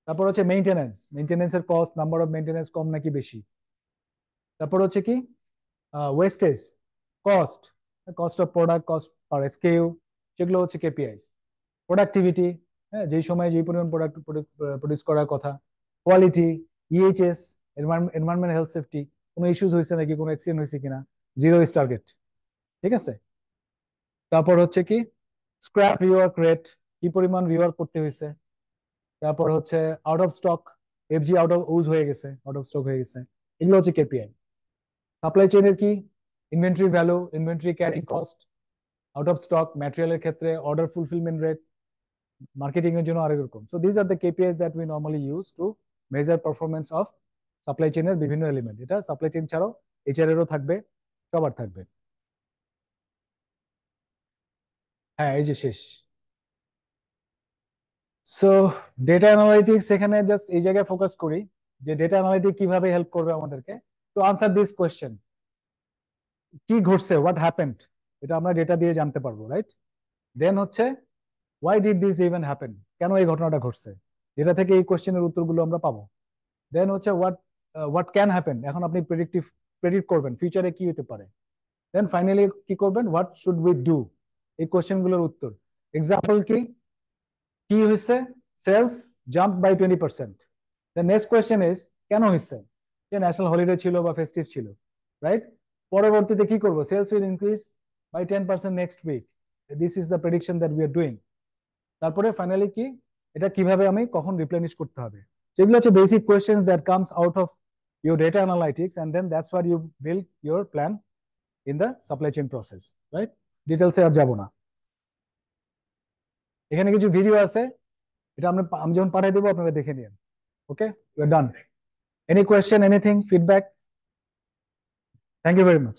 S1: তারপর হচ্ছে মেইনটেনেন্সের কস্ট, নাম্বার অফ মেইনটেনেন্স কম নাকি বেশি। তারপর হচ্ছে কি, wastage, cost, cost of product, cost per SKU, সেগুলো হচ্ছে কেপিআইস। প্রোডাক্টিভিটি, হ্যাঁ যেই সময় যেই পরিমাণ প্রোডাক্ট প্রডিউস করার কথা। কোয়ালিটি, ইএইচএস, এনভায়রনমেন্ট হেলথ সেফটি, কোনো ইস্যুস হয়েছে নাকি, কোনো অ্যাক্সিডেন্ট হয়েছে কিনা, জিরো ইজ টার্গেট, ঠিক আছে। তারপর হচ্ছে কি, স্ক্র্যাপ রিওয়ার্ক রেট, কি পরিমাণ রিওয়ার্ক করতে হয়েছে। তারপর হচ্ছে out of stock, FG out of use হয়ে গেছে, আউট অফ স্টক হয়ে গেছে, এগুলো হচ্ছে কেপিআই। সাপ্লাই চেইনের কি, inventory value, inventory carrying cost, out of stock, ম্যাটেরিয়ালের ক্ষেত্রে অর্ডার ফুলফিলমেন্ট রেট, মার্কেটিং এর জন্য আরেক রকম। So this are the KPIs that we normally use to measure performance of supply চেইনের বিভিন্ন এলিমেন্ট। এটা সাপ্লাই চেইন ছাড়াও এইচআর এরও থাকবে, সবার থাকবে। হ্যাঁ এই যে শেষ। সো ডেটা অ্যানালাইটিক্স, এখানে জাস্ট এই জায়গায় ফোকাস করি যে ডেটা অ্যানালাইটিক কিভাবে হেল্প করবে আমাদেরকে টু আনসার দিস কোয়েশ্চেন। কি ঘটছে, হোয়াট হ্যাপেন্ড, এটা আমরা ডেটা দিয়ে জানতে পারবো, রাইট? দেন হচ্ছে why did this even happen, কেন এই ঘটনাটা ঘটছে, যেটা থেকে এই কোয়েশ্চেনের উত্তরগুলো আমরা পাবো। দেন হচ্ছে হোয়াট ক্যান হ্যাপেন, এখন আপনি প্রেডিক্ট করবেন ফিউচারে কি হতে পারে। দেন ফাইনালি কি করবেন, হোয়াট শুড উই ডু, এই কোয়েশ্চেন গুলোর উত্তর। এক্সাম্পল কি, কি হয়েছে, sales jump by 20%। The next question is কেন হয়েছে, যে ন্যাশনাল হলিডে ছিল বা ফেস্টিভ ছিল, রাইট? পরবর্তীতে কি করবো, sales will increase by 10% next week, this is the prediction that we are doing. তারপরে ফাইনালি কি, এটা কিভাবে আমি কখন রিপ্লেনিশ করতে হবে। যেগুলো হচ্ছে basic question that comes out of your data analytics, and then that's what you build your plan in the supply chain process, right? ডিটেলসে আর যাবো না। এখানে কিছু ভিডিও আছে, এটা আমি যখন পাঠিয়ে দেবো আপনারা দেখে নিন। Okay, you are done. Any question, anything, feedback? Thank you very much.